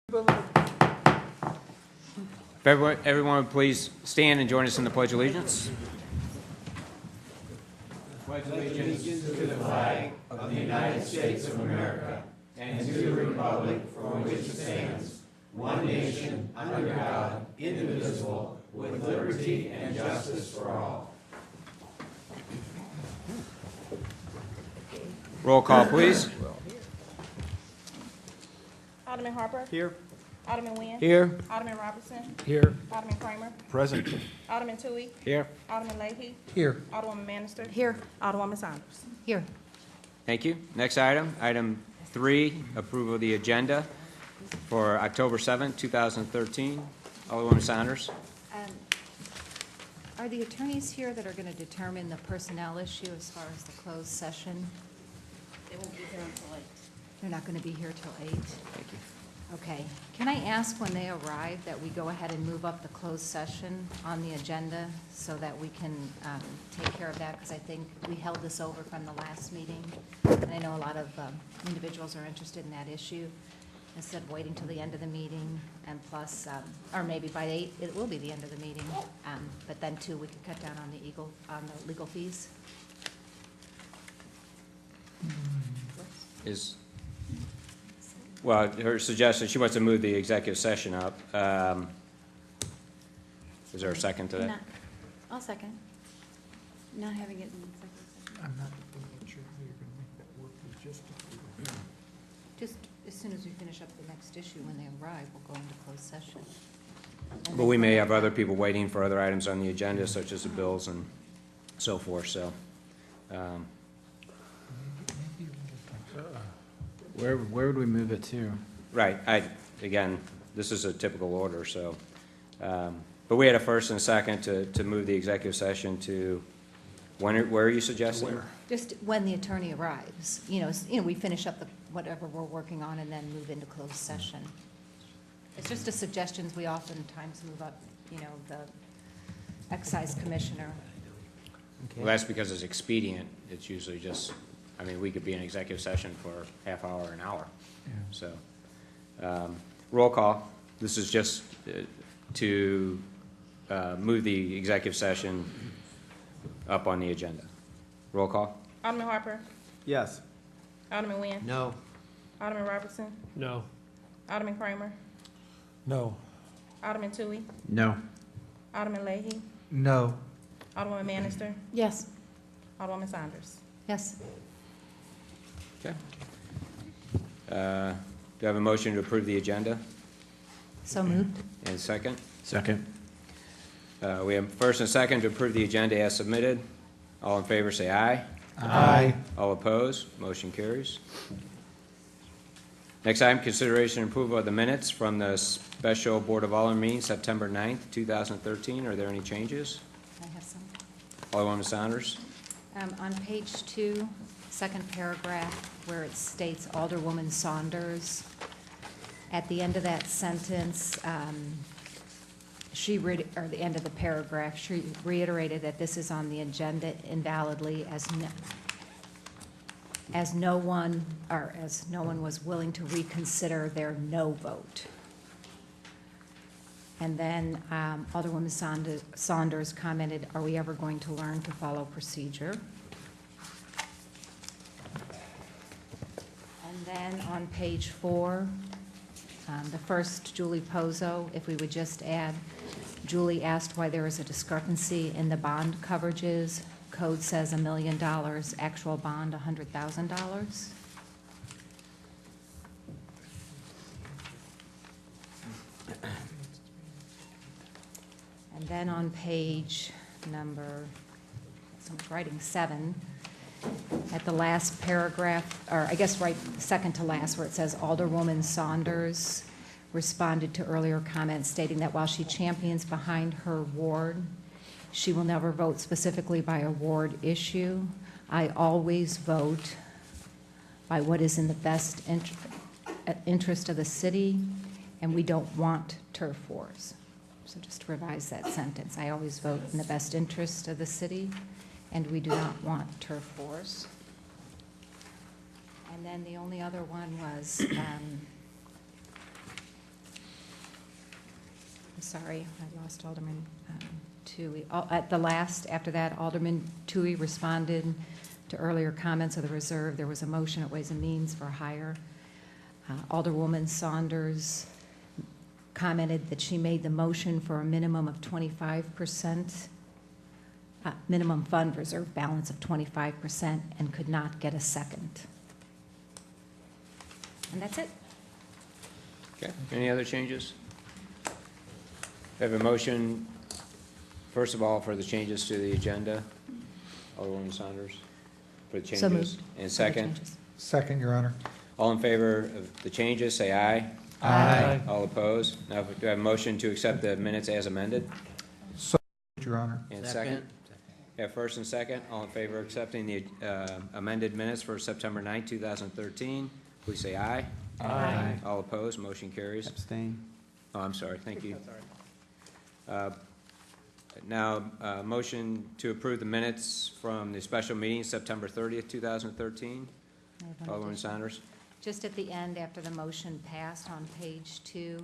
If everyone would please stand and join us in the Pledge of Allegiance. Pledge allegiance to the flag of the United States of America and to the republic for which it stands, one nation, under God, indivisible, with liberty and justice for all. Roll call, please. Alderman Harper. Here. Alderman Nguyen. Here. Alderman Robertson. Here. Alderman Kramer. Present. Alderman Tui. Here. Alderman Leahy. Here. Alderwoman Manister. Here. Alderwoman Saunders. Here. Thank you. Next item, item 3, approval of the agenda for October 7th, 2013. Alderwoman Saunders. Are the attorneys here that are going to determine the personnel issue as far as the closed session? They won't be here until late. They're not going to be here till 8? Thank you. Okay. Can I ask when they arrive that we go ahead and move up the closed session on the agenda so that we can take care of that? Because I think we held this over from the last meeting, and I know a lot of individuals are interested in that issue. Instead of waiting till the end of the meeting, and plus, or maybe by 8, it will be the end of the meeting. But then too, we could cut down on the legal fees. Well, her suggestion, she wants to move the executive session up. Is there a second to that? I'll second. Not having it in executive session. I'm not sure how you're going to make that work logistically. Just as soon as we finish up the next issue, when they arrive, we'll go into closed session. But we may have other people waiting for other items on the agenda, such as the bills and so forth, so. Where would we move it to? Right, again, this is a typical order, so. But we had a first and a second to move the executive session to, where are you suggesting? Where? Just when the attorney arrives, we finish up whatever we're working on and then move into closed session. It's just a suggestion. We oftentimes move up, the excise commissioner. Well, that's because it's expedient. It's usually just, we could be in executive session for half hour or an hour. Yeah. So, roll call. This is just to move the executive session up on the agenda. Roll call. Alderman Harper. Yes. Alderman Nguyen. No. Alderman Robertson. No. Alderman Kramer. No. Alderman Tui. No. Alderman Leahy. No. Alderwoman Manister. Yes. Alderwoman Saunders. Yes. Okay. Do I have a motion to approve the agenda? So moved. And a second? Second. We have first and second to approve the agenda as submitted. All in favor say aye. Aye. All opposed? Motion carries. Next item, consideration and approval of the minutes from the special Board of Alderman meeting September 9th, 2013. Are there any changes? I have some. Alderwoman Saunders. On page 2, second paragraph, where it states Alderwoman Saunders, at the end of that sentence, or the end of the paragraph, she reiterated that this is on the agenda invalidly as no one was willing to reconsider their no vote. And then Alderwoman Saunders commented, "Are we ever going to learn to follow procedure?" And then on page 4, the first, Julie Pozo, if we would just add, Julie asked why there is a discrepancy in the bond coverages. Code says $1 million, actual bond $100,000. And then on page someone's writing 7, at the last paragraph, or I guess right second to last, where it says Alderwoman Saunders responded to earlier comments stating that while she champions behind her ward, she will never vote specifically by a ward issue. I always vote by what is in the best interest of the city, and we don't want turf wars. So just to revise that sentence, I always vote in the best interest of the city, and we do not want turf wars. And then the only other one was sorry, I lost Alderman Tui. After that, Alderman Tui responded to earlier comments of the reserve. There was a motion at Ways and Means for hire. Alderwoman Saunders commented that she made the motion for a minimum of 25%, minimum fund reserve balance of 25%, and could not get a second. And that's it. Okay, any other changes? We have a motion, first of all, for the changes to the agenda. Alderwoman Saunders, for the changes. So moved. And second, Second, Your Honor. all in favor of the changes, say aye. Aye. All opposed? Now, do I have a motion to accept the minutes as amended? So moved, Your Honor. And second? We have first and second. All in favor of accepting the amended minutes for September 9, 2013, please say aye. Aye. All opposed? Motion carries. Abstain. Oh, I'm sorry, thank you. Now, motion to approve the minutes from the special meeting, September 30th, 2013. I have one Alderman addition. Saunders. Just at the end, after the motion passed on page 2,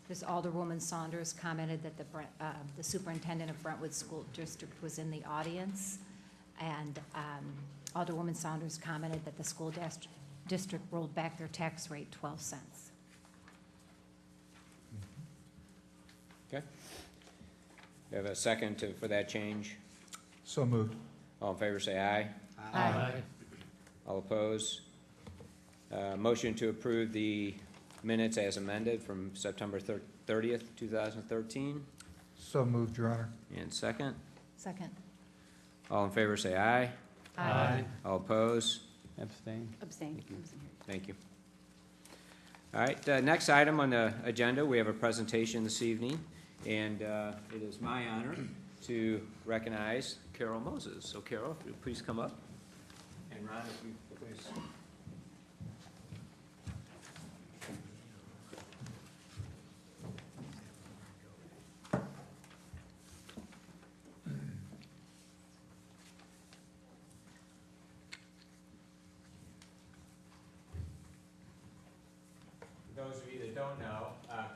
this Alderwoman Saunders commented that the superintendent of Brentwood School District was in the audience, and Alderwoman Saunders commented that the school district rolled back their tax rate 12 cents. Okay. We have a second for that change. So moved. All in favor, say aye. Aye. All opposed? Motion to approve the minutes as amended from September 30th, 2013. So moved, Your Honor. And second. Second. All in favor, say aye. Aye. All opposed? Abstain. Abstain. Thank you. All right, next item on the agenda, we have a presentation this evening, and it is my honor to recognize Carol Moses. So Carol, if you please come up. And Ron, if you please. For those of you that don't know,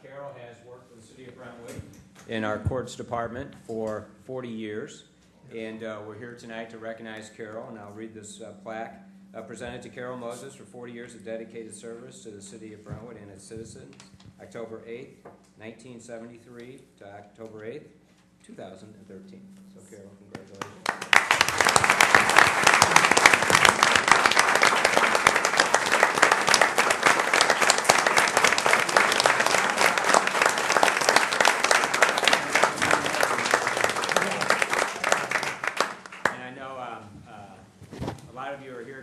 Carol has worked for the city of Brentwood in our courts department for 40 years. And we're here tonight to recognize Carol, and I'll read this plaque. Presented to Carol Moses for 40 years of dedicated service to the city of Brentwood and its citizens, October 8th, 1973 to October 8th, 2013. So Carol, congratulations.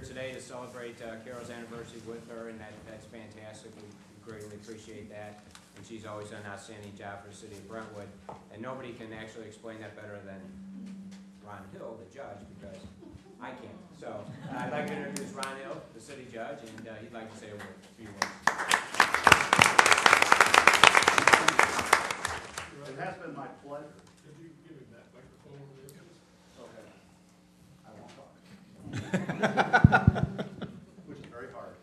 Today to celebrate Carol's anniversary with her, and that's fantastic. We greatly appreciate that. And she's always done an outstanding job for the city of Brentwood. And nobody can actually explain that better than Ron Hill, the judge, because I can't. So I'd like to introduce Ron Hill, the city judge, and he'd like to say a few words. It has been my pleasure. Could you give him that microphone over there, please? Okay. I won't talk. Which is very hard.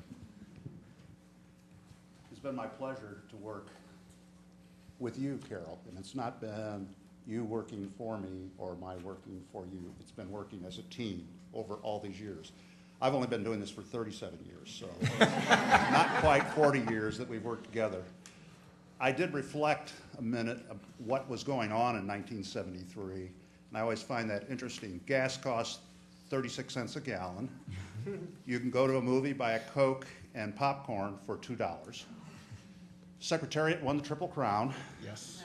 It's been my pleasure to work with you, Carol, and it's not been you working for me or my working for you. It's been working as a team over all these years. I've only been doing this for 37 years, so not quite 40 years that we've worked together. I did reflect a minute of what was going on in 1973, and I always find that interesting. Gas costs 36 cents a gallon. You can go to a movie, buy a Coke and popcorn for $2. Secretariat won the Triple Crown. Yes.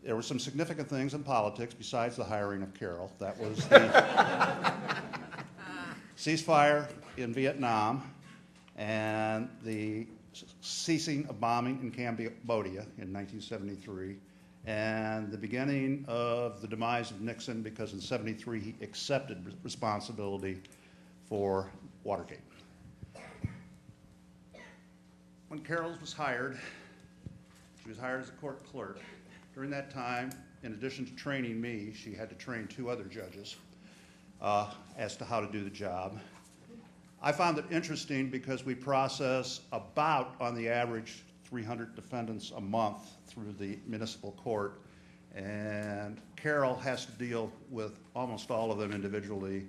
There were some significant things in politics besides the hiring of Carol. That was the ceasefire in Vietnam and the ceasing of bombing in Cambodia in 1973, and the beginning of the demise of Nixon, because in '73 he accepted responsibility for Watergate. When Carol was hired, she was hired as a court clerk. During that time, in addition to training me, she had to train 2 other judges as to how to do the job. I found it interesting because we process about, on the average, 300 defendants a month through the municipal court, and Carol has to deal with almost all of them individually.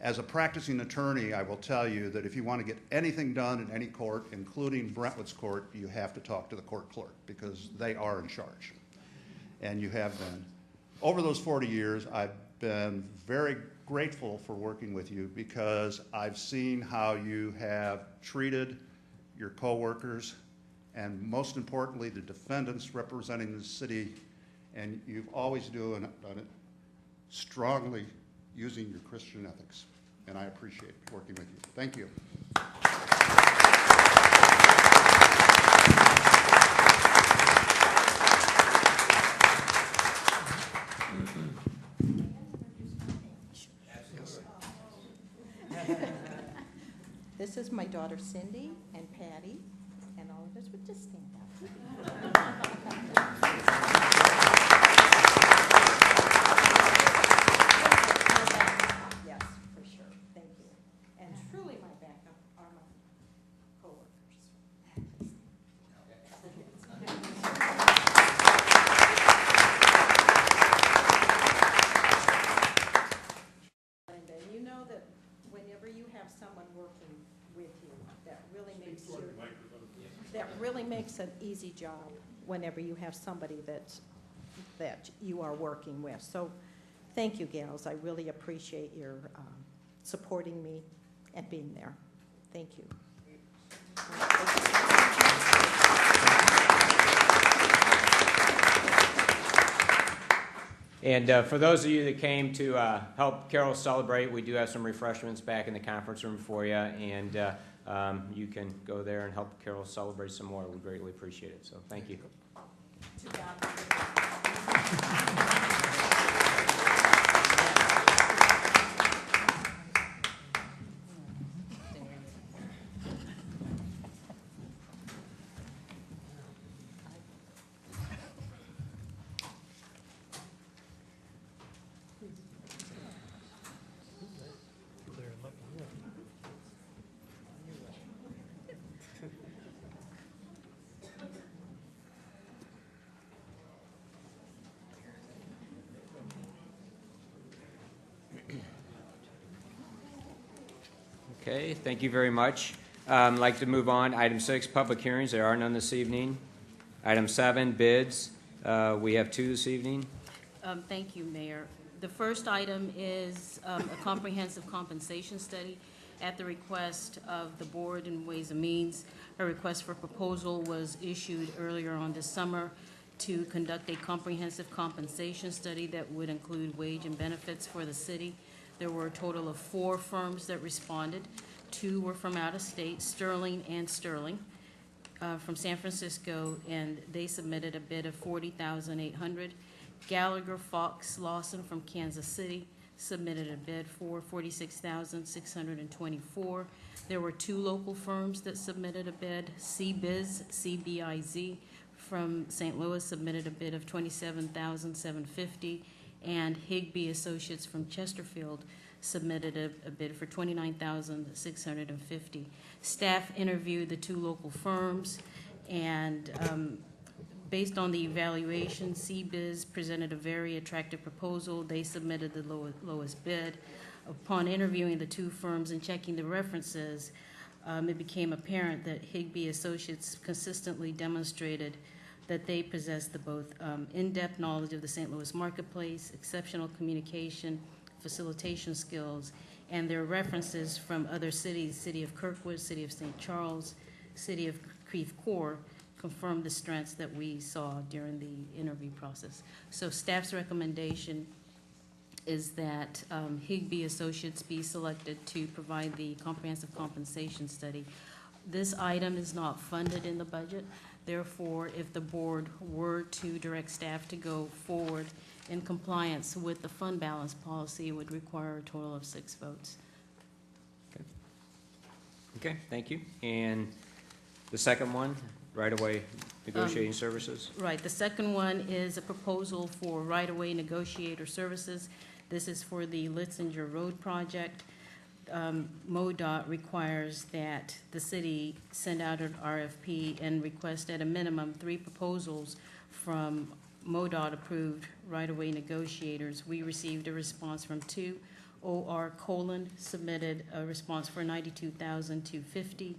As a practicing attorney, I will tell you that if you want to get anything done in any court, including Brentwood's court, you have to talk to the court clerk because they are in charge, and you have been. Over those 40 years, I've been very grateful for working with you because I've seen how you have treated your coworkers and, most importantly, the defendants representing the city, and you've always done it strongly using your Christian ethics, and I appreciate working with you. Thank you. This is my daughter Cindy and Patty, and all of us would just stand up. Yes, for sure. Thank you. And truly my backup are my coworkers. Linda, you know that whenever you have someone working with you, that really makes an easy job whenever you have somebody that you are working with. So thank you, gals. I really appreciate your supporting me and being there. Thank you. And for those of you that came to help Carol celebrate, we do have some refreshments back in the conference room for you, and you can go there and help Carol celebrate some more. We greatly appreciate it, so thank you. Okay, thank you very much. I'd like to move on. Item 6, public hearings. There are none this evening. Item 7, bids. We have 2 this evening. Thank you, Mayor. The first item is a comprehensive compensation study at the request of the Board and Ways and Means. A request for proposal was issued earlier on this summer to conduct a comprehensive compensation study that would include wage and benefits for the city. There were a total of 4 firms that responded. 2 were from out of state, Sterling and Sterling, from San Francisco, and they submitted a bid of $40,800. Gallagher Fox Lawson from Kansas City submitted a bid for $46,624. There were 2 local firms that submitted a bid. CBiz from St. Louis submitted a bid of $27,750. And Higbee Associates from Chesterfield submitted a bid for $29,650. Staff interviewed the 2 local firms, and based on the evaluation, CBiz presented a very attractive proposal. They submitted the lowest bid. Upon interviewing the 2 firms and checking the references, it became apparent that Higbee Associates consistently demonstrated that they possess the both in-depth knowledge of the St. Louis marketplace, exceptional communication, facilitation skills, and their references from other cities, City of Kirkwood, City of St. Charles, City of Creve Coeur, confirmed the strengths that we saw during the interview process. So staff's recommendation is that Higbee Associates be selected to provide the comprehensive compensation study. This item is not funded in the budget. Therefore, if the board were to direct staff to go forward in compliance with the fund balance policy, it would require a total of 6 votes. Okay, thank you. And the second one, right-of-way negotiating services? Right. The second one is a proposal for right-of-way negotiator services. This is for the Litzinger Road project. MoDOT requires that the city send out an RFP and request at a minimum 3 proposals from MoDOT-approved right-of-way negotiators. We received a response from 2. OR Colon submitted a response for $92,250,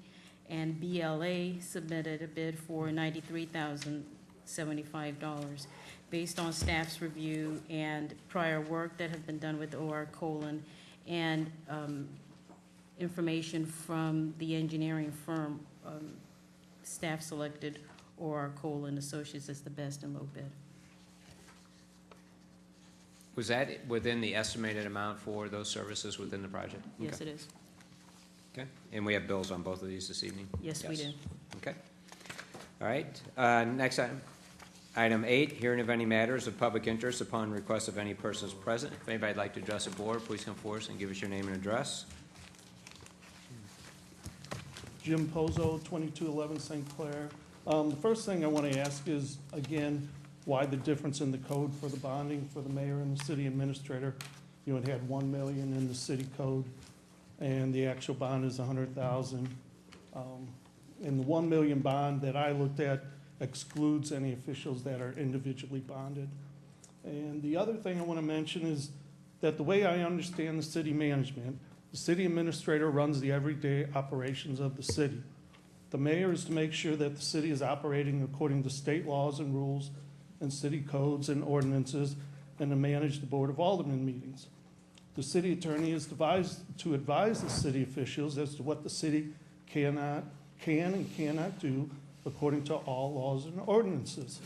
and BLA submitted a bid for $93,075. Based on staff's review and prior work that have been done with OR Colon and information from the engineering firm, staff selected OR Colon Associates as the best and low bid. Was that within the estimated amount for those services within the project? Yes, Okay. it is. Okay, and we have bills on both of these this evening? Yes, we do. Okay. All right, next item. Item 8, hearing of any matters of public interest upon request of any persons present. If anybody would like to address the board, please come forward and give us your name and address. Jim Pozo, 2211 St. Clair. The first thing I want to ask is, again, why the difference in the code for the bonding for the mayor and the city administrator? You know, it had 1 million in the city code, and the actual bond is 100,000. And the 1 million bond that I looked at excludes any officials that are individually bonded. And the other thing I want to mention is that the way I understand the city management, the city administrator runs the everyday operations of the city. The mayor is to make sure that the city is operating according to state laws and rules and city codes and ordinances, and to manage the Board of Alderman meetings. The city attorney is to advise the city officials as to what the city can and cannot do according to all laws and ordinances.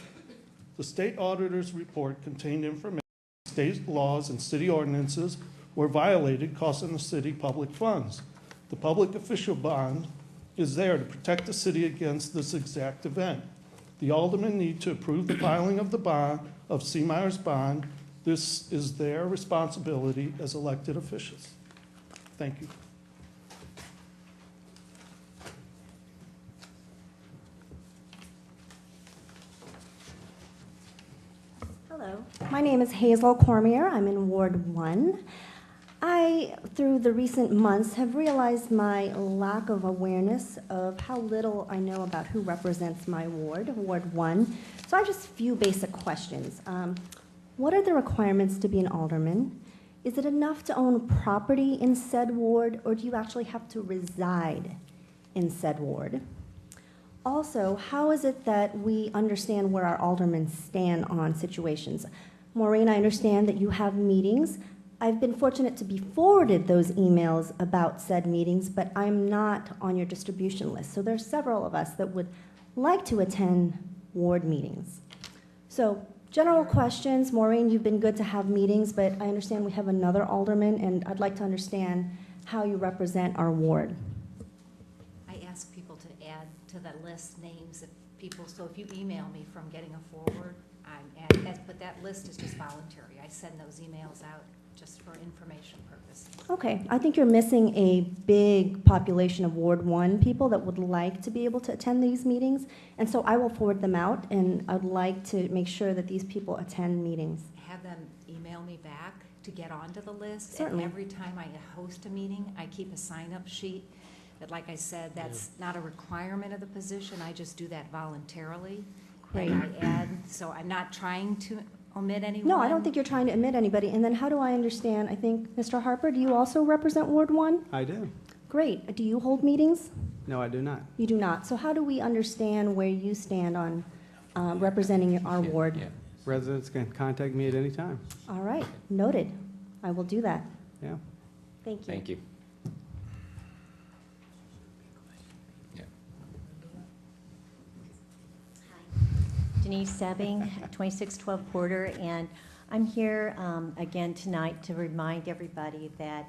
The state auditor's report contained information that state laws and city ordinances were violated, costing the city public funds. The public official bond is there to protect the city against this exact event. The aldermen need to approve the filing of the bond, of C. Myers bond. This is their responsibility as elected officials. Thank you. Hello, my name is Hazel Cormier. I'm in Ward 1. I, through the recent months, have realized my lack of awareness of how little I know about who represents my ward, Ward 1. So I have just a few basic questions. What are the requirements to be an alderman? Is it enough to own property in said ward, or do you actually have to reside in said ward? Also, how is it that we understand where our aldermen stand on situations? Maureen, I understand that you have meetings. I've been fortunate to be forwarded those emails about said meetings, but I'm not on your distribution list. So there's several of us that would like to attend ward meetings. So general questions. Maureen, you've been good to have meetings, but I understand we have another alderman, and I'd like to understand how you represent our ward. I ask people to add to the list names of people, so if you email me from getting a forward, I'm adding, but that list is just voluntary. I send those emails out just for information purposes. Okay, I think you're missing a big population of Ward 1 people that would like to be able to attend these meetings, and so I will forward them out, and I'd like to make sure that these people attend meetings. Have them email me back to get onto the list. Certainly. And every time I host a meeting, I keep a sign-up sheet. But like I said, that's not a requirement of the position. I just do that voluntarily. Great. And I add, so I'm not trying to omit anyone. No, I don't think you're trying to admit anybody. And then how do I understand, I think, Mr. Harper, do you also represent Ward 1? I do. Great. Do you hold meetings? No, I do not. You do not. So how do we understand where you stand on representing our ward? Yeah. Residents can contact me at any time. All right, noted. I will do that. Yeah. Thank you. Thank you. Yeah. Denise Sebbing, 2612 Porter, and I'm here again tonight to remind everybody that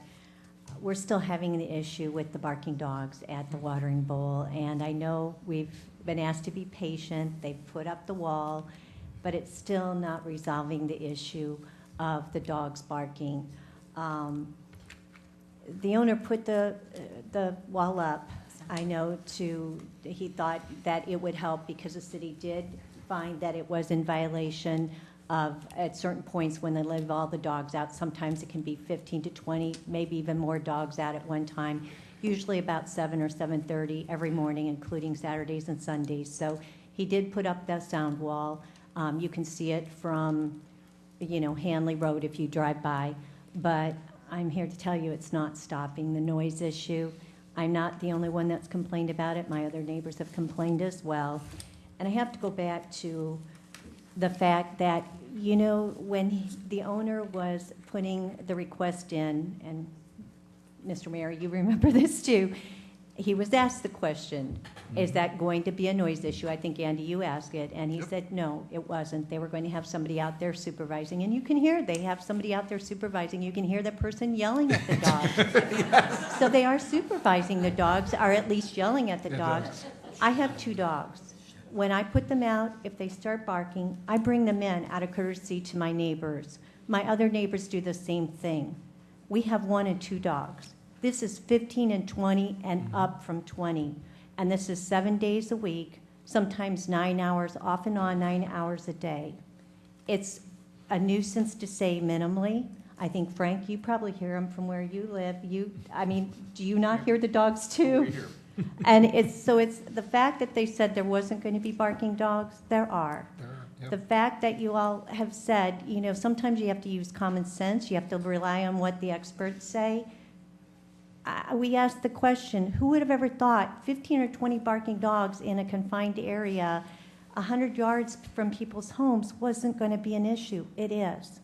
we're still having the issue with the barking dogs at the watering bowl, and I know we've been asked to be patient. They've put up the wall, but it's still not resolving the issue of the dogs barking. The owner put the wall up, I know, he thought that it would help because the city did find that it was in violation at certain points when they let all the dogs out. Sometimes it can be 15 to 20, maybe even more dogs out at one time, usually about 7 or 7:30 every morning, including Saturdays and Sundays. So he did put up that sound wall. You can see it from, Hanley Road if you drive by. But I'm here to tell you it's not stopping the noise issue. I'm not the only one that's complained about it. My other neighbors have complained as well. And I have to go back to the fact that, when the owner was putting the request in, and Mr. Mayor, you remember this too, he was asked the question, is that going to be a noise issue? I think, Andy, you asked it, and he said, no, it wasn't. They were going to have somebody out there supervising, and you can hear they have somebody out there supervising. You can hear the person yelling at the dogs. Yes. So they are supervising the dogs, or at least yelling at the dogs. I have 2 dogs. When I put them out, if they start barking, I bring them in out of courtesy to my neighbors. My other neighbors do the same thing. We have 1 and 2 dogs. This is 15 and 20 and up from 20. And this is 7 days a week, sometimes 9 hours, off and on 9 hours a day. It's a nuisance to say minimally. I think, Frank, you probably hear them from where you live. Do you not hear the dogs too? We hear. And it's the fact that they said there wasn't going to be barking dogs, there are. Yep. The fact that you all have said, sometimes you have to use common sense, you have to rely on what the experts say. We asked the question, who would have ever thought 15 or 20 barking dogs in a confined area 100 yards from people's homes wasn't going to be an issue? It is.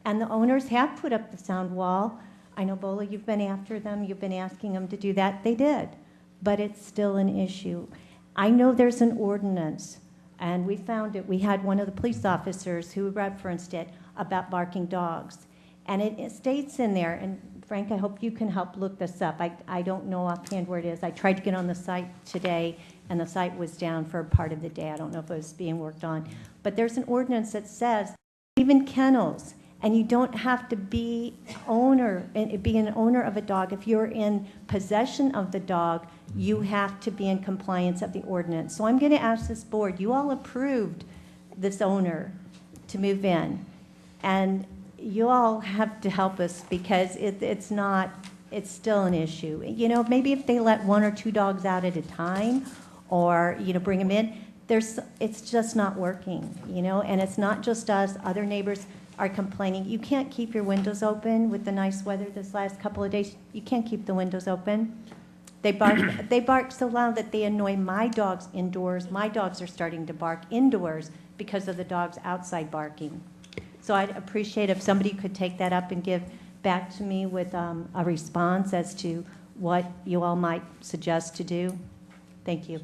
And the owners have put up the sound wall. I know, Bola, you've been after them, you've been asking them to do that. They did. But it's still an issue. I know there's an ordinance, and we found it. We had one of the police officers who referenced it about barking dogs. And it states in there, and Frank, I hope you can help look this up. I don't know offhand where it is. I tried to get on the site today, and the site was down for part of the day. I don't know if it was being worked on. But there's an ordinance that says even kennels, and you don't have to be an owner of a dog. If you're in possession of the dog, you have to be in compliance of the ordinance. So I'm going to ask this board, you all approved this owner to move in, and you all have to help us because it's still an issue. Maybe if they let 1 or 2 dogs out at a time, or bring them in, it's just not working. And it's not just us. Other neighbors are complaining. You can't keep your windows open with the nice weather this last couple of days. You can't keep the windows open. They bark so loud that they annoy my dogs indoors. My dogs are starting to bark indoors because of the dogs outside barking. So I'd appreciate if somebody could take that up and give back to me with a response as to what you all might suggest to do. Thank you.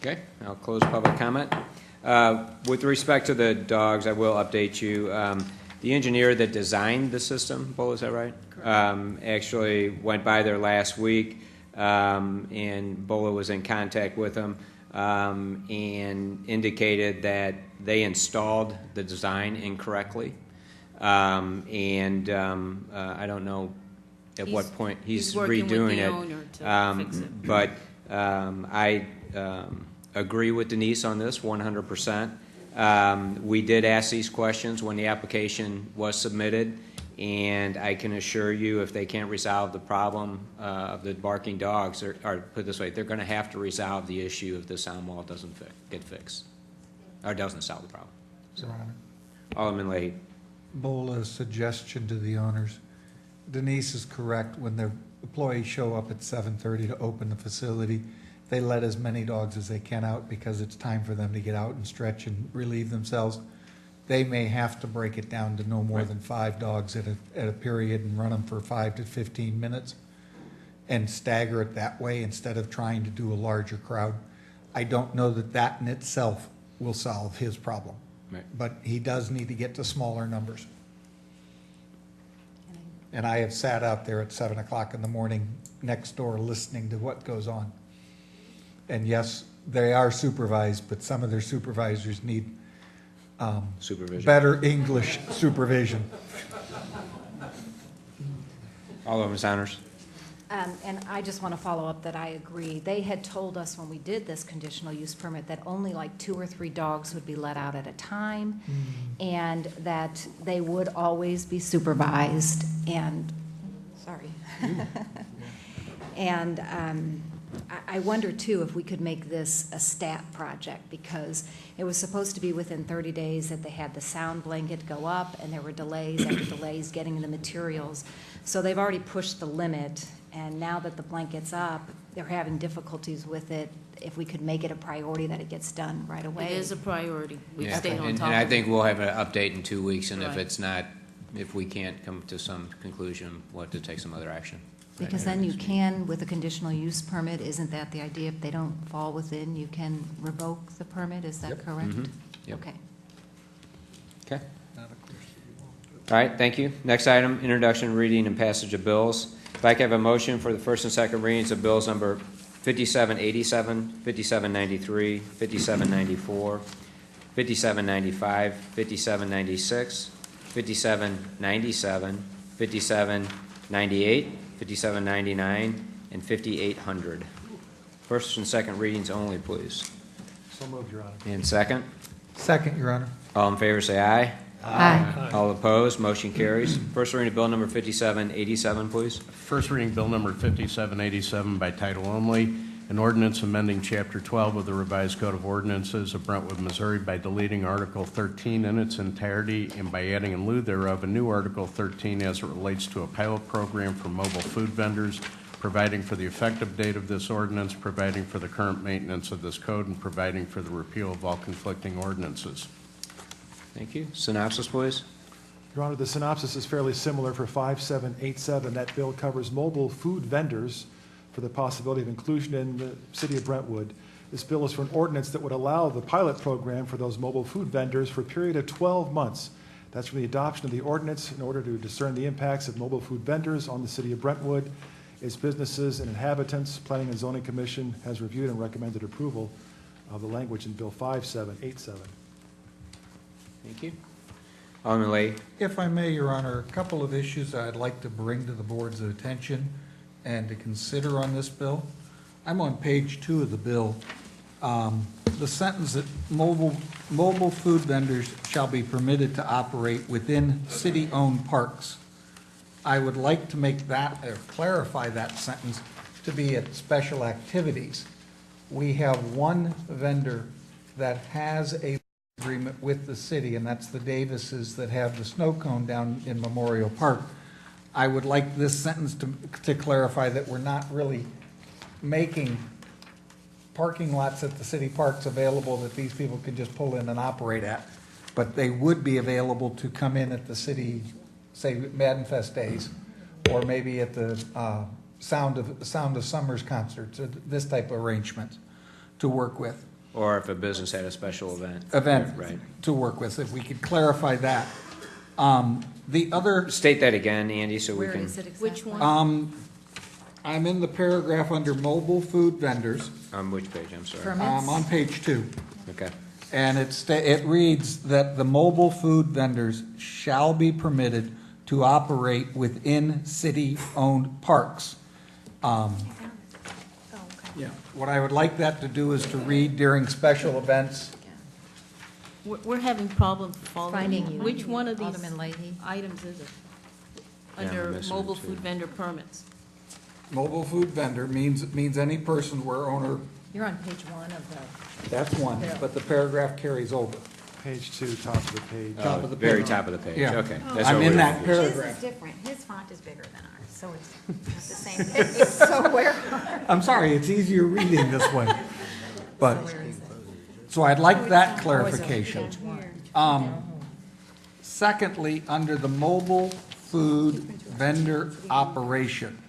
Okay, I'll close public comment. With respect to the dogs, I will update you. The engineer that designed the system, Bo, is that right? Actually went by there last week, and Bola was in contact with him and indicated that they installed the design incorrectly. I don't know at what point he's redoing it. But I agree with Denise on this 100%. We did ask these questions when the application was submitted, and I can assure you if they can't resolve the problem of the barking dogs, or put it this way, they're going to have to resolve the issue if the sound wall doesn't get fixed, or doesn't solve the problem. So, Alderman Leahy. Bola's suggestion to the owners. Denise is correct. When their employees show up at 7:30 to open the facility, they let as many dogs as they can out because it's time for them to get out and stretch and relieve themselves. They may have to break it down to no more than 5 dogs at a period and run them for 5 to 15 minutes and stagger it that way instead of trying to do a larger crowd. I don't know that in itself will solve his problem. Right. But he does need to get to smaller numbers. And I have sat out there at 7 o'clock in the morning next door listening to what goes on. And yes, they are supervised, but some of their supervisors need better English supervision. Alderman Saunders. And I just want to follow up that I agree. They had told us when we did this conditional use permit that only like 2 or 3 dogs would be let out at a time, and that they would always be supervised, and, sorry. And I wonder, too, if we could make this a stat project, because it was supposed to be within 30 days that they had the sound blanket go up, and there were delays after delays getting the materials. So they've already pushed the limit, and now that the blanket's up, they're having difficulties with it. If we could make it a priority that it gets done right away. It is a priority. We've Yeah, stayed on and top and I of think it. we'll have an update in 2 weeks, and if Right. it's not, if we can't come to some conclusion, we'll have to take some other action. Because then you can, with a conditional use permit, isn't that the idea? If they don't fall within, you can revoke the permit, is that correct? Mhm. Yep. Okay. Okay. All right, thank you. Next item, introduction, reading, and passage of bills. If I could have a motion for the first and second readings of bills number 5787, 5793, 5794, 5795, 5796, 5797, 5798, 5799, and 5800. First and second readings only, please. So moved, Your Honor. And second? Second, Your Honor. All in favor, say aye. Aye. All opposed, motion carries. First reading of bill number 5787, please. First reading bill number 5787 by title only, an ordinance amending Chapter 12 of the revised Code of Ordinances of Brentwood, Missouri by deleting Article 13 in its entirety and by adding in lieu thereof a new Article 13 as it relates to a pilot program for mobile food vendors, providing for the effective date of this ordinance, providing for the current maintenance of this code, and providing for the repeal of all conflicting ordinances. Thank you. Synopsis, please. Your Honor, the synopsis is fairly similar for 5787. That bill covers mobile food vendors for the possibility of inclusion in the city of Brentwood. This bill is for an ordinance that would allow the pilot program for those mobile food vendors for a period of 12 months. That's from the adoption of the ordinance in order to discern the impacts of mobile food vendors on the city of Brentwood, its businesses and inhabitants. Planning and Zoning Commission has reviewed and recommended approval of the language in Bill 5787. Thank you. Alderman Leahy. If I may, Your Honor, a couple of issues I'd like to bring to the board's attention and to consider on this bill. I'm on page 2 of the bill. The sentence that mobile food vendors shall be permitted to operate within city-owned parks. I would like to make that, or clarify that sentence to be at special activities. We have one vendor that has a agreement with the city, and that's the Davises that have the snow cone down in Memorial Park. I would like this sentence to clarify that we're not really making parking lots at the city parks available that these people can just pull in and operate at, but they would be available to come in at the city, say, Madden Fest days, or maybe at the Sound of Summers concerts, or this type of arrangement to work with. Or if a business had a special event. Right. To work with, if we could clarify that. The other, State that again, Andy, so we Where can. is it exactly? Which one? I'm in the paragraph under mobile food vendors. On which page, I'm sorry? Permits? On page 2. Okay. And it reads that the mobile food vendors shall be permitted to operate within city-owned parks. Yeah. What I would like that to do is to read during special events. We're having problems following. Finding you. Which one of these Alderman Leahy. items is it? Yeah, I'm Under missing mobile it, too. food vendor permits. Mobile food vendor means any person where owner, You're on page 1 of the, that's one, but the paragraph carries over. Page 2, top of the page. Top of the Very page. top of the page, Yeah. okay. That's I'm what in we're that confused. paragraph. His is different. His font is bigger than ours, so it's the same page. So where? I'm sorry, it's easier reading this way. But, where is it? so I'd like that Oh, it's on clarification. page 1. Secondly, under the mobile food vendor operation,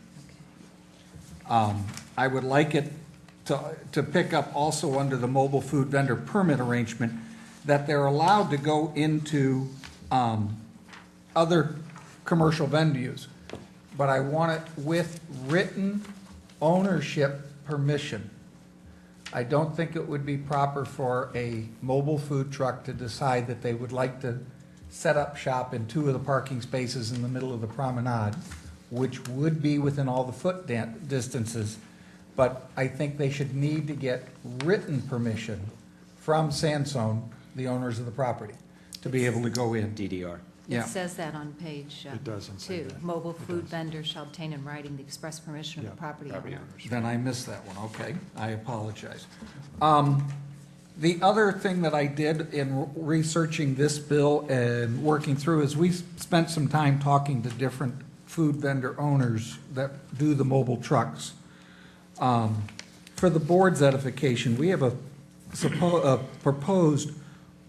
I would like it to pick up also under the mobile food vendor permit arrangement, that they're allowed to go into other commercial venues, but I want it with written ownership permission. I don't think it would be proper for a mobile food truck to decide that they would like to set up shop in 2 of the parking spaces in the middle of the promenade which would be within all the foot distances, but I think they should need to get written permission from Sansone, the owners of the property, to be able to go in. DDR. Yeah. It says that on page It doesn't say 2. that. Mobile It food does. vendors shall obtain in writing the express permission of Yeah. the property owner. Then I missed that one, okay, I apologize. The other thing that I did in researching this bill and working through is we spent some time talking to different food vendor owners that do the mobile trucks. For the board's edification, we have a proposed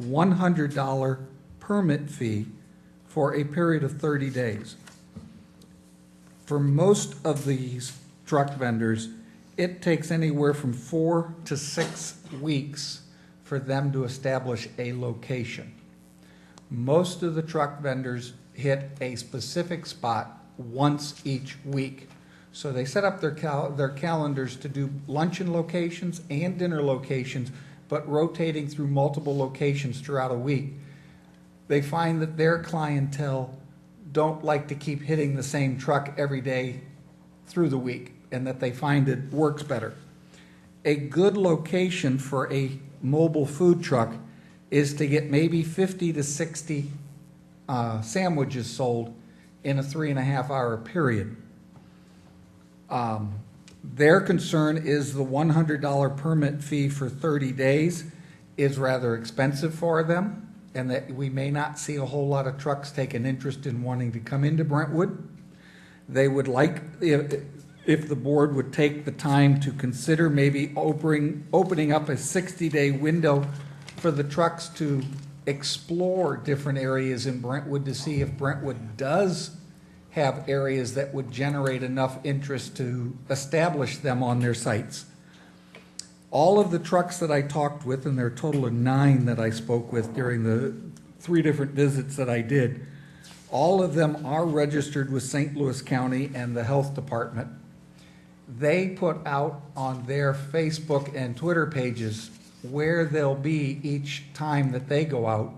$100 permit fee for a period of 30 days. For most of these truck vendors, it takes anywhere from 4 to 6 weeks for them to establish a location. Most of the truck vendors hit a specific spot once each week. So they set up their calendars to do luncheon locations and dinner locations, but rotating through multiple locations throughout a week. They find that their clientele don't like to keep hitting the same truck every day through the week, and that they find it works better. A good location for a mobile food truck is to get maybe 50 to 60 sandwiches sold in a 3.5-hour period. Their concern is the $100 permit fee for 30 days is rather expensive for them, and that we may not see a whole lot of trucks take an interest in wanting to come into Brentwood. They would like, if the board would take the time to consider maybe opening up a 60-day window for the trucks to explore different areas in Brentwood to see if Brentwood does have areas that would generate enough interest to establish them on their sites. All of the trucks that I talked with, and there are a total of 9 that I spoke with during the 3 different visits that I did, all of them are registered with St. Louis County and the Health Department. They put out on their Facebook and Twitter pages where they'll be each time that they go out,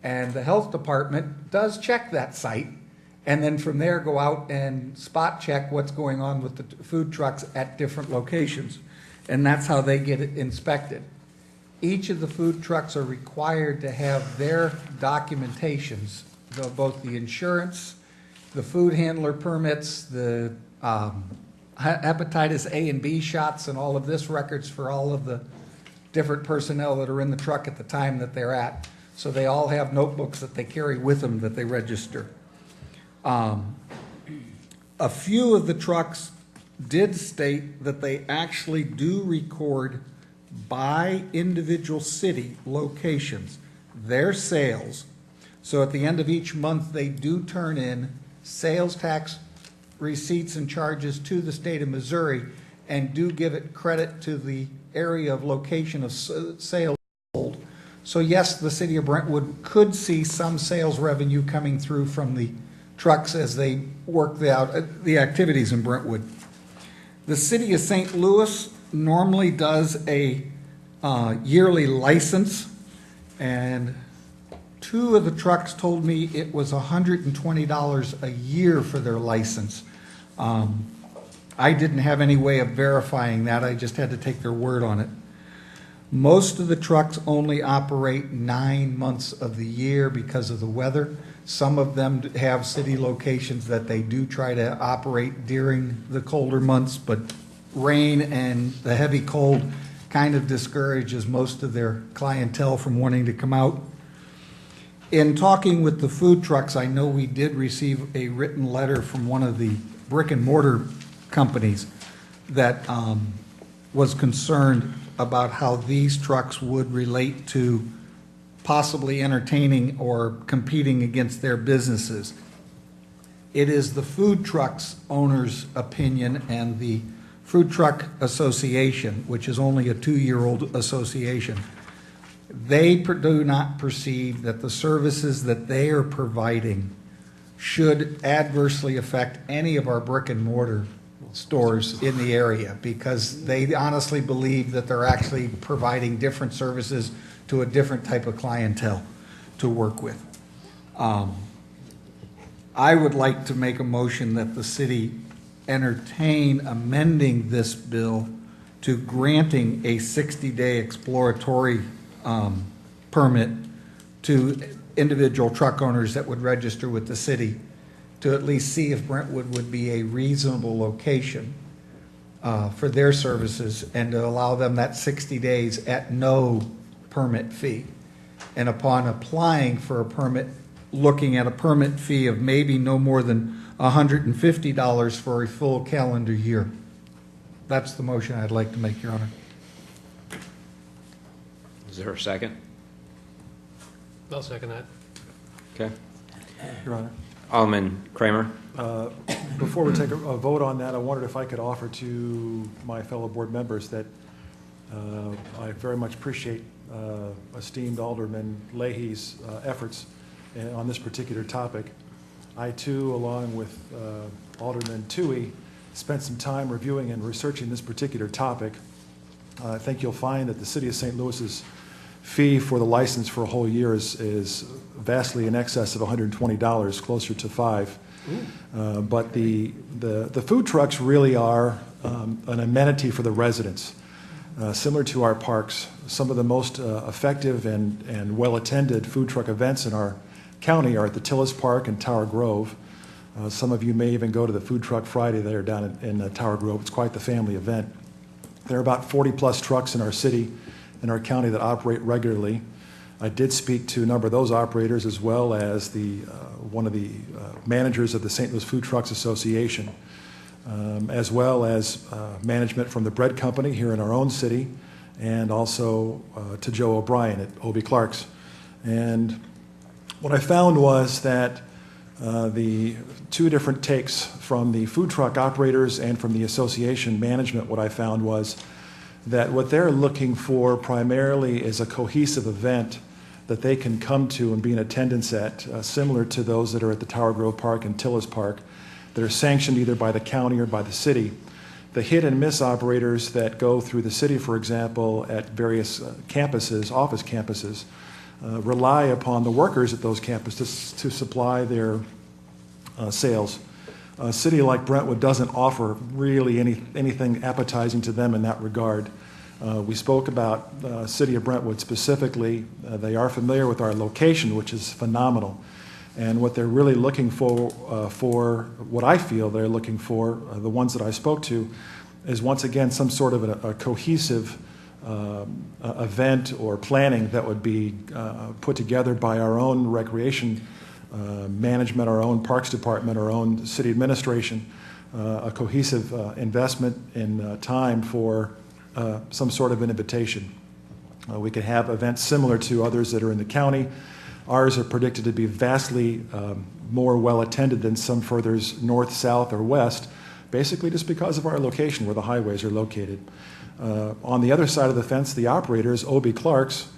and the Health Department does check that site, and then from there go out and spot check what's going on with the food trucks at different locations. And that's how they get it inspected. Each of the food trucks are required to have their documentations, both the insurance, the food handler permits, the hepatitis A and B shots, and all of this records for all of the different personnel that are in the truck at the time that they're at. So they all have notebooks that they carry with them that they register. A few of the trucks did state that they actually do record by individual city locations their sales. So at the end of each month, they do turn in sales tax receipts and charges to the state of Missouri and do give it credit to the area of location of sales sold. So yes, the city of Brentwood could see some sales revenue coming through from the trucks as they work the activities in Brentwood. The city of St. Louis normally does a yearly license, and 2 of the trucks told me it was $120 a year for their license. I didn't have any way of verifying that. I just had to take their word on it. Most of the trucks only operate 9 months of the year because of the weather. Some of them have city locations that they do try to operate during the colder months, but rain and the heavy cold kind of discourages most of their clientele from wanting to come out. In talking with the food trucks, I know we did receive a written letter from one of the brick and mortar companies that was concerned about how these trucks would relate to possibly entertaining or competing against their businesses. It is the food trucks owners' opinion, and the Food Truck Association, which is only a 2-year-old association, they do not perceive that the services that they are providing should adversely affect any of our brick and mortar stores in the area, because they honestly believe that they're actually providing different services to a different type of clientele to work with. I would like to make a motion that the city entertain amending this bill to granting a 60-day exploratory permit to individual truck owners that would register with the city to at least see if Brentwood would be a reasonable location for their services, and to allow them that 60 days at no permit fee. And upon applying for a permit, looking at a permit fee of maybe no more than $150 for a full calendar year. That's the motion I'd like to make, Your Honor. Is there a second? I'll second that. Okay. Your Honor. Alderman Kramer? Before we take a vote on that, I wondered if I could offer to my fellow board members that I very much appreciate esteemed Alderman Leahy's efforts on this particular topic. I too, along with Alderman Toohey, spent some time reviewing and researching this particular topic. I think you'll find that the City of St. Louis's fee for the license for a whole year is vastly in excess of $120, closer to $5. But the food trucks really are an amenity for the residents. Similar to our parks, some of the most effective and well-attended food truck events in our county are at the Tillis Park and Tower Grove. Some of you may even go to the Food Truck Friday there down in Tower Grove. It's quite the family event. There are about 40-plus trucks in our city, in our county, that operate regularly. I did speak to a number of those operators, as well as one of the managers of the St. Louis Food Trucks Association, as well as management from the bread company here in our own city, and also to Joe O'Brien at O.B. Clark's. And what I found was that the two different takes from the food truck operators and from the association management, what I found was that what they're looking for primarily is a cohesive event that they can come to and be in attendance at, similar to those that are at the Tower Grove Park and Tillis Park, that are sanctioned either by the county or by the city. The hit and miss operators that go through the city, for example, at various campuses, office campuses, rely upon the workers at those campuses to supply their sales. A city like Brentwood doesn't offer really anything appetizing to them in that regard. We spoke about City of Brentwood specifically. They are familiar with our location, which is phenomenal. And what they're really looking for what I feel they're looking for, the ones that I spoke to, is once again some sort of a cohesive event or planning that would be put together by our own recreation management, our own parks department, our own city administration, a cohesive investment in time for some sort of an invitation. We could have events similar to others that are in the county. Ours are predicted to be vastly more well-attended than some further north, south, or west, basically just because of our location where the highways are located. On the other side of the fence, the operators, O.B. Clark's,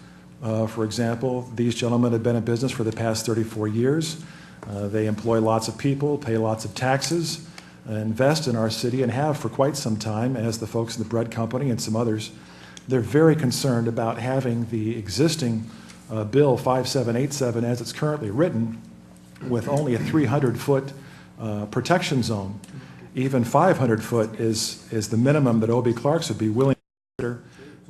for example, these gentlemen have been in business for the past 34 years. They employ lots of people, pay lots of taxes, invest in our city, and have for quite some time, as the folks in the bread company and some others. They're very concerned about having the existing Bill 5787, as it's currently written, with only a 300-foot protection zone. Even 500-foot is the minimum that O.B. Clark's would be willing to consider.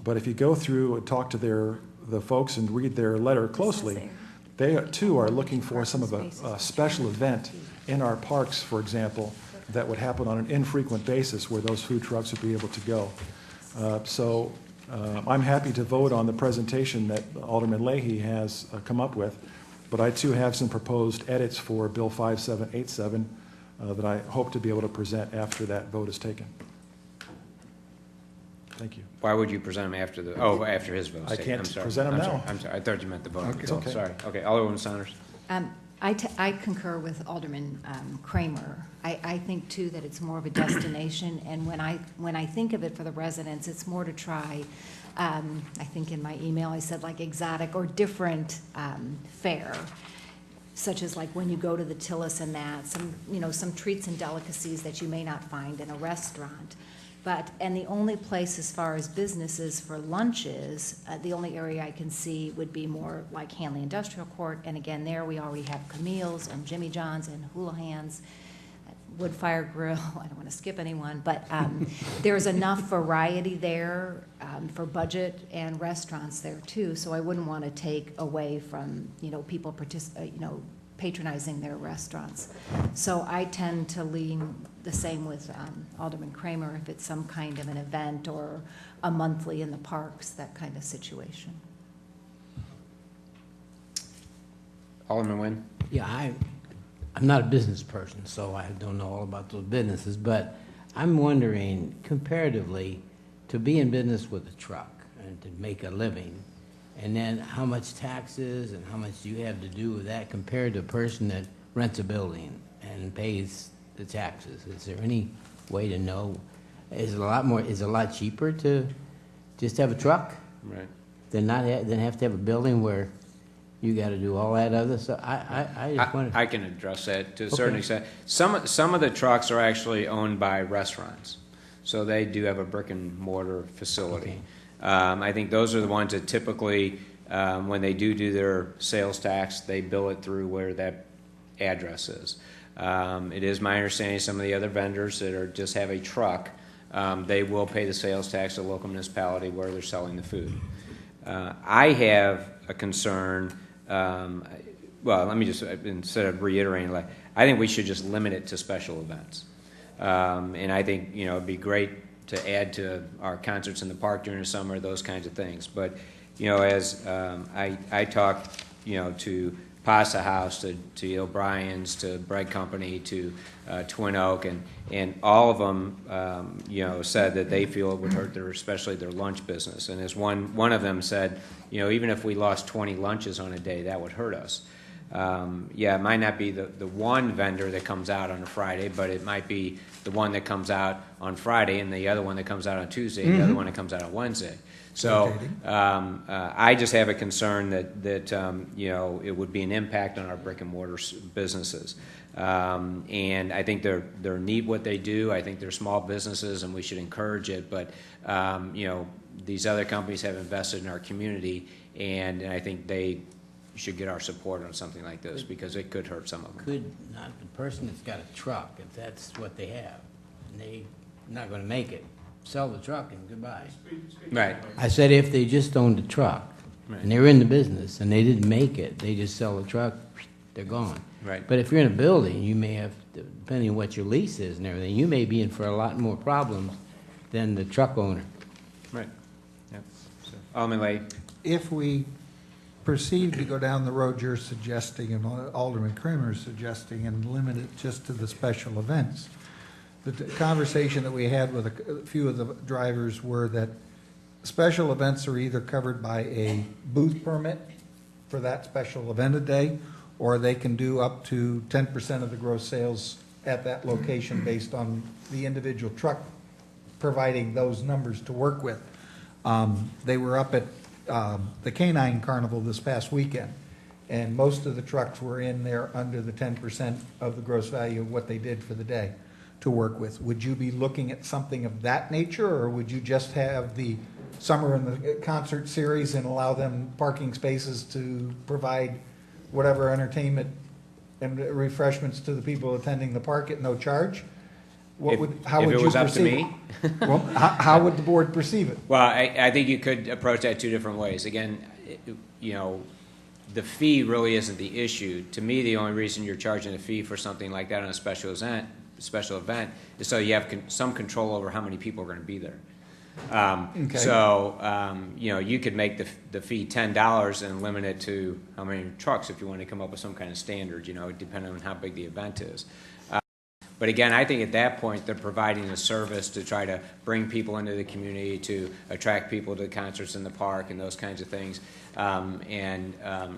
But if you go through and talk to the folks and read their letter closely, they too are looking for some of a special event in our parks, for example, that would happen on an infrequent basis where those food trucks would be able to go. I'm happy to vote on the presentation that Alderman Leahy has come up with, but I too have some proposed edits for Bill 5787 that I hope to be able to present after that vote is taken. Thank you. Why would you present them after after his vote? I can't present them now. I'm sorry. I thought you meant the vote. Okay. It's okay. Sorry. Okay. Alderwoman Saunders. I concur with Alderman Kramer. I think too that it's more of a destination, and when I think of it for the residents, it's more to try. I think in my email I said like exotic or different fare, such as like when you go to the Tillis and that some treats and delicacies that you may not find in a restaurant. And the only place as far as businesses for lunches, the only area I can see would be more like Hanley Industrial Court. And again, there we already have Camille's and Jimmy John's and Houlihan's, Wood Fire Grill. I don't want to skip anyone, but there's enough variety there for budget and restaurants there too. So I wouldn't want to take away from, people patronizing their restaurants. So I tend to lean the same with Alderman Kramer if it's some kind of an event or a monthly in the parks, that kind of situation. Alderman Nguyen? Yeah, I'm not a business person, so I don't know all about those businesses, but I'm wondering, comparatively, to be in business with a truck and to make a living, and then how much taxes and how much do you have to do with that compared to a person that rents a building and pays the taxes? Is there any way to know? Is it a lot cheaper to just have a truck? Right. Than have to have a building where you got to do all that other stuff? I just wonder. I can address that to a certain extent. Some of the trucks are actually owned by restaurants, so they do have a brick and mortar facility. Okay. I think those are the ones that typically, when they do their sales tax, they bill it through where that address is. It is my understanding some of the other vendors that just have a truck, they will pay the sales tax to the local municipality where they're selling the food. I have a concern. Well, let me just, instead of reiterating, I think we should just limit it to special events. And I think, it'd be great to add to our concerts in the park during the summer, those kinds of things. But, as I talk, to Pasta House, to O'Brien's, to Bread Company, to Twin Oak, and all of them, said that they feel it would hurt especially their lunch business. And as one of them said, even if we lost 20 lunches on a day, that would hurt us. It might not be the one vendor that comes out on a Friday, but it might be the one that comes out on Friday and the other one that comes out on Tuesday, and the other one that comes out on Wednesday. So I just have a concern that it would be an impact on our brick and mortar businesses. And I think they're neat what they do. I think they're small businesses, and we should encourage it. But these other companies have invested in our community, and I think they should get our support on something like this because it could hurt some of them. Could not the person that's got a truck, if that's what they have, and they're not going to make it, sell the truck and goodbye? Right. I said if they just owned a truck, right, and they were in the business and they didn't make it, they just sell the truck, they're gone. Right. But if you're in a building, you may have, depending on what your lease is and everything, you may be in for a lot more problems than the truck owner. Right. Yep. So, Alderman Lay. If we proceed to go down the road you're suggesting and Alderman Kramer is suggesting and limit it just to the special events, the conversation that we had with a few of the drivers were that special events are either covered by a booth permit for that special event a day, or they can do up to 10% of the gross sales at that location based on the individual truck providing those numbers to work with. They were up at the Canine Carnival this past weekend, and most of the trucks were in there under the 10% of the gross value of what they did for the day to work with. Would you be looking at something of that nature, or would you just have the summer and the concert series and allow them parking spaces to provide whatever entertainment and refreshments to the people attending the park at no charge? How would you perceive it? Well, how would the board perceive it? Well, I think you could approach that two different ways. Again, the fee really isn't the issue. To me, the only reason you're charging a fee for something like that on a special event is so you have some control over how many people are going to be there. Okay. So, you could make the fee $10 and limit it to how many trucks if you want to come up with some kind of standard, depending on how big the event is. But again, I think at that point, they're providing a service to try to bring people into the community, to attract people to the concerts in the park and those kinds of things. The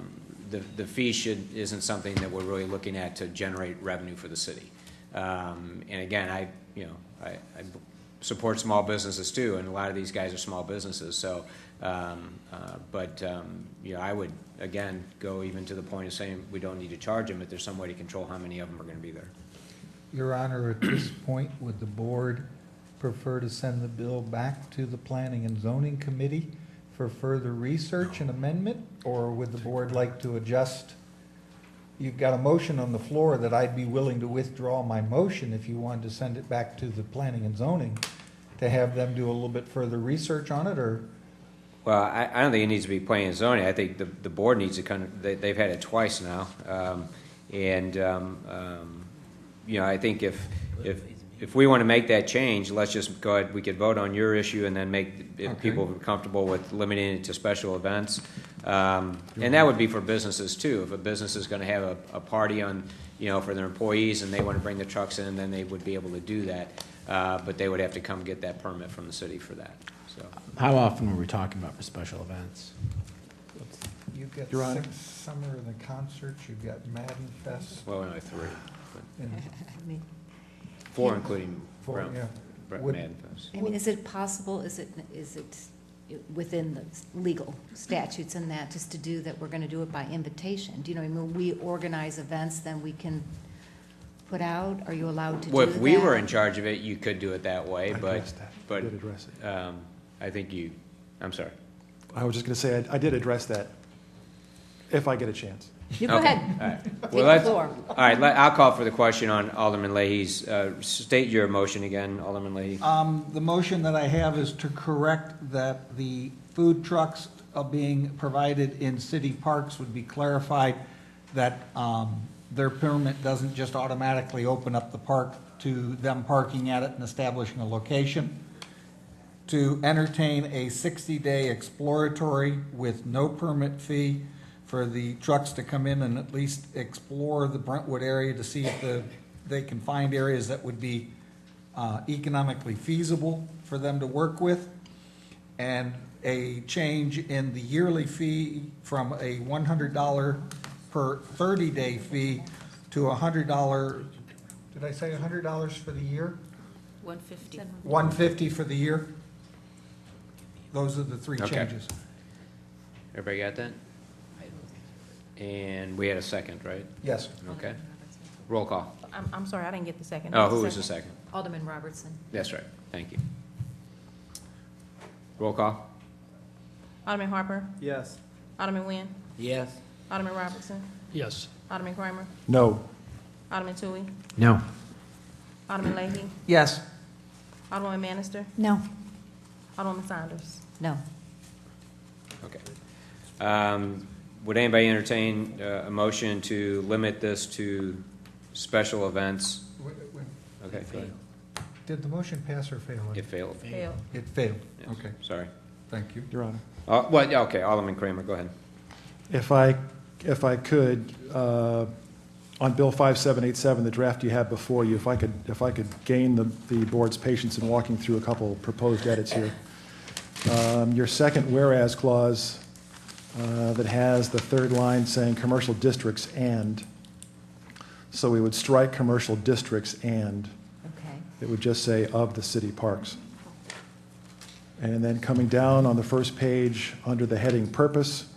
fee isn't something that we're really looking at to generate revenue for the city. And again, I support small businesses too, and a lot of these guys are small businesses. So, I would again go even to the point of saying we don't need to charge them if there's some way to control how many of them are going to be there. Your Honor, at this point, would the board prefer to send the bill back to the Planning and Zoning Committee for further research and amendment? Or would the board like to adjust? You've got a motion on the floor that I'd be willing to withdraw my motion if you wanted to send it back to the Planning and Zoning to have them do a little bit further research on it, or? Well, I don't think it needs to be planning and zoning. I think the board needs to they've had it twice now. You know, I think if we want to make that change, let's just go ahead, we could vote on your issue and then if people are comfortable with limiting it to special events. And that would be for businesses too. If a business is going to have a party on, you know, for their employees and they want to bring the trucks in, then they would be able to do that. But they would have to come get that permit from the city for that. So. How often were we talking about for special events? You've got Your Honor. 6 summer and the concerts, you've got Madden Fest. Well, only 3. and 4 including four, Brown, yeah. Madden Fest. I mean, is it possible, is it within the legal statutes and that, just to do that, we're gonna do it by invitation? Do you know, I mean, we organize events, then we can put out, are you allowed to do Well, that? if we were in charge of it, you could do it that way, I but, addressed that. I did address it. I think I'm sorry. I was just going to say, I did address that, if I get a chance. You go Okay. ahead. All right. Take Well, the floor. all right, I'll call for the question on Alderman Leahy's, state your motion again, Alderman Leahy. The motion that I have is to correct that the food trucks being provided in city parks would be clarified, that their permit doesn't just automatically open up the park to them parking at it and establishing a location. To entertain a 60-day exploratory with no permit fee for the trucks to come in and at least explore the Brentwood area to see if they can find areas that would be economically feasible for them to work with. And a change in the yearly fee from a $100 per 30-day fee to $100, did I say $100 for the year? $150. $150 for the year? Those are the 3 Okay. changes. Everybody got that? And we had a second, right? Yes. Okay. Roll call. I'm sorry, I didn't get the second. Oh, who was the second? Alderman Robertson. That's right. Thank you. Roll call. Alderman Harper, Yes. Alderman Nguyen, Yes. Alderman Robertson, Yes. Alderman Kramer, No. Alderman Tui, No. Alderman Leahy, Yes. Alderwoman Manister, No. Alderwoman Saunders. No. Okay. Would anybody entertain a motion to limit this to special events? Okay, go ahead. Did the motion pass or fail? It failed. Failed. It failed. Yes. Okay, Sorry. thank you. Your Honor. Well, yeah, okay, Alderman Kramer, go ahead. If I could, on Bill 5787, the draft you have before you, if I could gain the board's patience in walking through a couple proposed edits here. Your second whereas clause that has the third line saying commercial districts and. So we would strike commercial districts and. Okay. It would just say of the city parks. And then coming down on the first page under the heading purpose,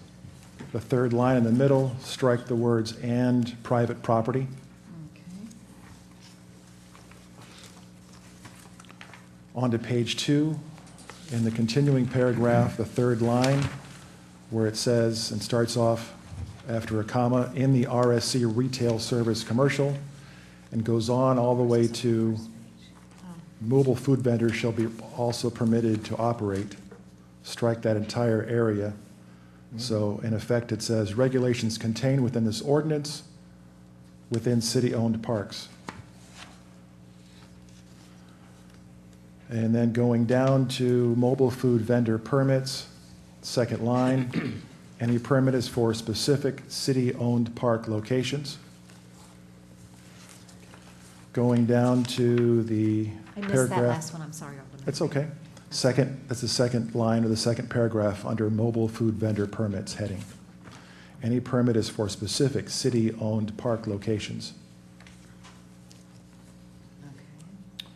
the third line in the middle, strike the words and private property. Okay. On to page 2, in the continuing paragraph, the third line, where it says, and starts off after a comma, in the RSC retail service commercial, and goes on all the way to mobile food vendors shall be also permitted to operate. Strike that entire area. So in effect, it says regulations contained within this ordinance within city-owned parks. And then going down to mobile food vendor permits, second line, any permit is for specific city-owned park locations. Going down to the I missed paragraph. that last one, I'm sorry, Alderman. It's okay. That's the second line or the second paragraph under mobile food vendor permits heading. Any permit is for specific city-owned park locations. Okay.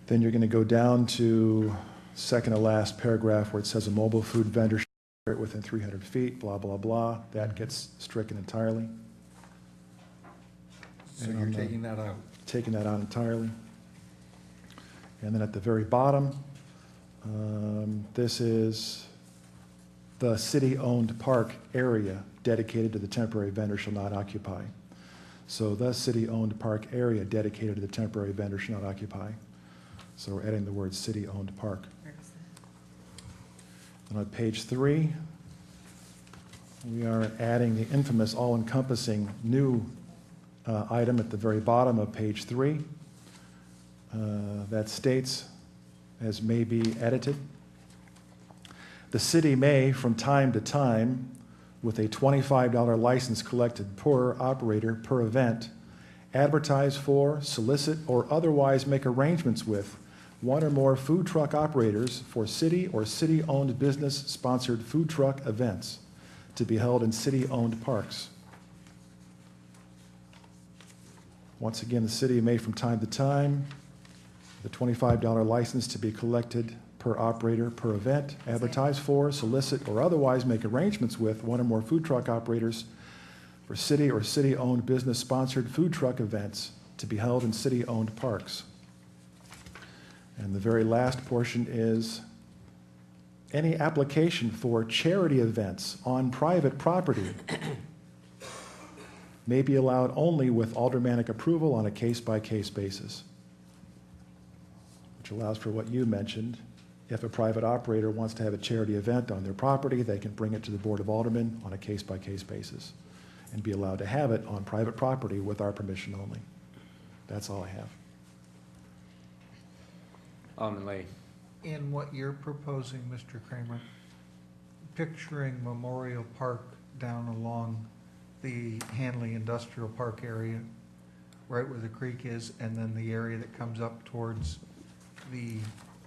Then you're going to go down to second to last paragraph where it says a mobile food vendor shall operate within 300 feet, blah, blah, blah. That gets stricken entirely. So you're taking that out? Taking that out entirely. And then at the very bottom, this is the city-owned park area dedicated to the temporary vendor shall not occupy. So the city-owned park area dedicated to the temporary vendor shall not occupy. So we're adding the word city-owned park. And on page 3, we are adding the infamous all-encompassing new item at the very bottom of page 3 that states, as may be edited, the city may, from time to time, with a $25 license collected per operator per event, advertise for, solicit, or otherwise make arrangements with one or more food truck operators for city or city-owned business-sponsored food truck events to be held in city-owned parks. Once again, the city may from time to time, the $25 license to be collected per operator per event, advertise for, solicit, or otherwise make arrangements with one or more food truck operators for city or city-owned business-sponsored food truck events to be held in city-owned parks. And the very last portion is any application for charity events on private property may be allowed only with aldermanic approval on a case-by-case basis, which allows for what you mentioned. If a private operator wants to have a charity event on their property, they can bring it to the Board of Aldermen on a case-by-case basis and be allowed to have it on private property with our permission only. That's all I have. Alderman Lee. In what you're proposing, Mr. Kramer, picturing Memorial Park down along the Hanley Industrial Park area, right where the creek is, and then the area that comes up towards the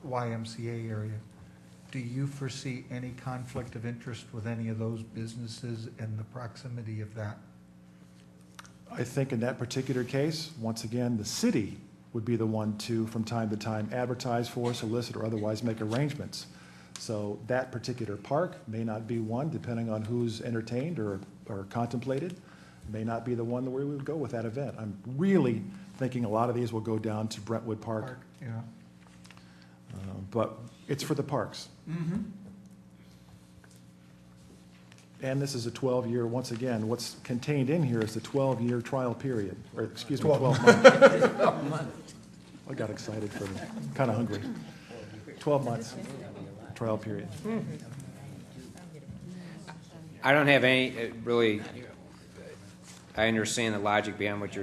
YMCA area, do you foresee any conflict of interest with any of those businesses and the proximity of that? I think in that particular case, once again, the city would be the one to, from time to time, advertise for, solicit, or otherwise make arrangements. So that particular park may not be one, depending on who's entertained or contemplated, may not be the one where we would go with that event. I'm really thinking a lot of these will go down to Brentwood Park. Yeah. But it's for the parks. Mm-hmm. And this is a 12-year, once again, what's contained in here is the 12-year trial period, or excuse me, 12 months. 12 months. I got excited for kind of hungry. 12 months trial period. I don't have any, really, I understand the logic behind what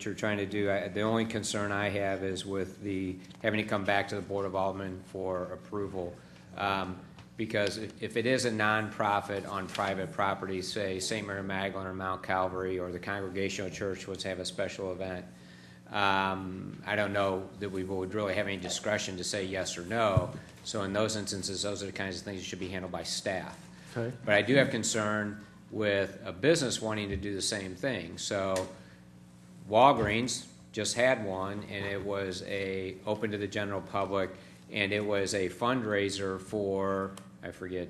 you're trying to do. The only concern I have is with the, having to come back to the Board of Aldermen for approval. Because if it is a nonprofit on private property, say St. Mary Magdalene or Mount Calvary or the Congregational Church would have a special event, I don't know that we would really have any discretion to say yes or no. So in those instances, those are the kinds of things that should be handled by staff. Okay. But I do have concern with a business wanting to do the same thing. So Walgreens just had one, and it was open to the general public, and it was a fundraiser for, I forget,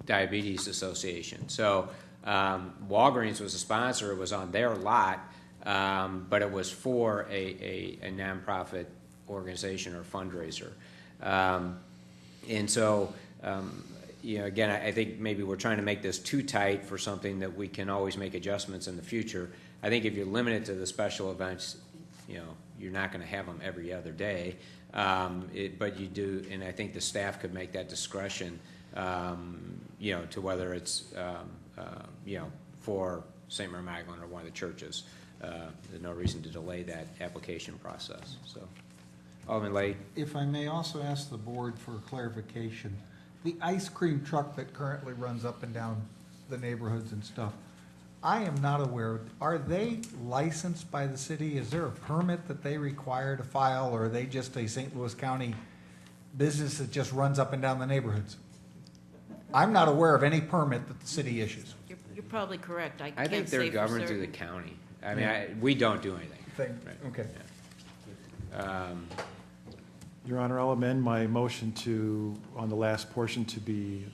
Diabetes Association. So Walgreens was a sponsor. It was on their lot, but it was for a nonprofit organization or fundraiser. And so, again, I think maybe we're trying to make this too tight for something that we can always make adjustments in the future. I think if you're limited to the special events, you're not going to have them every other day. But you do, and I think the staff could make that discretion, to whether it's, for St. Mary Magdalene or one of the churches. There's no reason to delay that application process. So, Alderman Lay. If I may also ask the board for clarification, the ice cream truck that currently runs up and down the neighborhoods and stuff, I am not aware, are they licensed by the city? Is there a permit that they require to file, or are they just a St. Louis County business that just runs up and down the neighborhoods? I'm not aware of any permit that the city issues. You're probably correct. I I can't think say they're for governed through the certain. county. I mean, we don't do anything. Right. Okay. Your Honor, I'll amend my motion to, on the last portion, to be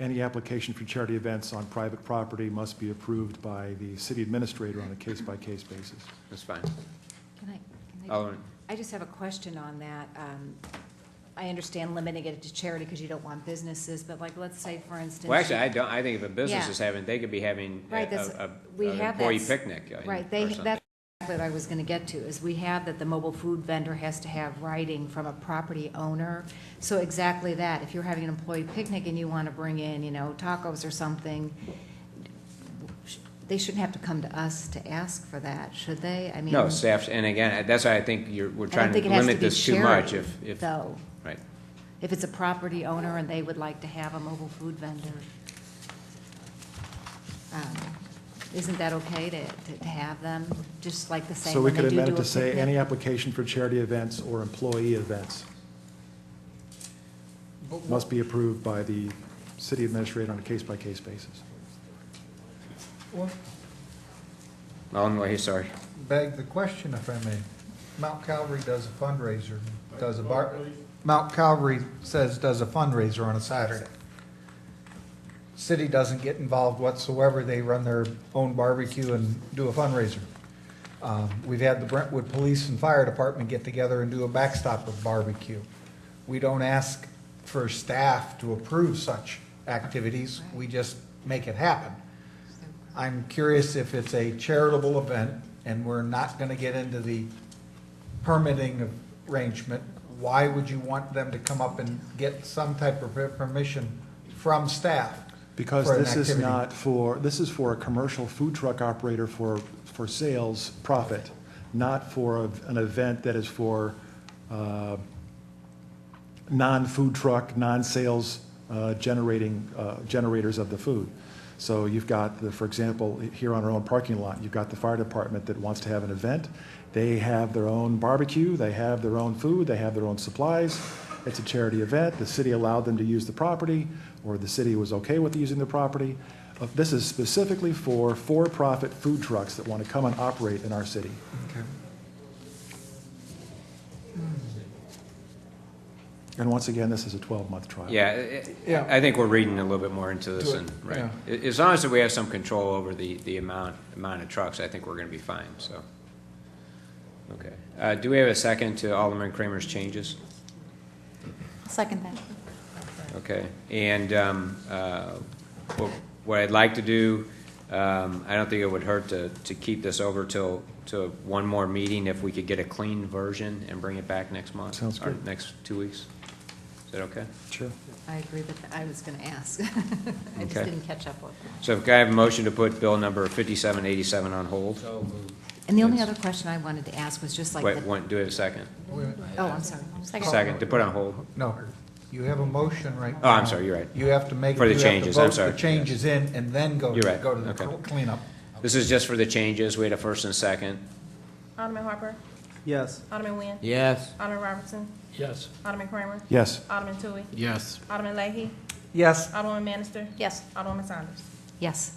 any application for charity events on private property must be approved by the city administrator on a case-by-case basis. That's fine. Can I Alderman. I just have a question on that. I understand limiting it to charity because you don't want businesses, but like, let's say, for instance. Well, actually, I don't, I think if a business Yeah. is having, they could be having Right, that's- we an have employee that- picnic. Right, or something. that's what I was gonna get to, is we have that the mobile food vendor has to have writing from a property owner. So exactly that, if you're having an employee picnic and you wanna bring in, tacos or something, they shouldn't have to come to us to ask for that, should they? I mean. No, staff, and again, that's why I think we're I trying don't to think it has limit be this too much charity, if, though. right. If it's a property owner and they would like to have a mobile food vendor, isn't that okay to have them, just like the same So we when could they do amend it do a to say picnic? any application for charity events or employee events must be approved by the city administrator on a case-by-case basis. Alderman, sorry. Beg the question, if I may. Mount Calvary does a fundraiser, Mount Calvary does a fundraiser on a Saturday. City doesn't get involved whatsoever. They run their own barbecue and do a fundraiser. We've had the Brentwood Police and Fire Department get together and do a backstop of barbecue. We don't ask for staff to approve such activities. We just make it happen. I'm curious if it's a charitable event and we're not going to get into the permitting arrangement, why would you want them to come up and get some type of permission from staff? Because for an this is activity? this is for a commercial food truck operator for sales profit, not for an event that is for non-food truck, non-sales generators of the food. So you've got, for example, here on our own parking lot, you've got the fire department that wants to have an event. They have their own barbecue, they have their own food, they have their own supplies. It's a charity event. The city allowed them to use the property, or the city was okay with using the property. This is specifically for-profit food trucks that want to come and operate in our city. Okay. And once again, this is a 12-month trial. Yeah, I think we're reading a little bit more into this, and right. As long as we have some control over the amount of trucks, I think we're going to be fine. So, okay. Do we have a second to Alderman Kramer's changes? Second that. Okay, and what I'd like to do, I don't think it would hurt to keep this over to one more meeting if we could get a clean version and bring it back next month. Sounds or good. next 2 weeks. Is that okay? Sure. I agree with, I was gonna ask. I just Okay. didn't catch up with that. So can I have a motion to put bill number 5787 on hold? And the only other question I wanted to ask was just like. Wait, the- do we have a second? Oh, I'm sorry. Second, to put on hold? No, you have a motion right now. Oh, I'm sorry, you're right. You have to make. For the you have to changes, I'm vote sorry. the changes in and then go You're to right. the Okay. cleanup. This is just for the changes. We had a first and a second. Alderman Harper, Yes. Alderman Nguyen, Yes. Alderman Robertson, Yes. Alderman Kramer, Yes. Alderman Tui, Yes. Alderman Leahy, Yes. Alderman Manister, Yes. Alderman Sanders. Yes.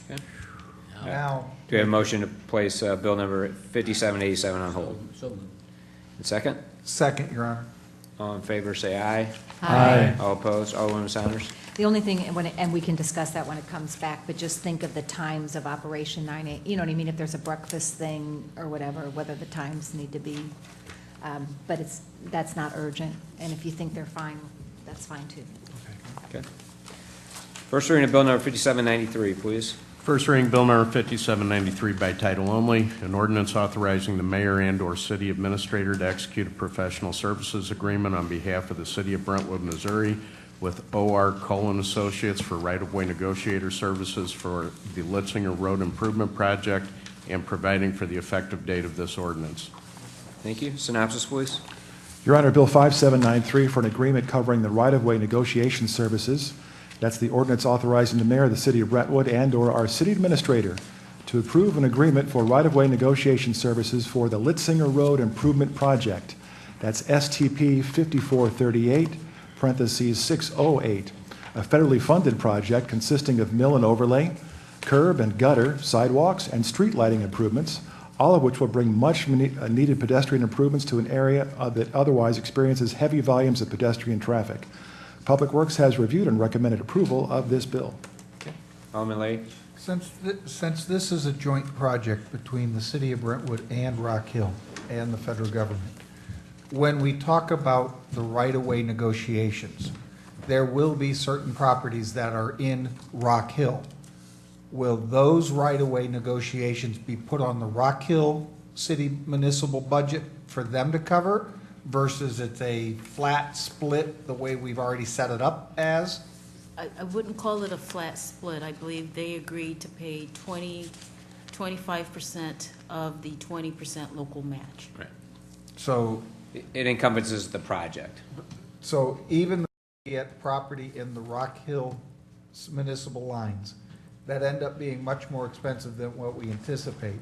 Now, Do we have a motion to place bill number 5787 on hold? So moved. And second? second, Your Honor. All in favor, say aye. Aye. All opposed? Alderman Sanders? The only thing, and we can discuss that when it comes back, but just think of the times of Operation 9/8, you know what I mean? If there's a breakfast thing or whatever, whether the times need to be, but that's not urgent. And if you think they're fine, that's fine too. Okay. First reading of bill number 5793, please. First reading Bill Number 5793 by title only, an ordinance authorizing the mayor and/or city administrator to execute a professional services agreement on behalf of the city of Brentwood, Missouri with O.R. Cullen Associates for right-of-way negotiator services for the Litzinger Road Improvement Project and providing for the effective date of this ordinance. Thank you. Synopsis, please. Your Honor, Bill 5793 for an agreement covering the right-of-way negotiation services. That's the ordinance authorizing the mayor of the city of Brentwood and/or our city administrator to approve an agreement for right-of-way negotiation services for the Litzinger Road Improvement Project. That's STP 5438, parentheses 608, a federally funded project consisting of mill and overlay, curb and gutter, sidewalks, and street lighting improvements, all of which will bring much needed pedestrian improvements to an area that otherwise experiences heavy volumes of pedestrian traffic. Public Works has reviewed and recommended approval of this bill. Alderman Leahy. Since this is a joint project between the city of Brentwood and Rock Hill and the federal government, when we talk about the right-of-way negotiations, there will be certain properties that are in Rock Hill. Will those right-of-way negotiations be put on the Rock Hill City municipal budget for them to cover versus it's a flat split the way we've already set it up as? I wouldn't call it a flat split. I believe they agreed to pay 25% of the 20% local match. Right. So, It encompasses the project. so even at property in the Rock Hill municipal lines that end up being much more expensive than what we anticipate,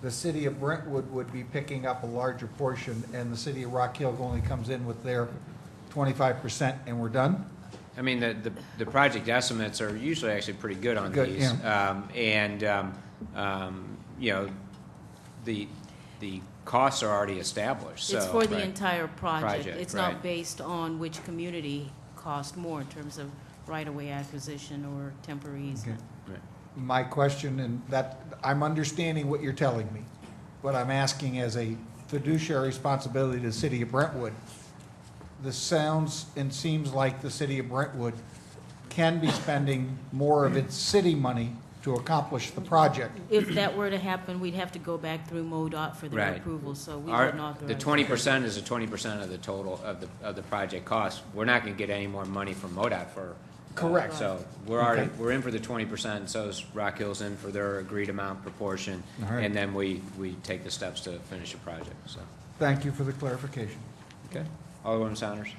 the city of Brentwood would be picking up a larger portion, and the city of Rock Hill only comes in with their 25%, and we're done? I mean, the project estimates are usually actually pretty good on Good, these. yeah. You know, the costs are already established, so. It's for the right. entire project. Project, It's right. not based on which community cost more in terms of right-of-way acquisition or temporary easement. Right. My question, and that, I'm understanding what you're telling me, but I'm asking as a fiduciary responsibility to the city of Brentwood. This sounds and seems like the city of Brentwood can be spending more of its city money to accomplish the project. If that were to happen, we'd have to go back through MoDOT for their Right. approval, so we Our, wouldn't authorize. the 20% is the 20% of the total of the project cost. We're not gonna get any more money from MoDOT for. Correct. So we're already, Okay. we're in for the 20%, and so is Rock Hill's in for their agreed amount proportion. All right. And then we take the steps to finish the project, so. Thank you for the clarification. Okay. Alderman Saunders?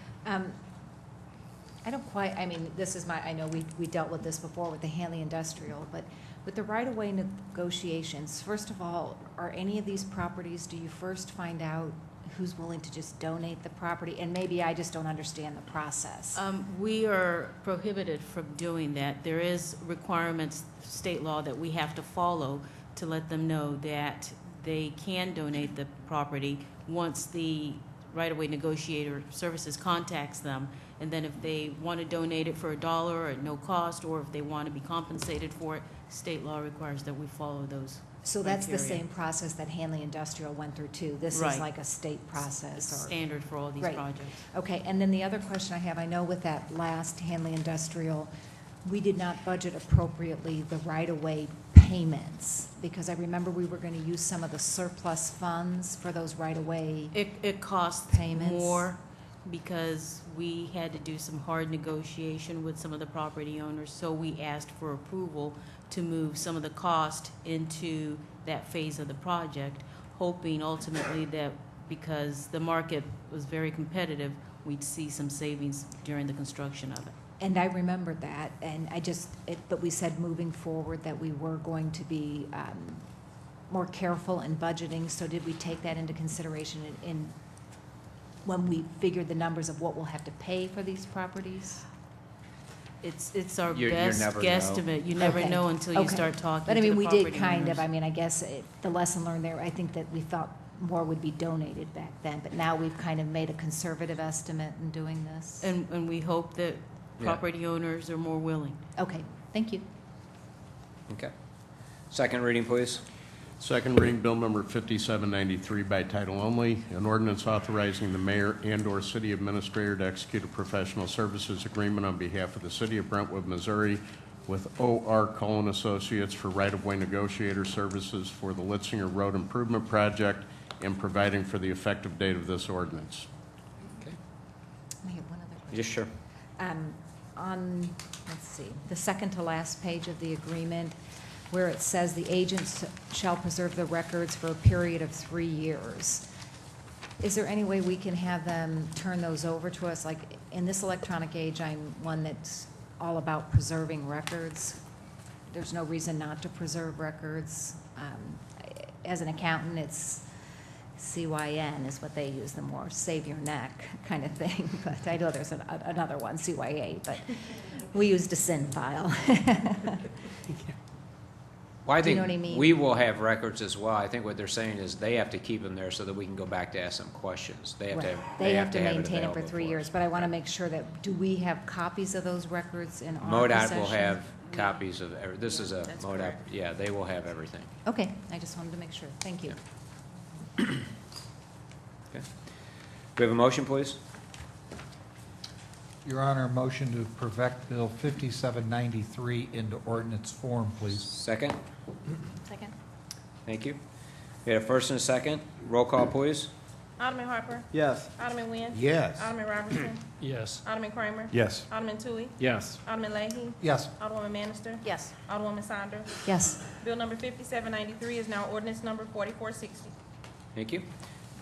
I don't quite, I mean, this is I know we dealt with this before with the Hanley Industrial, but with the right-of-way negotiations, first of all, are any of these properties, do you first find out who's willing to just donate the property? And maybe I just don't understand the process. We are prohibited from doing that. There is requirements, state law, that we have to follow to let them know that they can donate the property once the right-of-way negotiator services contacts them. And then if they want to donate it for $1 or at no cost, or if they want to be compensated for it, state law requires that we follow those. So that's the criteria. same process that Hanley Industrial went through too? This is Right. like a state process? It's or standard for all these Right. projects. Okay, and then the other question I have, I know with that last Hanley Industrial, we did not budget appropriately the right-of-way payments, because I remember we were going to use some of the surplus funds for those right-of-way. It costs Payments. more because we had to do some hard negotiation with some of the property owners, so we asked for approval to move some of the cost into that phase of the project, hoping ultimately that because the market was very competitive, we'd see some savings during the construction of it. And I remembered that, and but we said moving forward that we were going to be more careful in budgeting, so did we take that into consideration in when we figured the numbers of what we'll have to pay for these properties? It's our You best never know. guesstimate. You never Okay. know until you Okay. start talking But I to mean, the we did property kind of, owners. I mean, I guess the lesson learned there, I think that we thought more would be donated back then, but now we've kind of made a conservative estimate in doing this. And we hope that Yeah. property owners are more willing. Okay, thank you. Okay. Second reading, please. Second reading, bill number 5793 by title only, an ordinance authorizing the mayor and/or city administrator to execute a professional services agreement on behalf of the city of Brentwood, Missouri with O.R. Cullen Associates for right-of-way negotiator services for the Litzinger Road Improvement Project and providing for the effective date of this ordinance. I have one other question. Yes, sure. On, let's see, the second to last page of the agreement, where it says the agents shall preserve the records for a period of 3 years. Is there any way we can have them turn those over to us? Like, in this electronic age, I'm one that's all about preserving records. There's no reason not to preserve records. As an accountant, it's CYN is what they use, the more save your neck kind of thing. But I know there's another one, CYA, but we used a SIN file. Well, I Do you think know what I mean? we will have records as well. I think what they're saying is they have to keep them there so that we can go back to ask them questions. They have to. Right. Have, They have to have maintain it for available 3 us. years, but I want to make sure that, do we have copies of those records in our MoDOT possession? will have copies of this is a That's MoDOT. correct. Yeah, they will have everything. Okay, I just wanted to make sure. Thank you. Okay. we have a motion, please? Your Honor, motion to perfect Bill 5793 into ordinance form, please. Second? Second. Thank you. We have a first and a second. Roll call, please. Alderman Harper. Yes. Alderman Nguyen. Yes. Alderman Robertson. Yes. Alderman Kramer. Yes. Alderman Tui. Yes. Alderman Leahy. Yes. Alderwoman Manister. Yes. Alderwoman Saunders. Yes. Bill number 5793 is now ordinance number 4460. Thank you.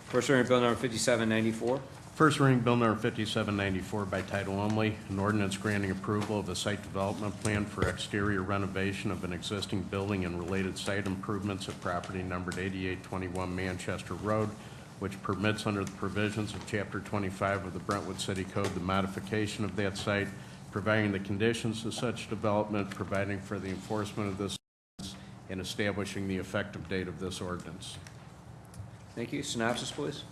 First reading of Bill number 5794. First reading Bill number 5794 by title only, an ordinance granting approval of a site development plan for exterior renovation of an existing building and related site improvements at property numbered 8821 Manchester Road, which permits under the provisions of Chapter 25 of the Brentwood City Code the modification of that site, providing the conditions of such development, providing for the enforcement of this, and establishing the effective date of this ordinance. Thank you. Synopsis, please.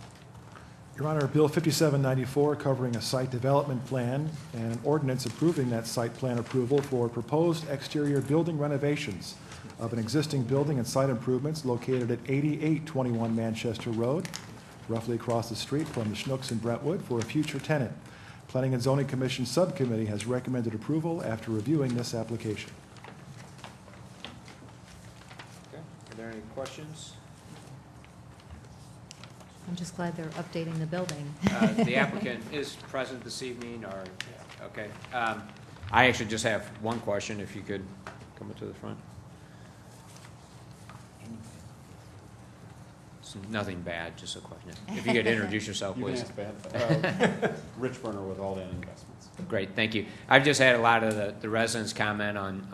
Your Honor, Bill 5794 covering a site development plan and an ordinance approving that site plan approval for proposed exterior building renovations of an existing building and site improvements located at 8821 Manchester Road, roughly across the street from the Schnucks in Brentwood, for a future tenant. Planning and Zoning Commission Subcommittee has recommended approval after reviewing this application. Okay. Are there any questions? I'm just glad they're updating the building. The applicant is present this evening, or, okay. I actually just have one question, if you could come up to the front. It's nothing bad, just a question. If you could introduce yourself, please. Rich Burner with Alderman Investments. Great, thank you. I've just had a lot of the residents comment on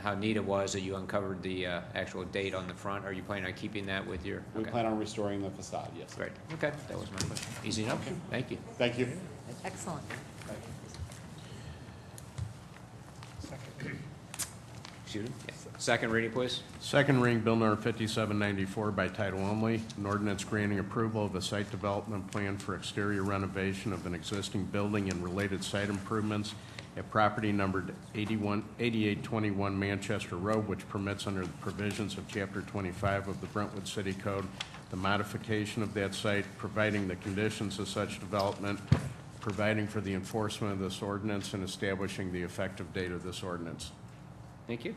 how neat it was that you uncovered the actual date on the front. Are you planning on keeping that with your? We plan on restoring the facade, yes. Great, okay, that was my question. Easy enough, thank you. Thank you. Excellent. Excuse me? Yeah. Second reading, please. Second reading Bill number 5794 by title only, an ordinance granting approval of a site development plan for exterior renovation of an existing building and related site improvements at property numbered 8821 Manchester Road, which permits under the provisions of Chapter 25 of the Brentwood City Code the modification of that site, providing the conditions of such development, providing for the enforcement of this ordinance, and establishing the effective date of this ordinance. Thank you.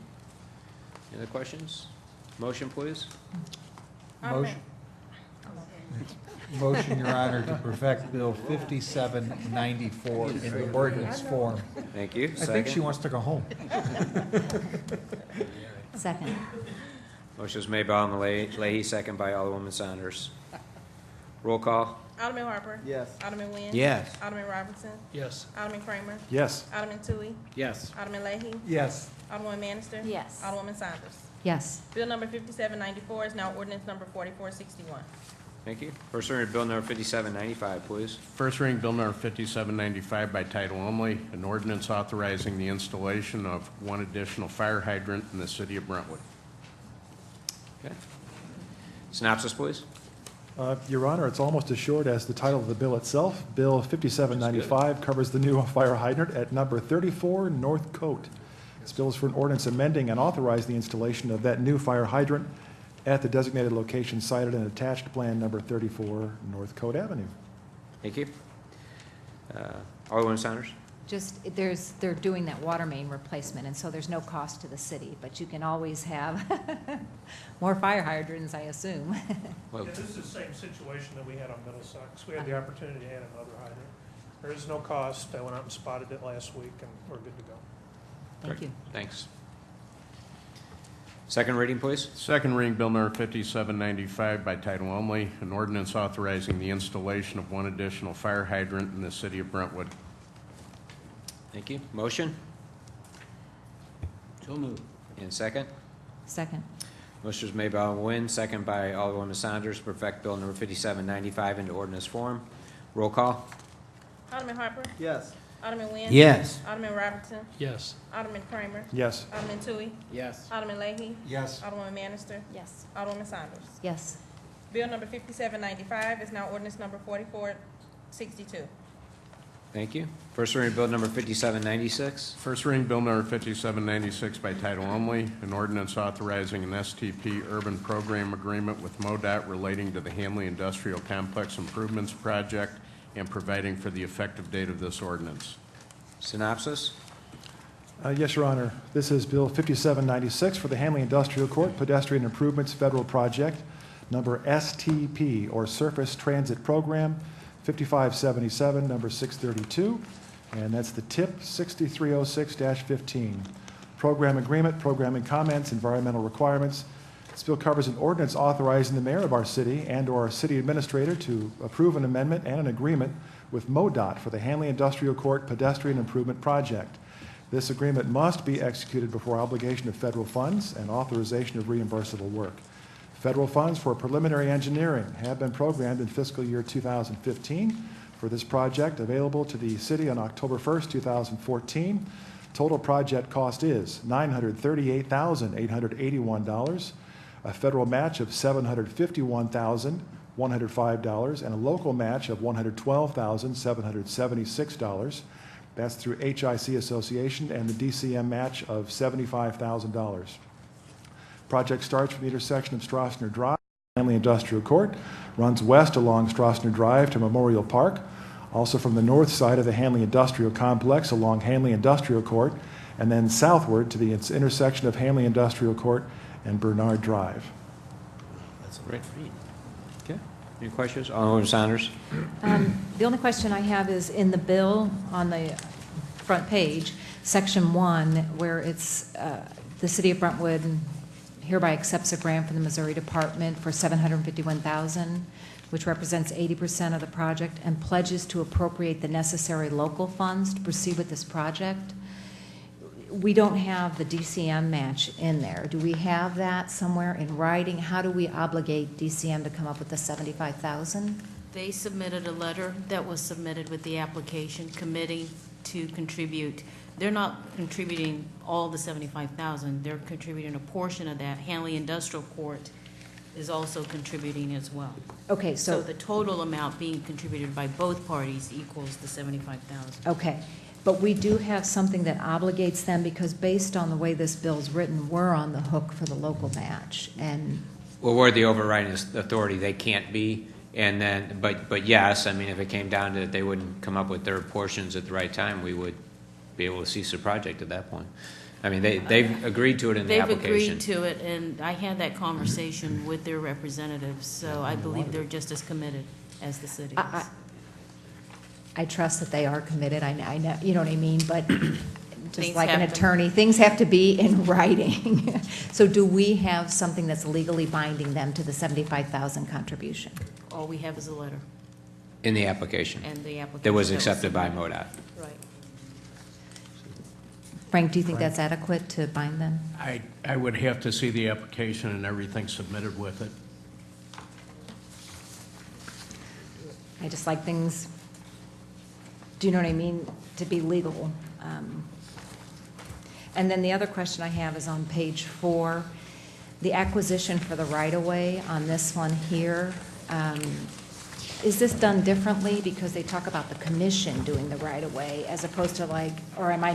Any other questions? Motion, please. Motion. Motion, Your Honor, to perfect Bill 5794 in the ordinance form. Thank you. I think she wants to go home. Second. Motion is made by Alderman Leahy, second by Alderwoman Saunders. Roll call. Alderman Harper. Yes. Alderman Nguyen. Yes. Alderman Robertson. Yes. Alderman Kramer. Yes. Alderman Tui. Yes. Alderman Leahy. Yes. Alderwoman Manister. Yes. Alderwoman Saunders. Yes. Bill number 5794 is now ordinance number 4461. Thank you. First reading of Bill number 5795, please. First reading Bill number 5795 by title only, an ordinance authorizing the installation of one additional fire hydrant in the city of Brentwood. Okay. Synopsis, please. Your Honor, it's almost as short as the title of the bill itself. Bill 5795 covers the new fire hydrant at number 34 North Coat. This bill is for an ordinance amending and authorize the installation of that new fire hydrant at the designated location cited in attached plan number 34 North Coat Avenue. Thank you. Alderwoman Saunders. Just, they're doing that water main replacement, and so there's no cost to the city, but you can always have more fire hydrants, I assume. Well, Yeah, this is the same situation that we had on Middlesex. We had the opportunity to add another hydrant. There is no cost. I went out and spotted it last week, and we're good to go. Thank you. Thanks. Second reading, please. Second reading Bill number 5795 by title only, an ordinance authorizing the installation of one additional fire hydrant in the city of Brentwood. Thank you. Motion? So moved. And second? Second. Motion is made by Alderman Nguyen, second by Alderwoman Saunders, to perfect Bill number 5795 into ordinance form. Roll call. Alderman Harper. Yes. Alderman Nguyen. Yes. Alderman Robertson. Yes. Alderman Kramer. Yes. Alderman Tui. Yes. Alderman Leahy. Yes. Alderwoman Manister. Yes. Alderwoman Saunders. Yes. Bill number 5795 is now ordinance number 4462. Thank you. First reading bill number 5796. First reading bill number 5796 by title only, an ordinance authorizing an STP urban program agreement with MoDOT relating to the Hanley Industrial Complex Improvements Project and providing for the effective date of this ordinance. Synopsis? Yes, Your Honor. This is Bill 5796 for the Hanley Industrial Court Pedestrian Improvements Federal Project, number STP, or Surface Transit Program, 5577, number 632, and that's the TIP 6306-15. Program agreement, programming comments, environmental requirements. This bill covers an ordinance authorizing the mayor of our city and/or our city administrator to approve an amendment and an agreement with MoDOT for the Hanley Industrial Court Pedestrian Improvement Project. This agreement must be executed before obligation of federal funds and authorization of reimbursable work. Federal funds for preliminary engineering have been programmed in fiscal year 2015 for this project, available to the city on October 1st, 2014. Total project cost is $938,881, a federal match of $751,105, and a local match of $112,776. That's through HIC Association and the DCM match of $75,000. Project starts from the intersection of Strassner Drive, Hanley Industrial Court, runs west along Strassner Drive to Memorial Park, also from the north side of the Hanley Industrial Complex along Hanley Industrial Court, and then southward to the intersection of Hanley Industrial Court and Bernard Drive. That's a great read. Okay. Any questions? Alderman Saunders? The only question I have is in the bill on the front page, section 1, where it's the city of Brentwood hereby accepts a grant from the Missouri Department for $751,000, which represents 80% of the project, and pledges to appropriate the necessary local funds to proceed with this project. We don't have the DCM match in there. Do we have that somewhere in writing? How do we obligate DCM to come up with the $75,000? They submitted a letter that was submitted with the application committing to contribute. They're not contributing all the $75,000. They're contributing a portion of that. Hanley Industrial Court is also contributing as well. Okay, So the total amount being contributed by both parties equals the $75,000. okay. But we do have something that obligates them, because based on the way this bill's written, we're on the hook for the local match. And Well, we're the overriding authority. They can't be. And then, but yes, I mean, if it came down to it, they wouldn't come up with their portions at the right time, we would be able to cease the project at that point. I mean, they've agreed to it in the application. They've agreed to it, and I had that conversation with their representatives, so I believe they're just as committed as the city is. I trust that they are committed. I know, you know what I mean? But just Things like an have to- attorney, things have to be in writing. So do we have something that's legally binding them to the $75,000 contribution? All we have is a letter In the application. and the application. That was accepted by MoDOT. Right. Frank, do you think that's adequate to bind them? I would have to see the application and everything submitted with it. I just like things, do you know what I mean, to be legal. And then the other question I have is on page 4, the acquisition for the right-of-way on this one here. Is this done differently because they talk about the commission doing the right-of-way as opposed to like, or am I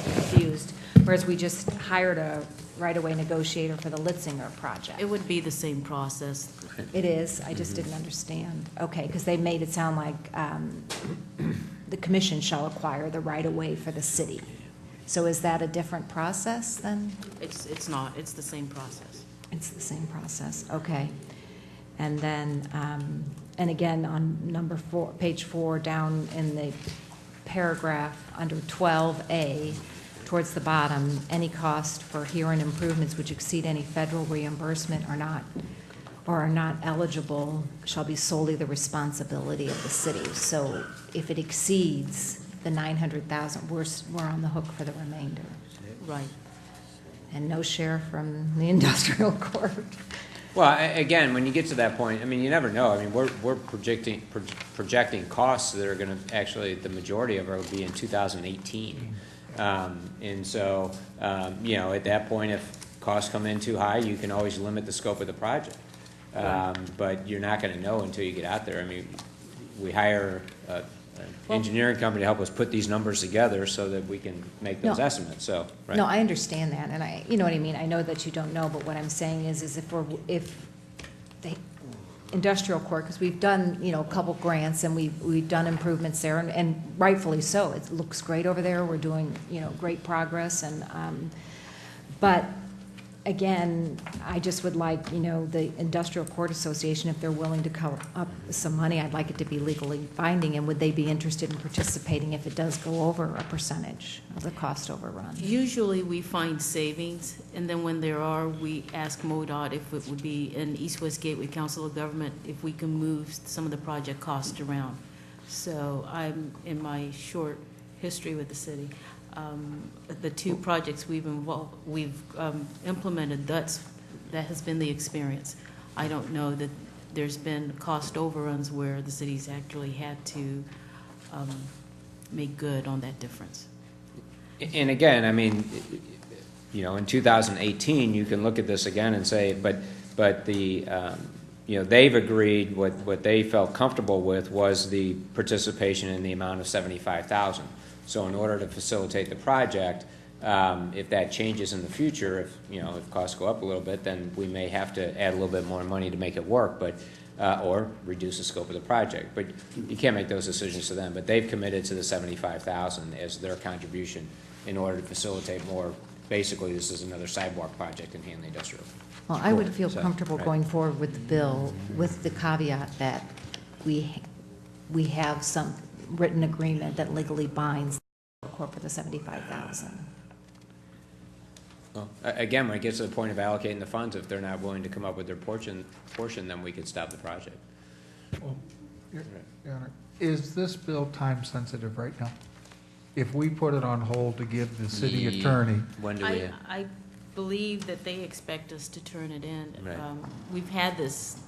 confused? Whereas we just hired a right-of-way negotiator for the Litzinger project. It would be the same process. It is, I just didn't understand. Okay, because they made it sound like the commission shall acquire the right-of-way for the city. So is that a different process then? It's not, it's the same process. It's the same process, okay. And then, and again, on number 4, page 4, down in the paragraph under 12A, towards the bottom, any cost for herein improvements which exceed any federal reimbursement or are not eligible shall be solely the responsibility of the city. So if it exceeds the $900,000, we're on the hook for the remainder. Right. And no share from the industrial court. Well, again, when you get to that point, I mean, you never know. I mean, we're projecting costs that are going to actually, the majority of it will be in 2018. And so, you know, at that point, if costs come in too high, you can always limit the scope of the project. But you're not going to know until you get out there. I mean, we hire engineering company to help us put these numbers together so that we can make those No. estimates, so. right. No, I understand that, and you know what I mean, I know that you don't know, but what I'm saying is if the industrial court, because we've done, a couple grants, and we've done improvements there, and rightfully so, it looks great over there, we're doing, great progress, and, but, again, I just would like, the Industrial Court Association, if they're willing to come up with some money, I'd like it to be legally binding, and would they be interested in participating if it does go over a percentage of the cost overrun? Usually, we find savings, and then when there are, we ask MoDOT if it would be in East-West Gateway Council of Government, if we can move some of the project costs around. So I'm, in my short history with the city, the two projects we've implemented, that has been the experience. I don't know that there's been cost overruns where the city's actually had to make good on that difference. And again, I mean, in 2018, you can look at this again and say, but the, they've agreed what they felt comfortable with was the participation in the amount of $75,000. So in order to facilitate the project, if that changes in the future, if costs go up a little bit, then we may have to add a little bit more money to make it work, but or reduce the scope of the project. But you can't make those decisions to them. But they've committed to the $75,000 as their contribution in order to facilitate more. Basically, this is another sidewalk project in Hanley Industrial. Well, I would feel So, comfortable right. going forward with the bill with the caveat that we have some written agreement that legally binds the court for the $75,000. Well, again, when it gets to the point of allocating the funds, if they're not willing to come up with their portion, then we could stop the project. Well, Your Honor, is this bill time sensitive right now? If we put it on hold to give the city attorney, When do we? I believe that they expect us to turn it in. Right. We've had this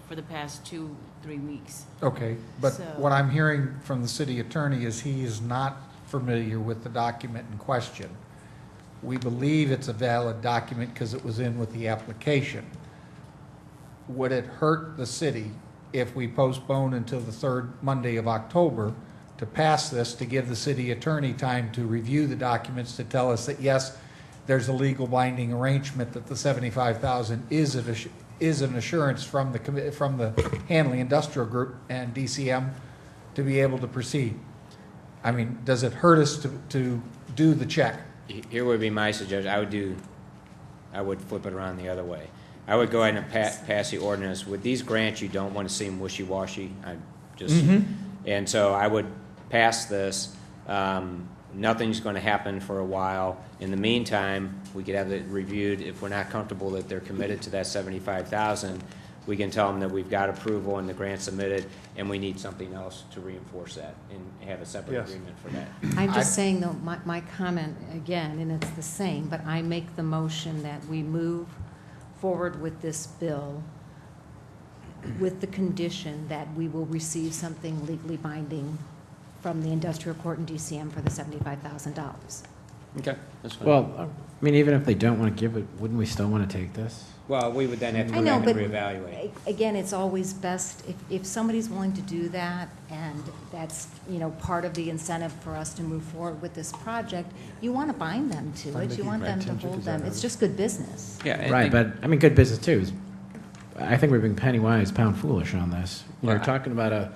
for the past 2-3 weeks. okay, but So- what I'm hearing from the city attorney is he is not familiar with the document in question. We believe it's a valid document because it was in with the application. Would it hurt the city if we postpone until the third Monday of October to pass this, to give the city attorney time to review the documents, to tell us that, yes, there's a legal binding arrangement that the $75,000 is an assurance from the Hanley Industrial Group and DCM to be able to proceed? I mean, does it hurt us to do the check? Here would be my suggestion. I would flip it around the other way. I would go ahead and pass the ordinance. With these grants, you don't want to seem wishy-washy. And so I would pass this. Nothing's going to happen for a while. In the meantime, we could have it reviewed. If we're not comfortable that they're committed to that $75,000, we can tell them that we've got approval and the grant submitted, and we need something else to reinforce that and have a separate Yes. agreement for that. I'm just saying, though, my comment, again, and it's the same, but I make the motion that we move forward with this bill with the condition that we will receive something legally binding from the industrial court and DCM for the $75,000. Okay, that's fine. Well, I mean, even if they don't want to give it, wouldn't we still want to take this? Well, we would then have to I go know, back and but reevaluate. again, it's always best, if somebody's willing to do that, and that's, part of the incentive for us to move forward with this project, you want to bind them to it, you want them to hold them, it's just good business. Yeah, Right, but, I mean, good business too. I think we're being penny wise, pound foolish on this. We're talking about a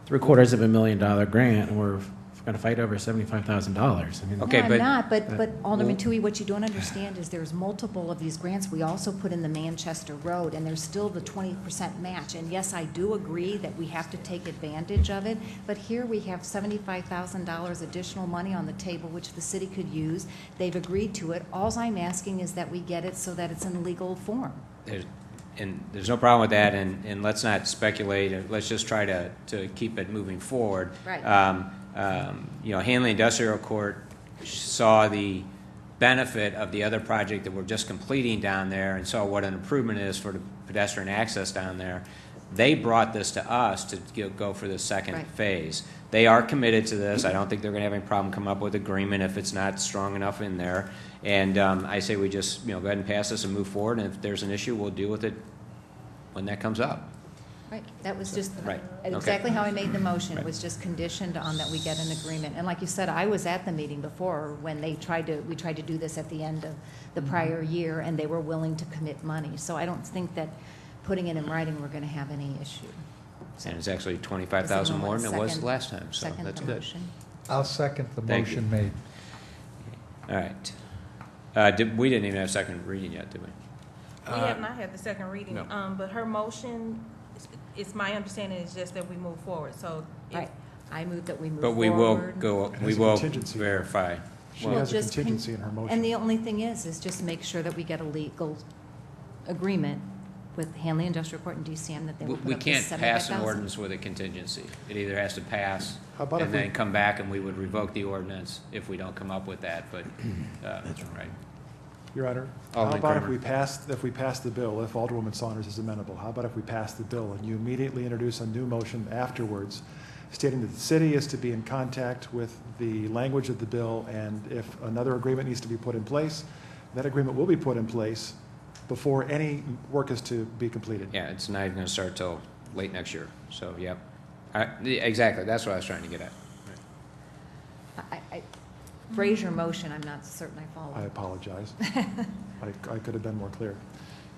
$750,000 grant, and we're going to fight over $75,000. I mean, Okay, No, but- I'm not, but Alderman Toohey, what you don't understand is there's multiple of these grants. We also put in the Manchester Road, and there's still the 20% match. And yes, I do agree that we have to take advantage of it, but here we have $75,000 additional money on the table, which the city could use. They've agreed to it. All I'm asking is that we get it so that it's in legal form. There's no problem with that, and let's not speculate, let's just try to keep it moving forward. Right. Hanley Industrial Court saw the benefit of the other project that we're just completing down there and saw what an improvement is for the pedestrian access down there. They brought this to us to go for the second Right. phase. They are committed to this. I don't think they're going to have any problem coming up with agreement if it's not strong enough in there. And I say we just go ahead and pass this and move forward. And if there's an issue, we'll deal with it when that comes up. Right, that was just Right, okay. exactly how I made the motion. It Right. was just conditioned on that we get an agreement. And like you said, I was at the meeting before when we tried to do this at the end of the prior year, and they were willing to commit money. So I don't think that putting it in writing, we're going to have any issue. So And it's actually 25,000 more than it was last time, so second that's the good. motion. I'll second the Thank you. motion made. All right. We didn't even have second reading yet, did we? We have not had the second reading, No. but her motion, it's my understanding is just that we move forward, so. if- Right. I move that we move But forward. we will go, It we has a will contingency. verify. She Well, has a just contingency in her motion. And the only thing is just make sure that we get a legal agreement with Hanley Industrial Court and DCM that they will put We up the can't pass an 75,000. ordinance with a contingency. It either has to pass How about if and we- then come back and we would revoke the ordinance if we don't come up with that, but, right. Your Honor, how Alderman about if Kramer. we pass the bill, if Alderwoman Saunders is amenable, how about if we pass the bill and you immediately introduce a new motion afterwards stating that the city is to be in contact with the language of the bill, and if another agreement needs to be put in place, that agreement will be put in place before any work is to be completed. Yeah, it's not even gonna start till late next year, so, yep. Exactly, that's what I was trying to get at. Phrase your motion, I'm not certain I followed. I apologize. I could have been more clear.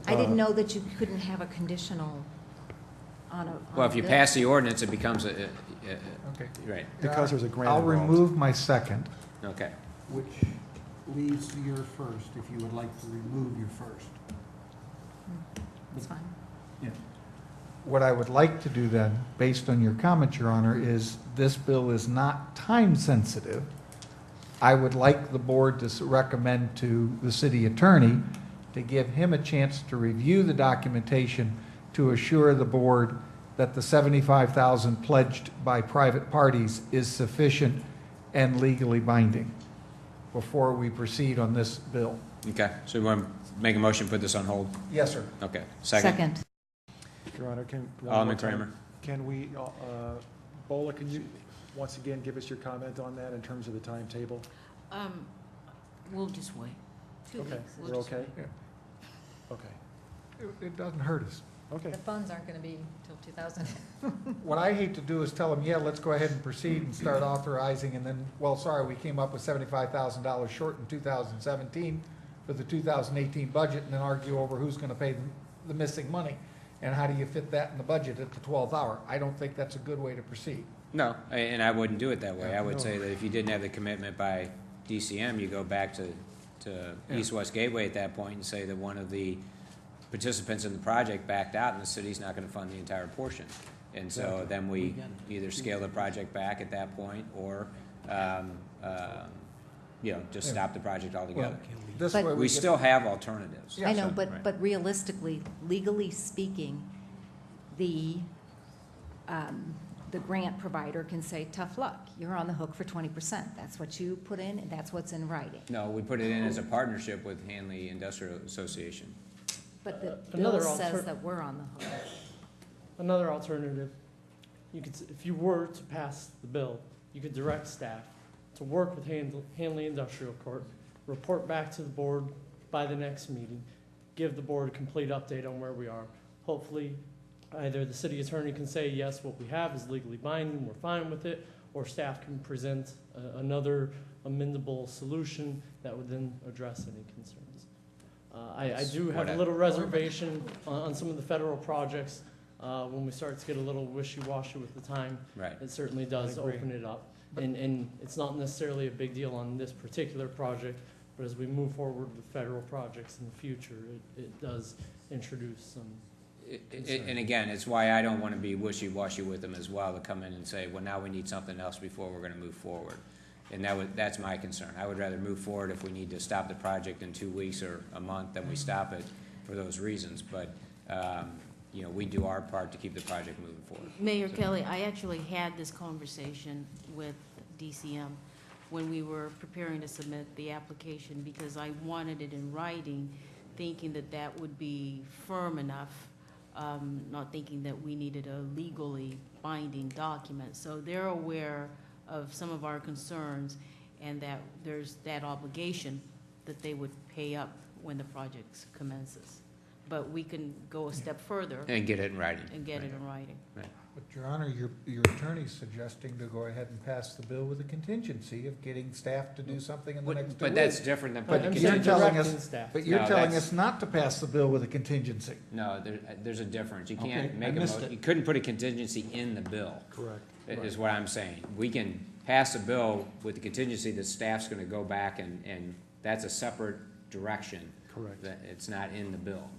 I didn't know that you couldn't have a conditional on a. Well, if you pass the ordinance, it becomes Okay. right, Because there's a grant I'll involved. remove my second. okay. Which leaves your first, if you would like to remove your first. It's fine. Yeah. What I would like to do then, based on your comment, Your Honor, is this bill is not time-sensitive. I would like the board to recommend to the city attorney to give him a chance to review the documentation to assure the board that the $75,000 pledged by private parties is sufficient and legally binding before we proceed on this bill. Okay, so you want to make a motion, put this on hold? Yes, sir. Okay, second. Second. Your Honor, one more Alderman time. Kramer. Can we, Bola, can you once again give us your comment on that in terms of the timetable? We'll just wait. 2 Okay, weeks. We'll we're just okay? wait. Okay, It doesn't hurt us. okay. The funds aren't going to be till 2000. What I hate to do is tell them, yeah, let's go ahead and proceed and start authorizing, and then, well, sorry, we came up with $75,000 short in 2017 for the 2018 budget, and then argue over who's going to pay the missing money, and how do you fit that in the budget at the 12th hour? I don't think that's a good way to proceed. No, and I wouldn't do it that way. I would No. say that if you didn't have the commitment by DCM, you go back to East-West Gateway at that point and say that one of the participants in the project backed out and the city's not gonna fund the entire portion. And so Exactly. then we either scale the project back at that point or, just stop the project altogether. This But- way We get- still have alternatives. I know, So, right. but realistically, legally speaking, the grant provider can say, tough luck, you're on the hook for 20%. That's what you put in, and that's what's in writing. No, we put it in as a partnership with Hanley Industrial Association. But the Another bill says alter- that we're on the hook. Another alternative, you could, if you were to pass the bill, you could direct staff to work with Hanley Industrial Court, report back to the board by the next meeting, give the board a complete update on where we are. Hopefully, either the city attorney can say, yes, what we have is legally binding, we're fine with it, or staff can present another amendable solution that would then address any concerns. I do have a little reservation on some of the federal projects. When we start to get a little wishy-washy with the time, Right. it certainly does open it up. And it's not necessarily a big deal on this particular project, but as we move forward with federal projects in the future, it does introduce some. And again, it's why I don't want to be wishy-washy with them as well, to come in and say, well, now we need something else before we're going to move forward. And that's my concern. I would rather move forward if we need to stop the project in 2 weeks or a month, then we stop it for those reasons. But, we do our part to keep the project moving forward. Mayor Kelly, I actually had this conversation with DCM when we were preparing to submit the application, because I wanted it in writing, thinking that that would be firm enough, not thinking that we needed a legally binding document. So they're aware of some of our concerns, and that there's that obligation that they would pay up when the project commences. but we can go a step further And get it in writing. and get it in writing. Right. But, Your Honor, your attorney's suggesting to go ahead and pass the bill with a contingency of getting staff to do something in the next 2 weeks. But that's different than But putting a you're contingency. telling us, but you're No, telling that's- us not to pass the bill with a contingency. No, there's a difference. You can't Okay, make I a missed mo, it. you couldn't put a contingency in the bill. Correct. Is what I'm saying. We can pass a bill with the contingency that staff's gonna go back and that's a separate direction. Correct. That it's not in the bill.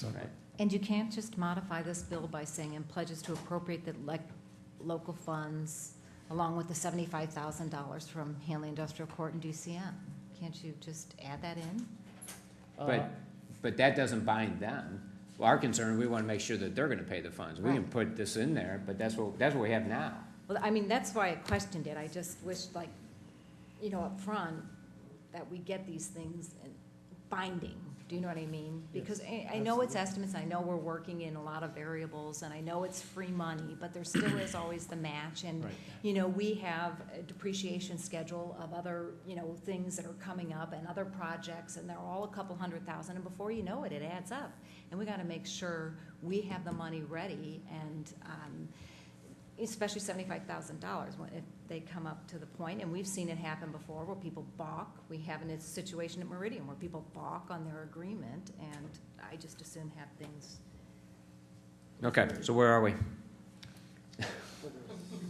Right? And you can't just modify this bill by saying, and pledges to appropriate the local funds along with the $75,000 from Hanley Industrial Court and DCM. Can't you just add that in? But that doesn't bind them. Well, our concern, we wanna make sure that they're gonna pay the funds. We can Right. put this in there, but that's what we have now. Well, I mean, that's why I questioned it. I just wish, like, up front, that we get these things in binding. Do you know what I mean? Because I know it's estimates, I know we're working in a lot of variables, and I know it's free money, but there still is always the match. And, we have a depreciation schedule of other, things that are coming up and other projects, and they're all a couple $100,000, and before you know it, it adds up. And we gotta make sure we have the money ready, and, especially $75,000 if they come up to the point, and we've seen it happen before where people balk. We have a situation at Meridian where people balk on their agreement, and I just as soon have things. Okay, so where are we?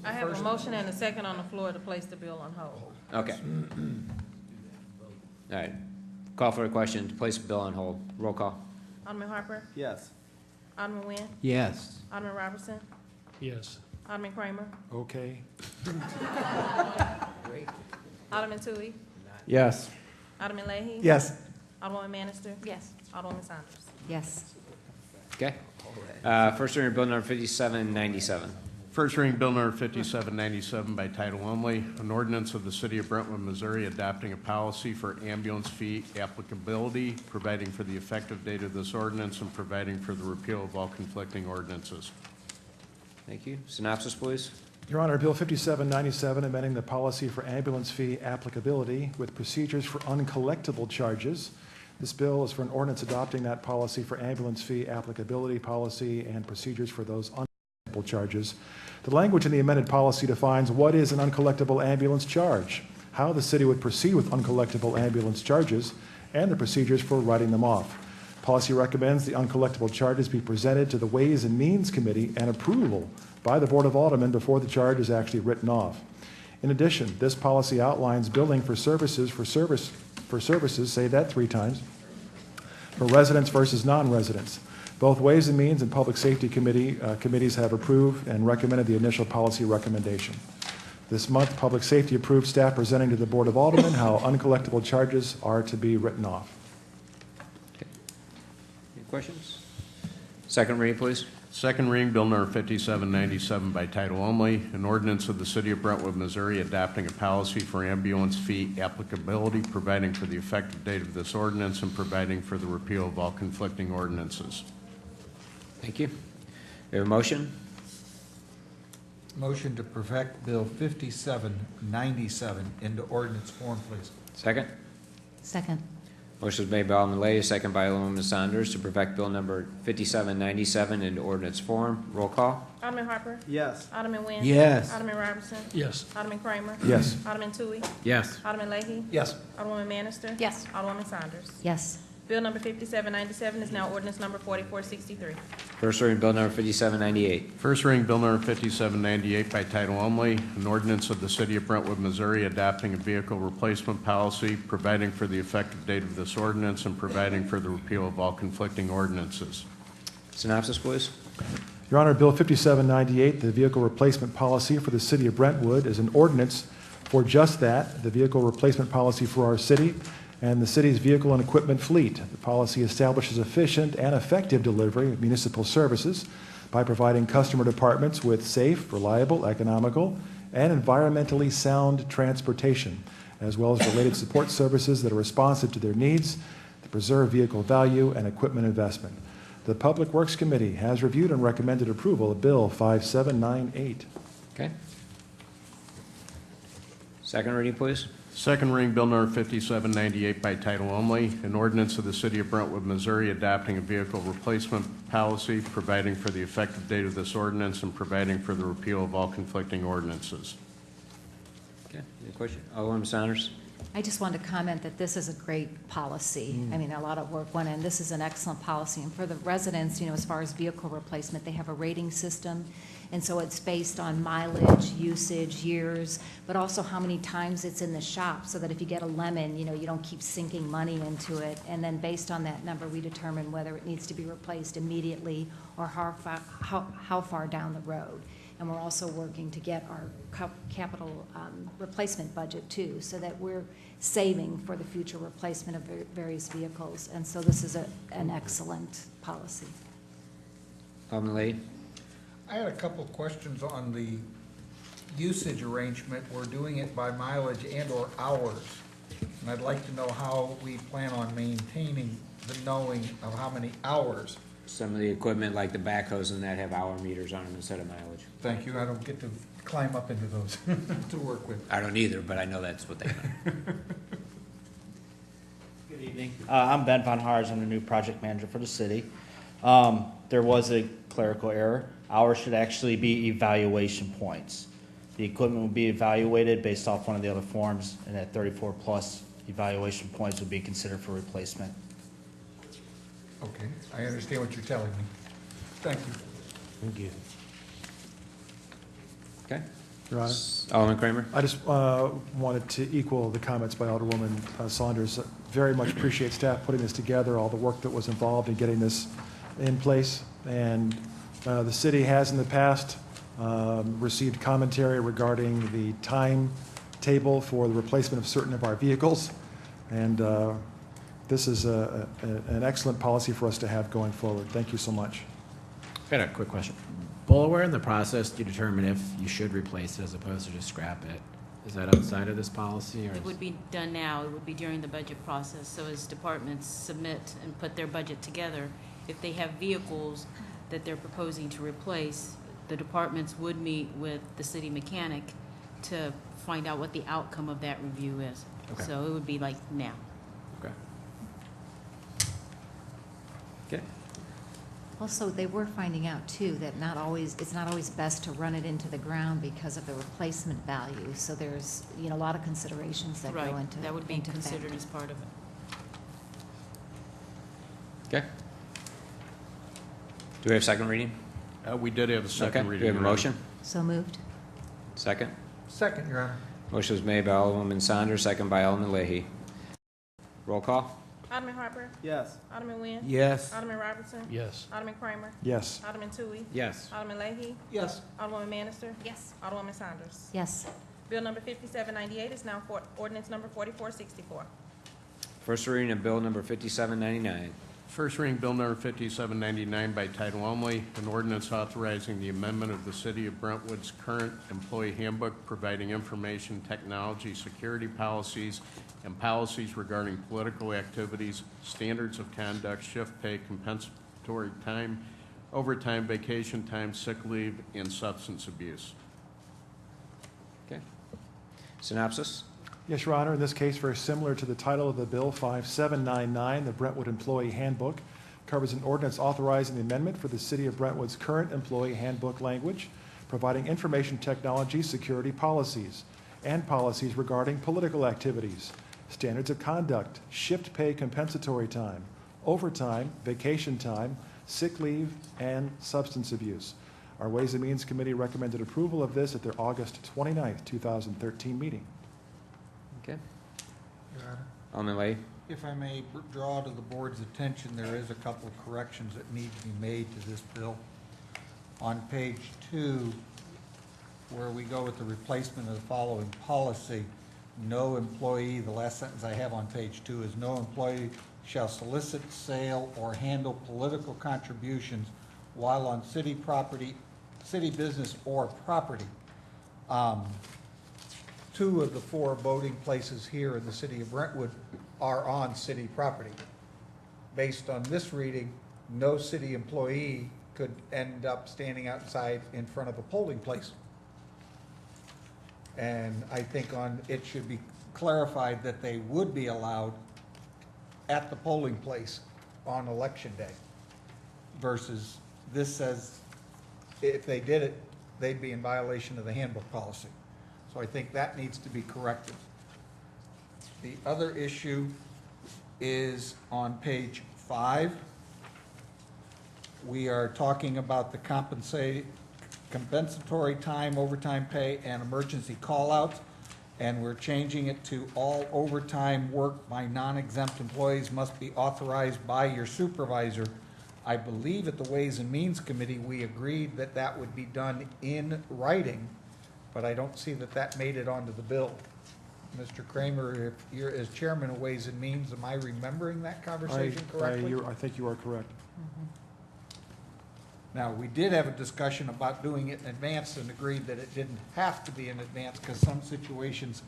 I have a motion and a second on the floor to place the bill on hold. Okay. All right. Call for a question to place the bill on hold. Roll call. Alderman Harper? Yes. Alderman Nguyen? Yes. Alderman Robertson? Yes. Alderman Kramer? Okay. Alderman Tui? Yes. Alderman Leahy? Yes. Alderwoman Bannister? Yes. Alderwoman Saunders? Yes. Okay. First reading of bill number 5797. First reading bill number 5797 by title only, an ordinance of the City of Brentwood, Missouri adopting a policy for ambulance fee applicability, providing for the effective date of this ordinance, and providing for the repeal of all conflicting ordinances. Thank you. Synopsis, please. Your Honor, Bill 5797, amending the policy for ambulance fee applicability with procedures for uncollectible charges. This bill is for an ordinance adopting that policy for ambulance fee applicability policy and procedures for those uncollectible charges. The language in the amended policy defines what is an uncollectible ambulance charge, how the city would proceed with uncollectible ambulance charges, and the procedures for writing them off. Policy recommends the uncollectible charges be presented to the Ways and Means Committee and approval by the Board of Aldermen before the charge is actually written off. In addition, this policy outlines billing for services, say that 3 times, for residents versus non-residents. Both Ways and Means and Public Safety committees have approved and recommended the initial policy recommendation. This month, Public Safety approved staff presenting to the Board of Aldermen how uncollectible charges are to be written off. Any questions? Second reading, please. Second reading, bill number 5797 by title only, an ordinance of the City of Brentwood, Missouri adopting a policy for ambulance fee applicability, providing for the effective date of this ordinance, and providing for the repeal of all conflicting ordinances. Thank you. We have a motion? Motion to perfect Bill 5797 into ordinance form, please. Second? Second. Motion is made by Alderman Leahy, second by Alderwoman Saunders to perfect bill number 5797 into ordinance form. Roll call. Alderman Harper? Yes. Alderman Nguyen? Yes. Alderman Robertson? Yes. Alderman Kramer? Yes. Alderman Tui? Yes. Alderman Leahy? Yes. Alderwoman Bannister? Yes. Alderwoman Saunders? Yes. Bill number 5797 is now ordinance number 4463. First reading bill number 5798. First reading bill number 5798 by title only, an ordinance of the City of Brentwood, Missouri adopting a vehicle replacement policy, providing for the effective date of this ordinance, and providing for the repeal of all conflicting ordinances. Synopsis, please. Your Honor, Bill 5798, the vehicle replacement policy for the City of Brentwood, is an ordinance for just that, the vehicle replacement policy for our city and the city's vehicle and equipment fleet. The policy establishes efficient and effective delivery of municipal services by providing customer departments with safe, reliable, economical, and environmentally sound transportation, as well as related support services that are responsive to their needs to preserve vehicle value and equipment investment. The Public Works Committee has reviewed and recommended approval of Bill 5798. Okay. Second reading, please. Second reading Bill number 5798 by title only, an ordinance of the City of Brentwood, Missouri adopting a vehicle replacement policy, providing for the effective date of this ordinance, and providing for the repeal of all conflicting ordinances. Okay, any question? Alderman Saunders? I just wanted to comment that this is a great policy. I mean, a lot of work went in. This is an excellent policy. And for the residents, you know, as far as vehicle replacement, they have a rating system. And so it's based on mileage, usage, years, but also how many times it's in the shop, so that if you get a lemon, you know, you don't keep sinking money into it. And then based on that number, we determine whether it needs to be replaced immediately or how far down the road. And we're also working to get our capital replacement budget too, so that we're saving for the future replacement of various vehicles. And so this is an excellent policy. Alderman Lade? I had a couple of questions on the usage arrangement. We're doing it by mileage and/or hours. And I'd like to know how we plan on maintaining the knowing of how many hours. Some of the equipment, like the backhoes and that, have hour meters on them instead of mileage. Thank you. I don't get to climb up into those to work with. I don't either, but I know that's what they are. Good evening. I'm Ben Von Hars. I'm the new project manager for the city. There was a clerical error. Ours should actually be evaluation points. The equipment will be evaluated based off one of the other forms, and at 34 plus evaluation points would be considered for replacement. Okay, I understand what you're telling me. Thank you. Thank you. Okay. Your Honor. Alderman Kramer? I just wanted to equal the comments by Alderwoman Saunders. Very much appreciate staff putting this together, all the work that was involved in getting this in place. And the city has in the past received commentary regarding the timetable for the replacement of certain of our vehicles. And this is an excellent policy for us to have going forward. Thank you so much. I've got a quick question. Bull, where in the process do you determine if you should replace it as opposed to just scrap it? Is that outside of this policy? Or It would be done now. It would be during the budget process. So as departments submit and put their budget together, if they have vehicles that they're proposing to replace, the departments would meet with the city mechanic to find out what the outcome of that review is. Okay. So it would be like now. Okay. Okay. Also, they were finding out too that it's not always best to run it into the ground because of the replacement value. So there's, you know, a lot of considerations that go into That would be into considered factor. as part of it. Okay. Do we have second reading? We did have a second Okay. reading. Do we have a Your Honor. motion? So moved. Second? Second, Your Honor. Motion was made by Alderwoman Saunders, second by Alderman Leahy. Roll call? Alderman Harper? Yes. Alderman Nguyen? Yes. Alderman Robertson? Yes. Alderman Kramer? Yes. Alderman Tui? Yes. Alderman Leahy? Yes. Alderwoman Manister? Yes. Alderwoman Saunders? Yes. Bill number 5798 is now for ordinance number 4464. First reading of bill number 5799. First reading Bill number 5799 by title only, an ordinance authorizing the amendment of the City of Brentwood's current employee handbook, providing information technology security policies and policies regarding political activities, standards of conduct, shift pay, compensatory time, overtime, vacation time, sick leave, and substance abuse. Okay. Synopsis? Yes, Your Honor. In this case, very similar to the title of the bill, 5799, the Brentwood Employee Handbook, covers an ordinance authorizing the amendment for the City of Brentwood's current employee handbook language, providing information technology security policies and policies regarding political activities, standards of conduct, shift pay compensatory time, overtime, vacation time, sick leave, and substance abuse. Our Ways and Means Committee recommended approval of this at their August 29th, 2013 meeting. Okay. Your Honor. Alderman Leahy? If I may draw to the board's attention, there is a couple of corrections that need to be made to this bill. On page 2, where we go with the replacement of the following policy, no employee, the last sentence I have on page 2 is no employee shall solicit, sale, or handle political contributions while on city property, city business or property. 2 of the 4 voting places here in the city of Brentwood are on city property. Based on this reading, no city employee could end up standing outside in front of a polling place. And I think it should be clarified that they would be allowed at the polling place on election day versus this says if they did it, they'd be in violation of the handbook policy. So I think that needs to be corrected. The other issue is on page 5. We are talking about the compensatory time, overtime pay, and emergency call-outs, and we're changing it to all overtime work by non-exempt employees must be authorized by your supervisor. I believe at the Ways and Means Committee, we agreed that that would be done in writing, but I don't see that that made it onto the bill. Mr. Kramer, if you're as chairman of Ways and Means, am I remembering that conversation correctly? I think you are correct. Now, we did have a discussion about doing it in advance and agreed that it didn't have to be in advance because some situations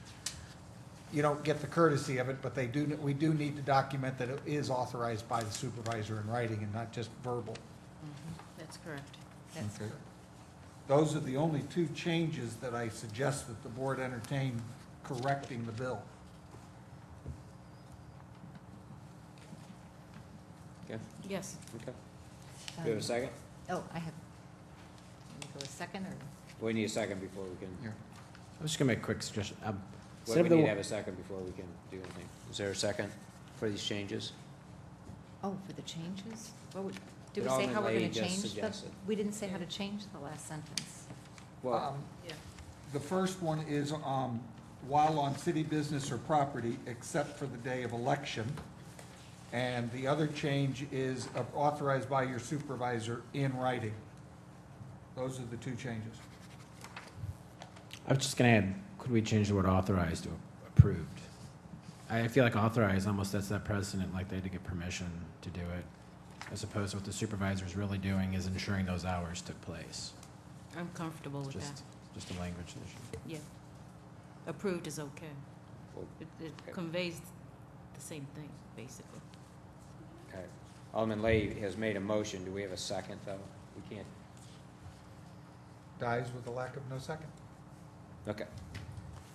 you don't get the courtesy of it, but we do need to document that it is authorized by the supervisor in writing and not just verbal. That's correct. That's Okay. Those are the only two changes that I suggest that the board entertain correcting the bill. Okay, Yes. okay. Do we have a second? Oh, I have, can we go a second, or? We need a second before we can, I'm just gonna make a quick suggestion. well, Instead we of the need to wo- have a second before we can do anything. Is there a second for these changes? Oh, for the changes? What would, did we That say how we're Alderman gonna Leahy just change the, suggested. we didn't say how to change the last sentence. Well, The first one is, while on city business or property, except for the day of election. And the other change is authorized by your supervisor in writing. Those are the two changes. I was just gonna add, could we change the word authorized to approved? I feel like authorized almost sets that precedent, like they had to get permission to do it, as opposed to what the supervisor is really doing is ensuring those hours took place. I'm comfortable with that. Just a language issue. Yeah. Approved is okay. It conveys the same thing, basically. okay. Alderman Leahy has made a motion. Do we have a second, though? We can't. Dies with the lack of no second. Okay.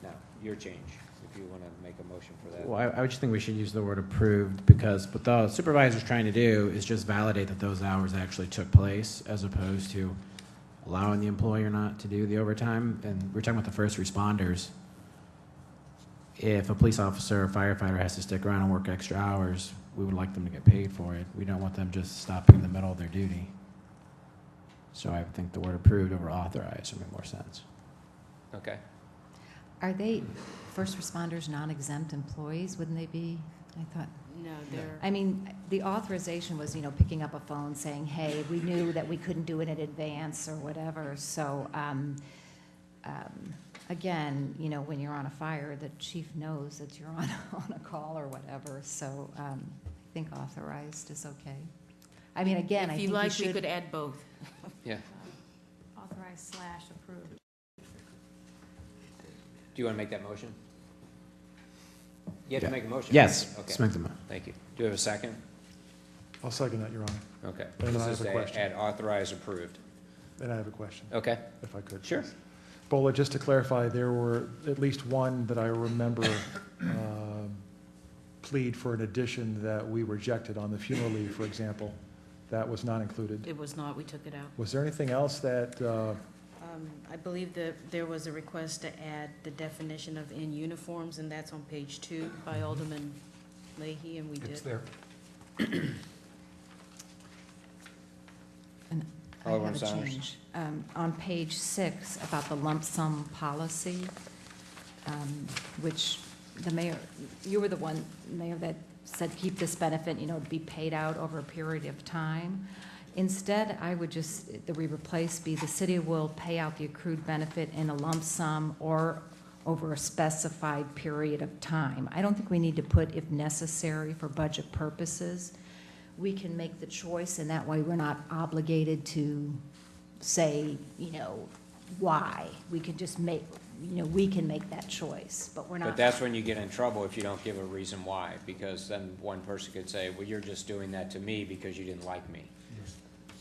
Now, your change, if you want to make a motion for that. Well, I would just think we should use the word approved, because what the supervisor's trying to do is just validate that those hours actually took place, as opposed to allowing the employer not to do the overtime. And we're talking about the first responders. If a police officer or firefighter has to stick around and work extra hours, we would like them to get paid for it. We don't want them just stopping in the middle of their duty. So I think the word approved over authorized would make more sense. Okay. Are they first responders non-exempt employees? Wouldn't they be? I thought. No, they're. I mean, the authorization was, picking up a phone saying, hey, we knew that we couldn't do it in advance or whatever. So, again, when you're on a fire, the chief knows that you're on a call or whatever. So, I think authorized is okay. I mean, again, I If think you like, should. we could add both. Yeah. Authorized / approved. Do you want to make that motion? You have to make a motion. Yes, Okay. let's make the motion. Thank you. Do we have a second? I'll second that, Your Honor. Okay. And then I This have is a question. Add authorized approved. And I have a question. Okay. If I could. Sure. please. Bola, just to clarify, there were at least one that I remember plead for an addition that we rejected on the funeral leave, for example. That was not included. It was not, we took it out. Was there anything else that, I believe that there was a request to add the definition of in uniforms, and that's on page 2 by Alderman Leahy, and we did. It's there. And I Alderman have a Saunders. change. On page 6, about the lump sum policy, which the mayor, you were the one, Mayor, that said keep this benefit, to be paid out over a period of time. Instead, I would just, the replace be, the city will pay out the accrued benefit in a lump sum or over a specified period of time. I don't think we need to put if necessary for budget purposes. We can make the choice, and that way we're not obligated to say, why. We can just make, we can make that choice, but we're not. But that's when you get in trouble if you don't give a reason why, because then one person could say, well, you're just doing that to me because you didn't like me.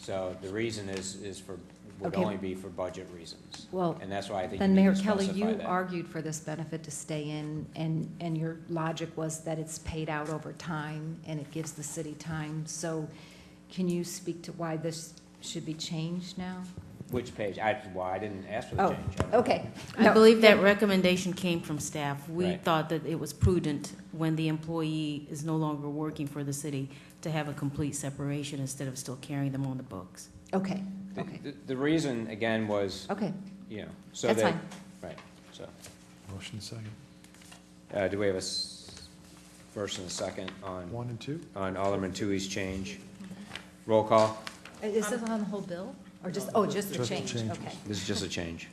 So the reason is for would Okay. only be for budget reasons. Well, And that's why I think then you need Mayor to Kelly, specify you that. argued for this benefit to stay in, and your logic was that it's paid out over time, and it gives the city time. So can you speak to why this should be changed now? Which page? I didn't ask for the Oh, change. okay. I No. believe that recommendation came from staff. We Right. thought that it was prudent when the employee is no longer working for the city to have a complete separation instead of still carrying them on the books. Okay, The- okay, The reason, again, was, okay. you know, so That's that. fine. Right, so. Motion second. Do we have a first and a second on? 1 and 2? On Alderman Toohey's change? Roll call. Is this on the whole bill, or just, just the Just the change? changes. Okay. This is just a change.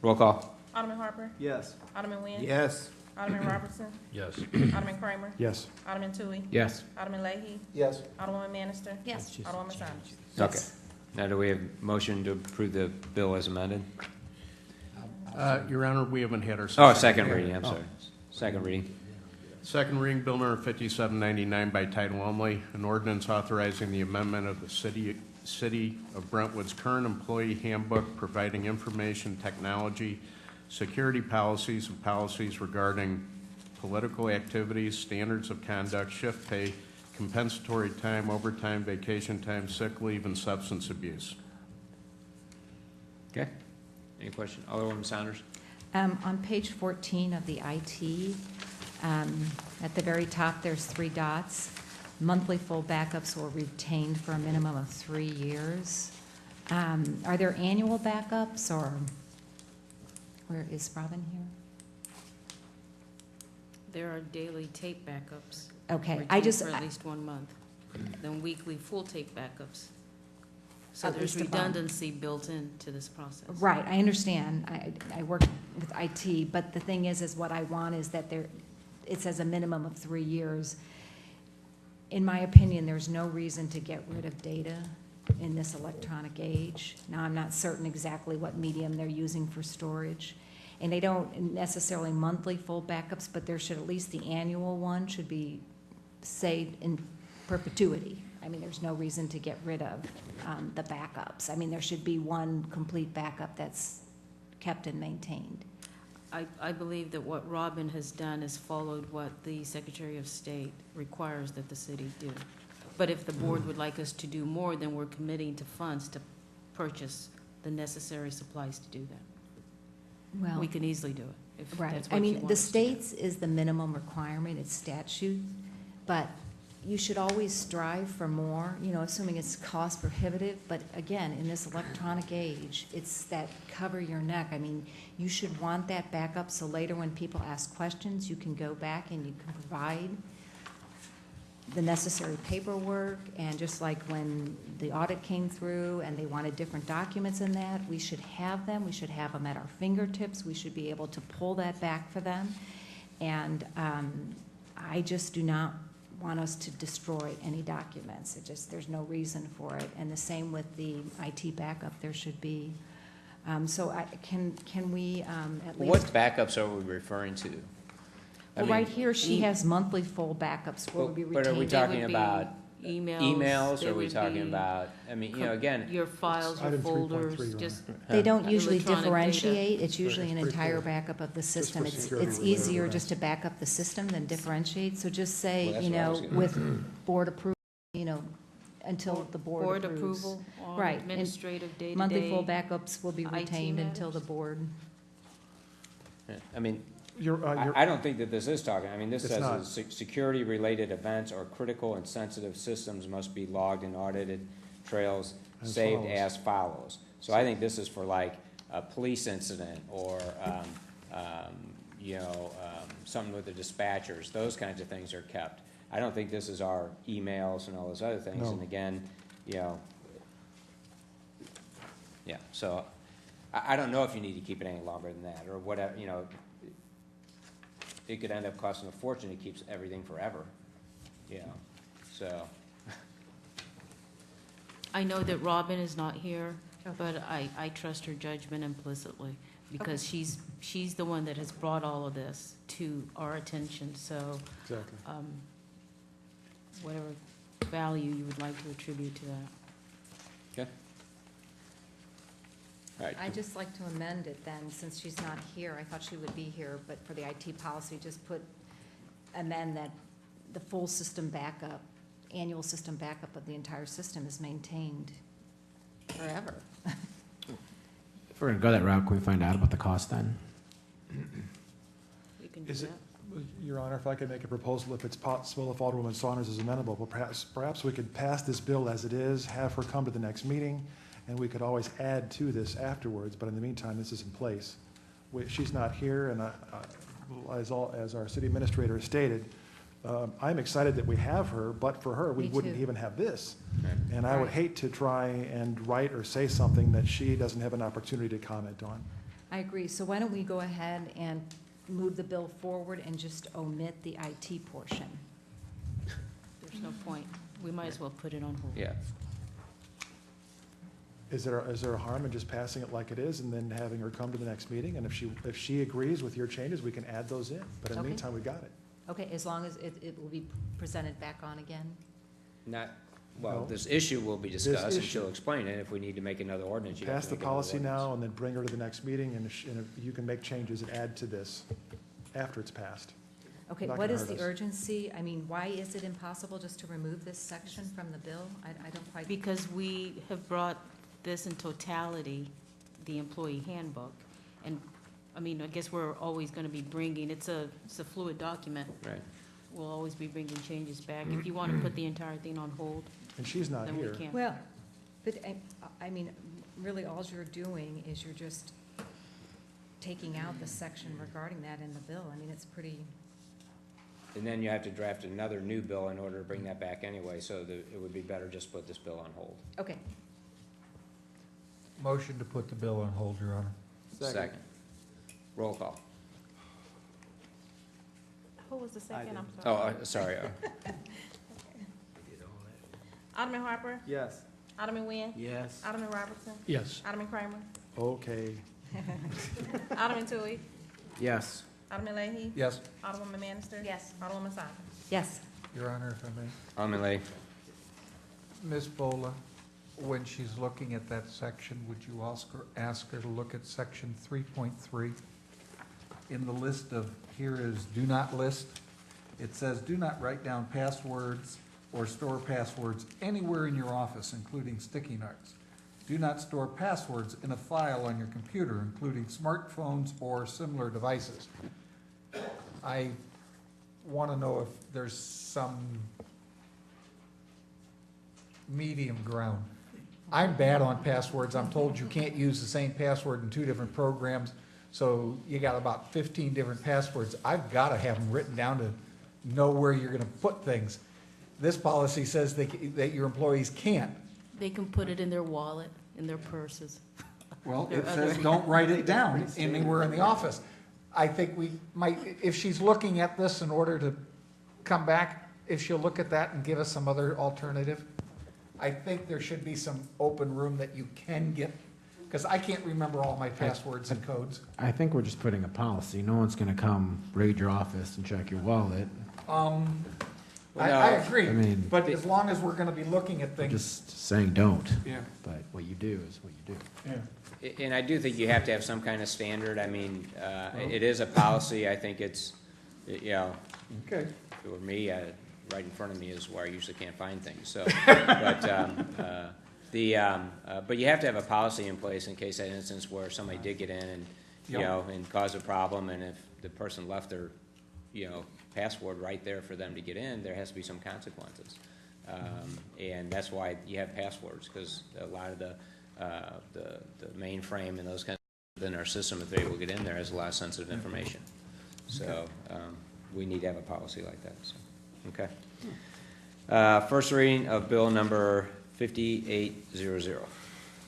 Roll call. Alderman Harper? Yes. Alderman Nguyen? Yes. Alderman Robertson? Yes. Alderman Kramer? Yes. Alderman Tui? Yes. Alderman Leahy? Yes. Alderwoman Bannister? Yes. Alderwoman Sanders? Okay. Now, do we have motion to approve the bill as amended? Your Honor, we haven't had our. Oh, second reading, I'm sorry. Second reading. Second reading, Bill number 5799 by title only, an ordinance authorizing the amendment of the City of Brentwood's current employee handbook, providing information technology, security policies, and policies regarding political activities, standards of conduct, shift pay, compensatory time, overtime, vacation time, sick leave, and substance abuse. Okay. Any question? Alderwoman Saunders? On page 14 of the IT, at the very top, there's 3 dots. Monthly full backups were retained for a minimum of 3 years. Are there annual backups, or where is Robin here? There are daily tape backups. Okay, retained for at least 1 month, then weekly full tape backups. So At there's least a month. redundancy built into this process. Right, I understand. I work with IT, but the thing is what I want is that it says a minimum of 3 years. In my opinion, there's no reason to get rid of data in this electronic age. Now, I'm not certain exactly what medium they're using for storage. And they don't necessarily monthly full backups, but there should, at least the annual one should be saved in perpetuity. I mean, there's no reason to get rid of the backups. I mean, there should be one complete backup that's kept and maintained. I believe that what Robin has done is followed what the Secretary of State requires that the city do. But if the board would like us to do more, then we're committing to funds to purchase the necessary supplies to do that. Well, We can easily do it, if right. that's I what you mean, want the us to do. states is the minimum requirement, it's statute, but you should always strive for more, assuming it's cost prohibitive. But again, in this electronic age, it's that cover your neck. I mean, you should want that backup, so later when people ask questions, you can go back and you can provide the necessary paperwork. And just like when the audit came through and they wanted different documents in that, we should have them. We should have them at our fingertips. We should be able to pull that back for them. And I just do not want us to destroy any documents. There's no reason for it. And the same with the IT backup, there should be. So can we at least? What backups are we referring to? Well, right here, she has monthly full backups where would be But are we retained. talking would be about emails, or they are we would talking be about, again, Your files, your Item 3.3, folders, Your just. They don't usually Electronic data. differentiate. It's usually an pretty entire clear. backup of the system. for It's security related easier events. just to back up the system than differentiate. So just Well, say, that's what I was gonna- with board approval, until the board approves. approval on Right, and administrative day-to-day. Monthly full backups will be IT retained until the matters. board. I mean, You're, I don't think that this is talking, this It's says not. that security-related events or critical and sensitive systems must be logged and audited trails As saved follows. as follows. So I think this is for like a police incident or, something with the dispatchers, those kinds of things are kept. I don't think this is our emails and all those other things. No. And again, so I don't know if you need to keep it any longer than that or whatever, it could end up costing a fortune. It keeps everything forever, so. I know that Robin is not here, but I trust her judgment implicitly because she's the one that has brought all of this to our attention, so. Exactly. Whatever value you would like to attribute to that. Okay. All right. I'd just like to amend it then, since she's not here. I thought she would be here, but for the IT policy, just amend that the full system backup, annual system backup of the entire system is maintained forever. If we're gonna go that route, can we find out about the cost then? We can do Is it, that. Your Honor, if I could make a proposal, if it's possible, if Alderwoman Saunders is amenable, but perhaps we could pass this bill as it is, have her come to the next meeting, and we could always add to this afterwards, but in the meantime, this is in place. She's not here, and as our city administrator has stated, I'm excited that we have her, but for her, we Me wouldn't too. even have this. Right. And I would Right. hate to try and write or say something that she doesn't have an opportunity to comment on. I agree. So why don't we go ahead and move the bill forward and just omit the IT portion? There's no point. We might as well put it on hold. Yeah. Is there a harm in just passing it like it is and then having her come to the next meeting? And if she agrees with your changes, we can add those in. But in the Okay. meantime, we got it. Okay, as long as it will be presented back on again? Not, well, No. this issue will be discussed, and issue. she'll explain it. If we need to make another ordinance, you have Pass to the make another policy ordinance. now and then bring her to the next meeting, and if you can make changes and add to this after it's passed. Okay, Not what gonna is hurt the us. urgency? I mean, why is it impossible just to remove this section from the bill? I don't quite. Because we have brought this in totality, the employee handbook. And, I mean, I guess we're always going to be bringing, it's a fluid document. Right. We'll always be bringing changes back. If you want to put the entire thing on hold, And she's not then we here. can. Well, but I mean, really, all you're doing is you're just taking out the section regarding that in the bill. I mean, it's pretty, And then you have to draft another new bill in order to bring that back anyway, so it would be better just put this bill on hold. okay. Motion to put the bill on hold, Your Honor. Second. Roll call. Who was the second? I'm Oh, sorry. sorry. Alderman Harper? Yes. Alderman Nguyen? Yes. Alderman Robertson? Yes. Alderman Kramer? Okay. Alderman Tui? Yes. Alderman Leahy? Yes. Alderwoman Manister? Yes. Alderwoman Saunders? Yes. Your Honor, if I may. Alderman Lay. Ms. Bola, when she's looking at that section, would you ask her to look at section 3.3? In the list of, here is do not list, it says do not write down passwords or store passwords anywhere in your office, including sticky notes. Do not store passwords in a file on your computer, including smartphones or similar devices. I want to know if there's some medium ground. I'm bad on passwords. I'm told you can't use the same password in 2 different programs, so you got about 15 different passwords. I've got to have them written down to know where you're going to put things. This policy says that your employees can't. They can put it in their wallet, in their purses. Well, There it are says other- don't write it down anywhere in the office. I think we might, if she's looking at this in order to come back, if she'll look at that and give us some other alternative, I think there should be some open room that you can get, because I can't remember all my passwords and codes. I think we're just putting a policy. No one's gonna come raid your office and check your wallet. I agree, I mean- but as long as we're gonna be looking at I'm things. just saying don't. Yeah. But what you do is what you do. Yeah. And I do think you have to have some kind of standard. I mean, it is a policy. I think it's, you know, Okay. if it were me, right in front of me is where I usually can't find things, so. But you have to have a policy in place in case that instance where somebody did get in and, you Yep. know, and cause a problem, and if the person left their, you know, password right there for them to get in, there has to be some consequences. And that's why you have passwords, because a lot of the mainframe and those kinds of, within our system, if they're able to get in there, has a lot of sensitive information. So, we need to have a policy like that, so, okay. First reading of bill number 5800.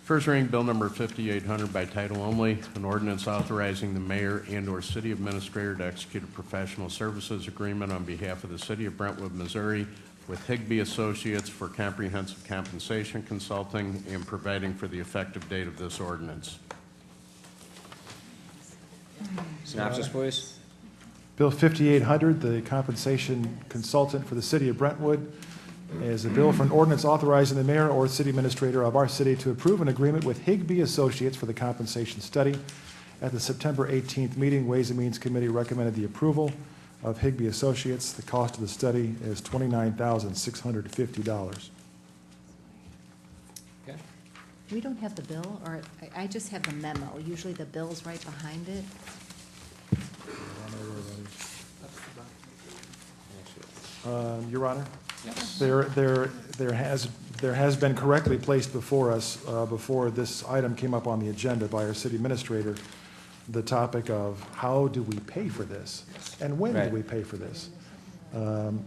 First reading, bill number 5800 by title only, an ordinance authorizing the mayor and/or city administrator to execute a professional services agreement on behalf of the city of Brentwood, Missouri with Higbee Associates for comprehensive compensation consulting and providing for the effective date of this ordinance. Synopsis, please. Bill 5800, the compensation consultant for the city of Brentwood. is a bill for an ordinance authorizing the mayor or city administrator of our city to approve an agreement with Higbee Associates for the compensation study. At the September 18th meeting, Ways and Means Committee recommended the approval of Higbee Associates. The cost of the study is $29,650. Okay. We don't have the bill, or I just have the memo. Usually the bill's right behind it. Your Honor? Yes. There has been correctly placed before us, before this item came up on the agenda by our city administrator, the topic of how do we pay for this? And when Right. do we pay for this?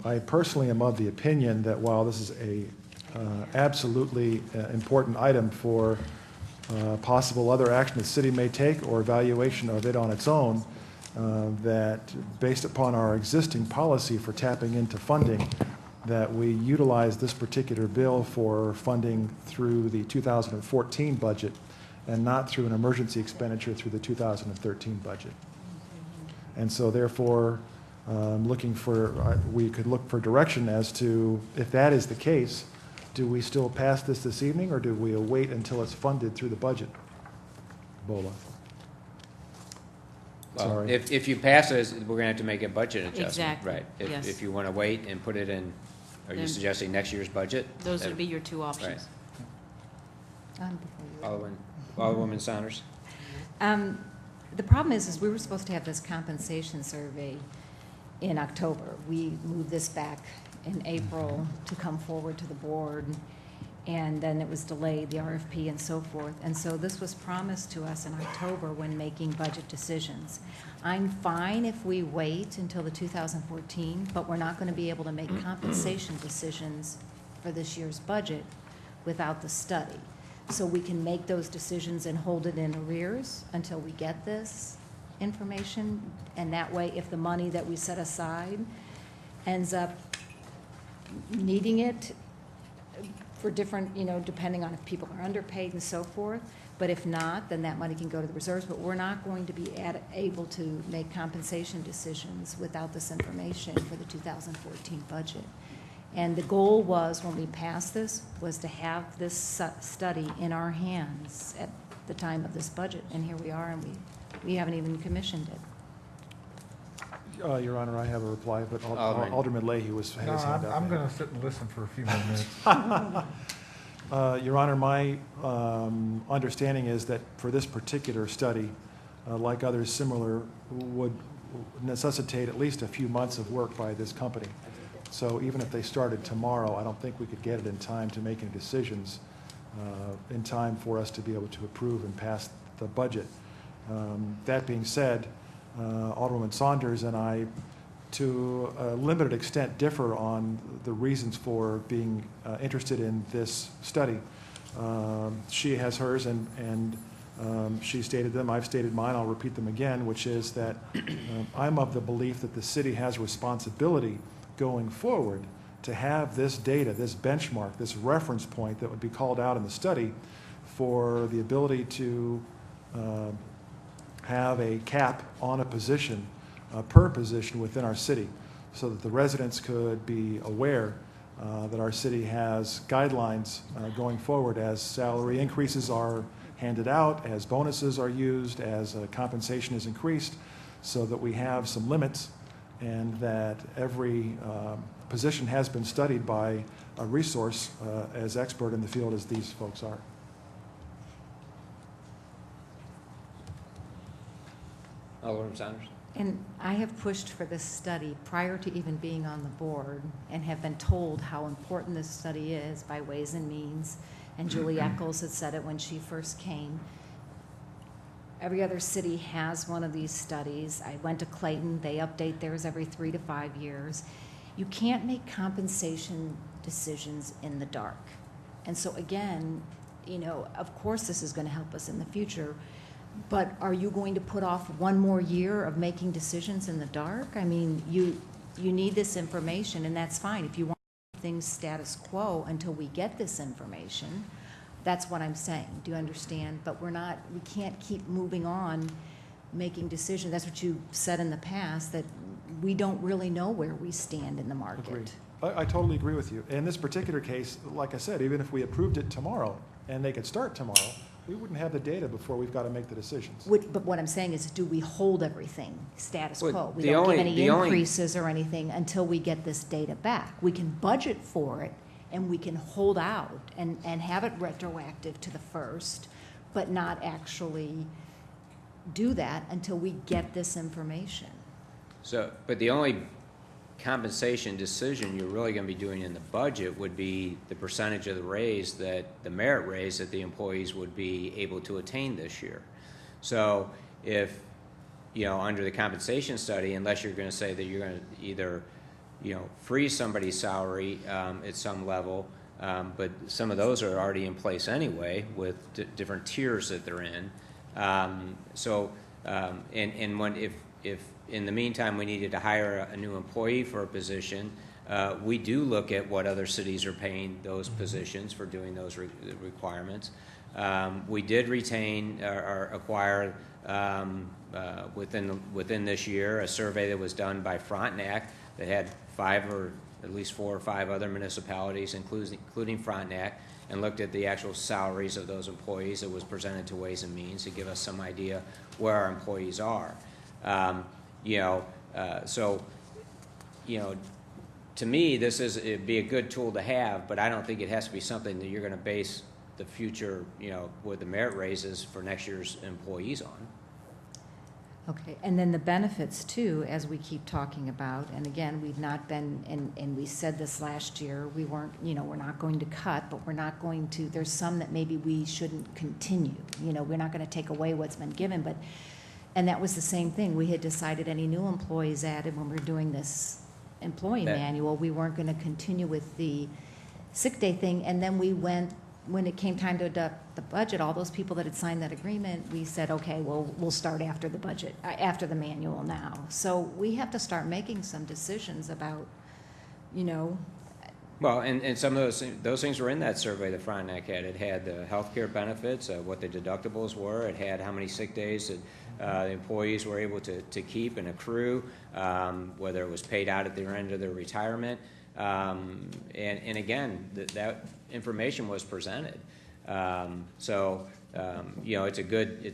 I personally am of the opinion that while this is a absolutely important item for possible other action the city may take or evaluation of it on its own, that based upon our existing policy for tapping into funding, that we utilize this particular bill for funding through the 2014 budget and not through an emergency expenditure through the 2013 budget. And so therefore, we could look for direction as to, if that is the case, do we still pass this evening, or do we wait until it's funded through the budget? Bola. Well, Sorry. if you pass this, we're going to have to make a budget adjustment. Exactly, Right. yes. If you want to wait and put it in, are you Then- suggesting next year's budget? Those would be your two options. Alderwoman Saunders? The problem is we were supposed to have this compensation survey in October. We moved this back in April to come forward to the board, and then it was delayed, the RFP and so forth. And so this was promised to us in October when making budget decisions. I'm fine if we wait until the 2014, but we're not going to be able to make compensation decisions for this year's budget without the study. So we can make those decisions and hold it in arrears until we get this information. And that way, if the money that we set aside ends up needing it for different, depending on if people are underpaid and so forth, but if not, then that money can go to the reserves. But we're not going to be able to make compensation decisions without this information for the 2014 budget. And the goal was, when we passed this, was to have this study in our hands at the time of this budget. And here we are, and we haven't even commissioned it. Your Honor, I have a reply, but Alderman. Alderman Leahy had his hand up. I'm going to sit and listen for a few more minutes. Your Honor, my understanding is that for this particular study, like others similar, would necessitate at least a few months of work by this company. So even if they started tomorrow, I don't think we could get it in time to make any decisions in time for us to be able to approve and pass the budget. That being said, Alderman Saunders and I, to a limited extent, differ on the reasons for being interested in this study. She has hers, and she stated them. I've stated mine. I'll repeat them again, which is that I'm of the belief that the city has responsibility going forward to have this data, this benchmark, this reference point that would be called out in the study for the ability to have a cap on a position, per position within our city, so that the residents could be aware that our city has guidelines going forward as salary increases are handed out, as bonuses are used, as compensation is increased, so that we have some limits, and that every position has been studied by a resource as expert in the field as these folks are. Alderman Saunders? And I have pushed for this study prior to even being on the board, and have been told how important this study is by Ways and Means. And Julie Eccles had said it when she first came. Every other city has one of these studies. I went to Clayton. They update theirs every 3 to 5 years. You can't make compensation decisions in the dark. And so again, of course this is going to help us in the future, but are you going to put off one more year of making decisions in the dark? I mean, you need this information, and that's fine. If you want things status quo until we get this information, that's what I'm saying. Do you understand? But we can't keep moving on, making decisions. That's what you said in the past, that we don't really know where we stand in the market. Agreed. I totally agree with you. In this particular case, like I said, even if we approved it tomorrow and they could start tomorrow, we wouldn't have the data before we've got to make the decisions. But what I'm saying is, do we hold everything status Well, quo? We the don't only- give any the only- increases or anything until we get this data back. We can budget for it, and we can hold out and have it retroactive to the 1st, but not actually do that until we get this information. So, but the only compensation decision you're really going to be doing in the budget would be the percentage of the raise that, the merit raise that the employees would be able to attain this year. So if, under the compensation study, unless you're going to say that you're going to either, freeze somebody's salary at some level, but some of those are already in place anyway with different tiers that they're in. And when, if in the meantime we needed to hire a new employee for a position, we do look at what other cities are paying those positions for doing those requirements. We did retain or acquire within this year a survey that was done by Frontenac that had 5 or at least 4 or 5 other municipalities, including Frontenac, and looked at the actual salaries of those employees. It was presented to Ways and Means to give us some idea where our employees are. To me, it'd be a good tool to have, but I don't think it has to be something that you're going to base the future, with the merit raises for next year's employees on. Okay, and then the benefits too, as we keep talking about, and again, we've not been, and we said this last year, we weren't, we're not going to cut, but we're not going to, there's some that maybe we shouldn't continue. We're not going to take away what's been given, but, and that was the same thing. We had decided any new employees added when we were doing this employee manual, we weren't going to continue with the sick day thing, and then we went, when it came time to adopt the budget, all those people that had signed that agreement, we said, okay, well, we'll start after the budget, after the manual now. So we have to start making some decisions about, Well, and some of those things were in that survey that Frontenac had. It had the health care benefits, what the deductibles were. It had how many sick days that the employees were able to keep and accrue, whether it was paid out at the end of their retirement. And again, that information was presented. It's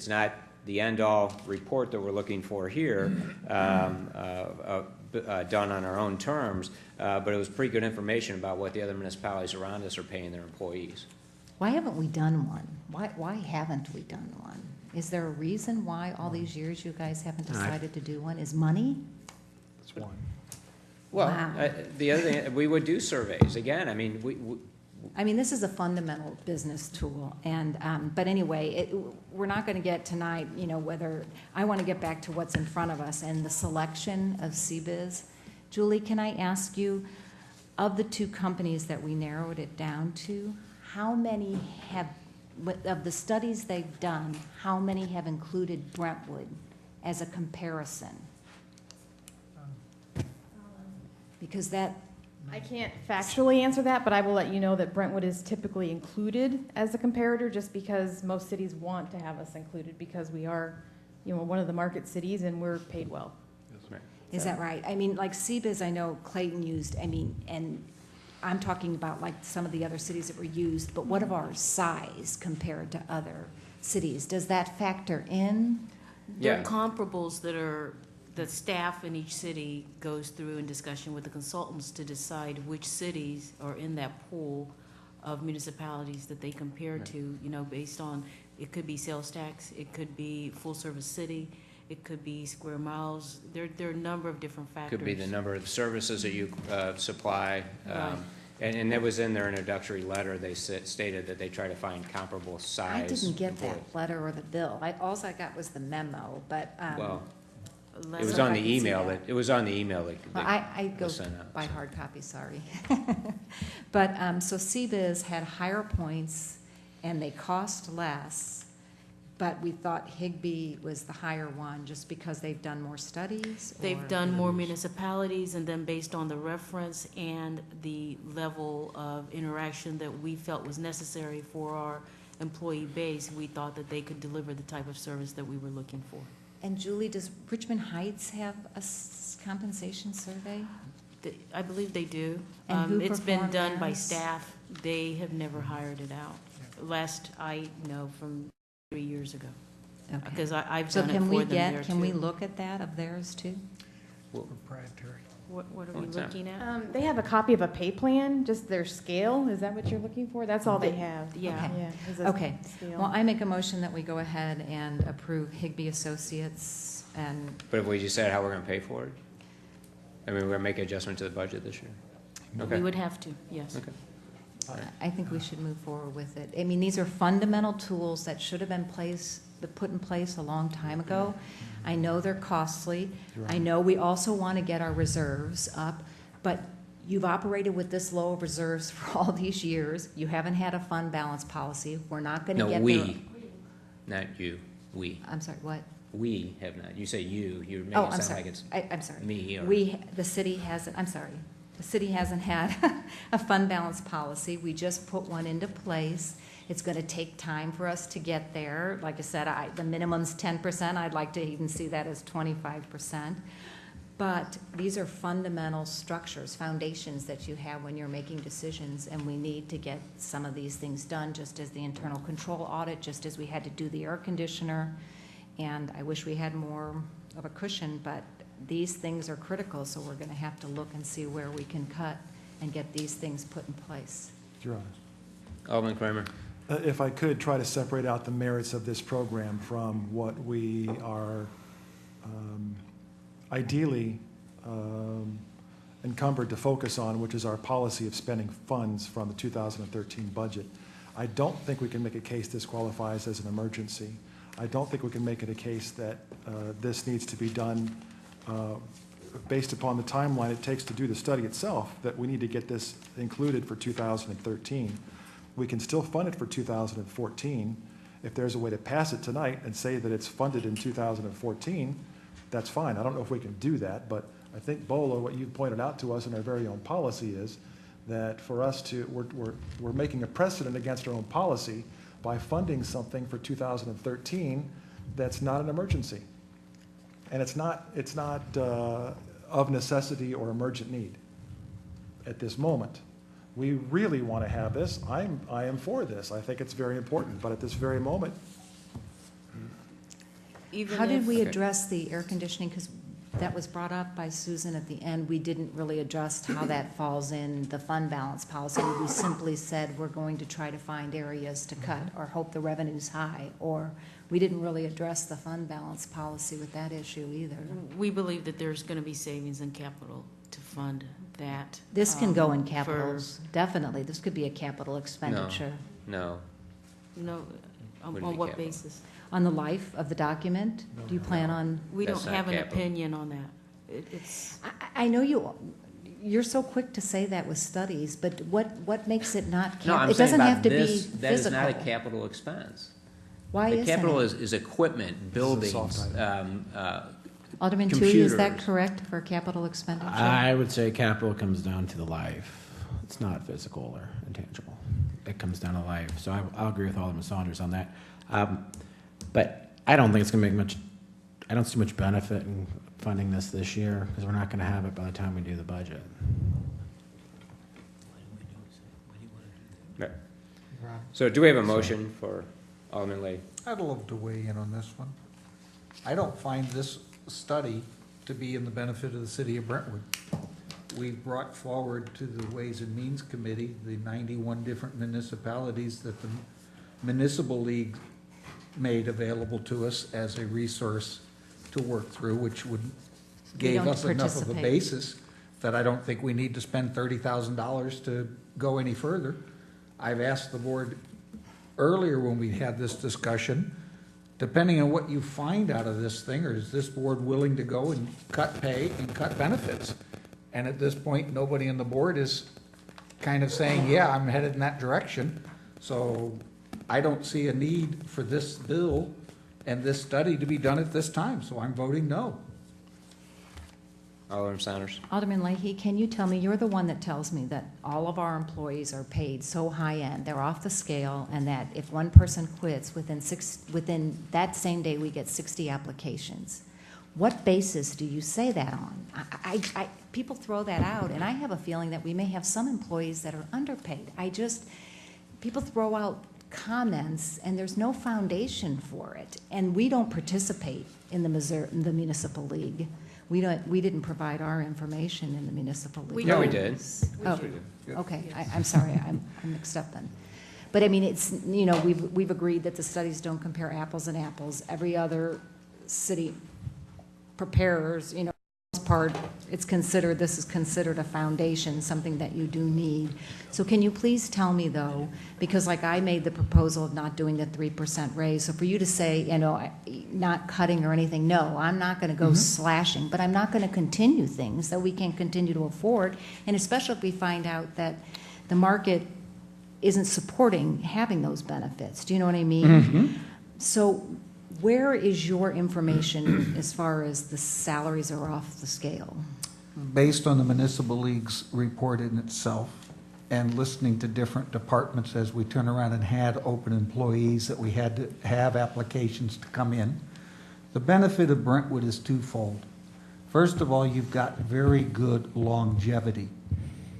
not the end-all report that we're looking for here, done on our own terms, but it was pretty good information about what the other municipalities around us are paying their employees. why haven't we done one? Why haven't we done one? Is there a reason why all these years you guys haven't decided to do one? Is money? That's one. Well, Wow. the other thing, we would do surveys. Again, This is a fundamental business tool, and, but anyway, we're not gonna get tonight, whether, I wanna get back to what's in front of us and the selection of CBIZ. Julie, can I ask you, of the 2 companies that we narrowed it down to, how many have, of the studies they've done, how many have included Brentwood as a comparison? Because that, I can't factually answer that, but I will let you know that Brentwood is typically included as a comparator just because most cities want to have us included because we are, one of the market cities and we're paid well. is that right? Like CBIZ, I know Clayton used, and I'm talking about like some of the other cities that were used, but what of our size compared to other cities? Does that factor in? There are comparables that staff in each city goes through in discussion with the consultants to decide which cities are in that pool of municipalities that they compare to, based on, it could be sales tax, it could be full-service city, it could be square miles. There are a number of different factors. Could be the number of services that you supply. Right. And that was in their introductory letter. They stated that they try to find comparable size. I didn't get employees. that letter or the bill. All I got was the memo, but. Well, it was on the email that, Well, I go was sent out. by hard copy, sorry. But, so CBIZ had higher points and they cost less, but we thought Higbee was the higher one just because they've done more studies? They've done more municipalities, and then based on the reference and the level of interaction that we felt was necessary for our employee base, we thought that they could deliver the type of service that we were looking for. And Julie, does Richmond Heights have a compensation survey? I believe they do. And who It's been performed done by theirs? staff. They have never hired it out. Last I know from 3 years ago. Okay. Because I've So done it can for we them there get, too. can we look at that of theirs too? Proprietary. What are we What's that? looking at? They have a copy of a pay plan, just their scale. Is that what you're looking for? That's all they have. Yeah. Okay. Yeah. is a Okay, scale. well, I make a motion that we go ahead and approve Higbee Associates and, But have we decided how we're gonna pay for it? I mean, we're gonna make an adjustment to the budget this year? Okay. We would have to, yes. Okay. I think we should move forward with it. I mean, these are fundamental tools that should have been put in place a long time ago. I know they're costly. I know we also want to get our reserves up, but you've operated with this low of reserves for all these years. You haven't had a fund balance policy. We're not going to No, get there. we, not you, we. I'm sorry, what? We have not. You say you, you're making Oh, it I'm sound sorry. like it's I'm sorry. me or. The city hasn't, I'm sorry. The city hasn't had a fund balance policy. We just put one into place. It's going to take time for us to get there. Like I said, the minimum's 10%. I'd like to even see that as 25%. But these are fundamental structures, foundations that you have when you're making decisions, and we need to get some of these things done, just as the internal control audit, just as we had to do the air conditioner. And I wish we had more of a cushion, but these things are critical, so we're going to have to look and see where we can cut and get these things put in place. Your Honor. Alderman Kramer. If I could try to separate out the merits of this program from what we are ideally encumbered to focus on, which is our policy of spending funds from the 2013 budget. I don't think we can make a case this qualifies as an emergency. I don't think we can make it a case that this needs to be done based upon the timeline it takes to do the study itself, that we need to get this included for 2013. We can still fund it for 2014. If there's a way to pass it tonight and say that it's funded in 2014, that's fine. I don't know if we can do that, but I think, Bolo, what you pointed out to us in our very own policy is that for us to, we're making a precedent against our own policy by funding something for 2013 that's not an emergency. And it's not of necessity or emergent need at this moment. We really want to have this. I am for this. I think it's very important, but at this very moment. How did we address the air conditioning? Because that was brought up by Susan at the end. We didn't really adjust how that falls in the fund balance policy. We simply said we're going to try to find areas to cut or hope the revenue's high, or we didn't really address the fund balance policy with that issue either. We believe that there's going to be savings in capital to fund that. This can go in capitals, definitely. This could be a capital expenditure. No. No, on Wouldn't be what capital. basis? On the life of the document? Do you plan on? We don't That's not have an capital. opinion on that. It's, I know you're so quick to say that with studies, but what makes it not No, I'm it saying doesn't about have to be this, physical. that is not a capital expense. Why The isn't capital it? is equipment, buildings, Alderman Tui, is that computers. correct for capital expenditure? I would say capital comes down to the life. It's not physical or intangible. It comes down to life. So I'll agree with Alderman Saunders on that. But I don't think it's going to make much, I don't see much benefit in funding this year because we're not going to have it by the time we do the budget. Right. So do we have a motion for Alderman Lady? I'd love to weigh in on this one. I don't find this study to be in the benefit of the city of Brentwood. We brought forward to the Ways and Means Committee the 91 different municipalities that the Municipal League made available to us as a resource to work through, which gave don't us enough of a participate. basis that I don't think we need to spend $30,000 to go any further. I've asked the board earlier when we had this discussion, depending on what you find out of this thing, or is this board willing to go and cut pay and cut benefits? And at this point, nobody on the board is kind of saying, yeah, I'm headed in that direction. So I don't see a need for this bill and this study to be done at this time, so I'm voting no. Alderman Saunders. Alderman Leahy, can you tell me, you're the one that tells me that all of our employees are paid so high-end, they're off the scale, and that if one person quits, within that same day, we get 60 applications. What basis do you say that on? People throw that out, and I have a feeling that we may have some employees that are underpaid. People throw out comments, and there's no foundation for it. And we don't participate in the municipal league. We didn't provide our information in the municipal league. No, we did. Oh, okay. I'm sorry. I'm mixed up then. But I mean, it's, you know, we've agreed that the studies don't compare apples and apples. Every other city preparers, you know, part, this is considered a foundation, something that you do need. So can you please tell me though, because like I made the proposal of not doing the 3% raise, so for you to say, you know, not cutting or anything, no, I'm not going to go slashing, but I'm not going to continue things that we can continue to afford, and especially if we find out that the market isn't supporting having those benefits. Do you know what I mean? So where is your information as far as the salaries are off the scale? Based on the Municipal League's report in itself and listening to different departments as we turn around and had open employees that we had to have applications to come in, the benefit of Brentwood is twofold. First of all, you've got very good longevity.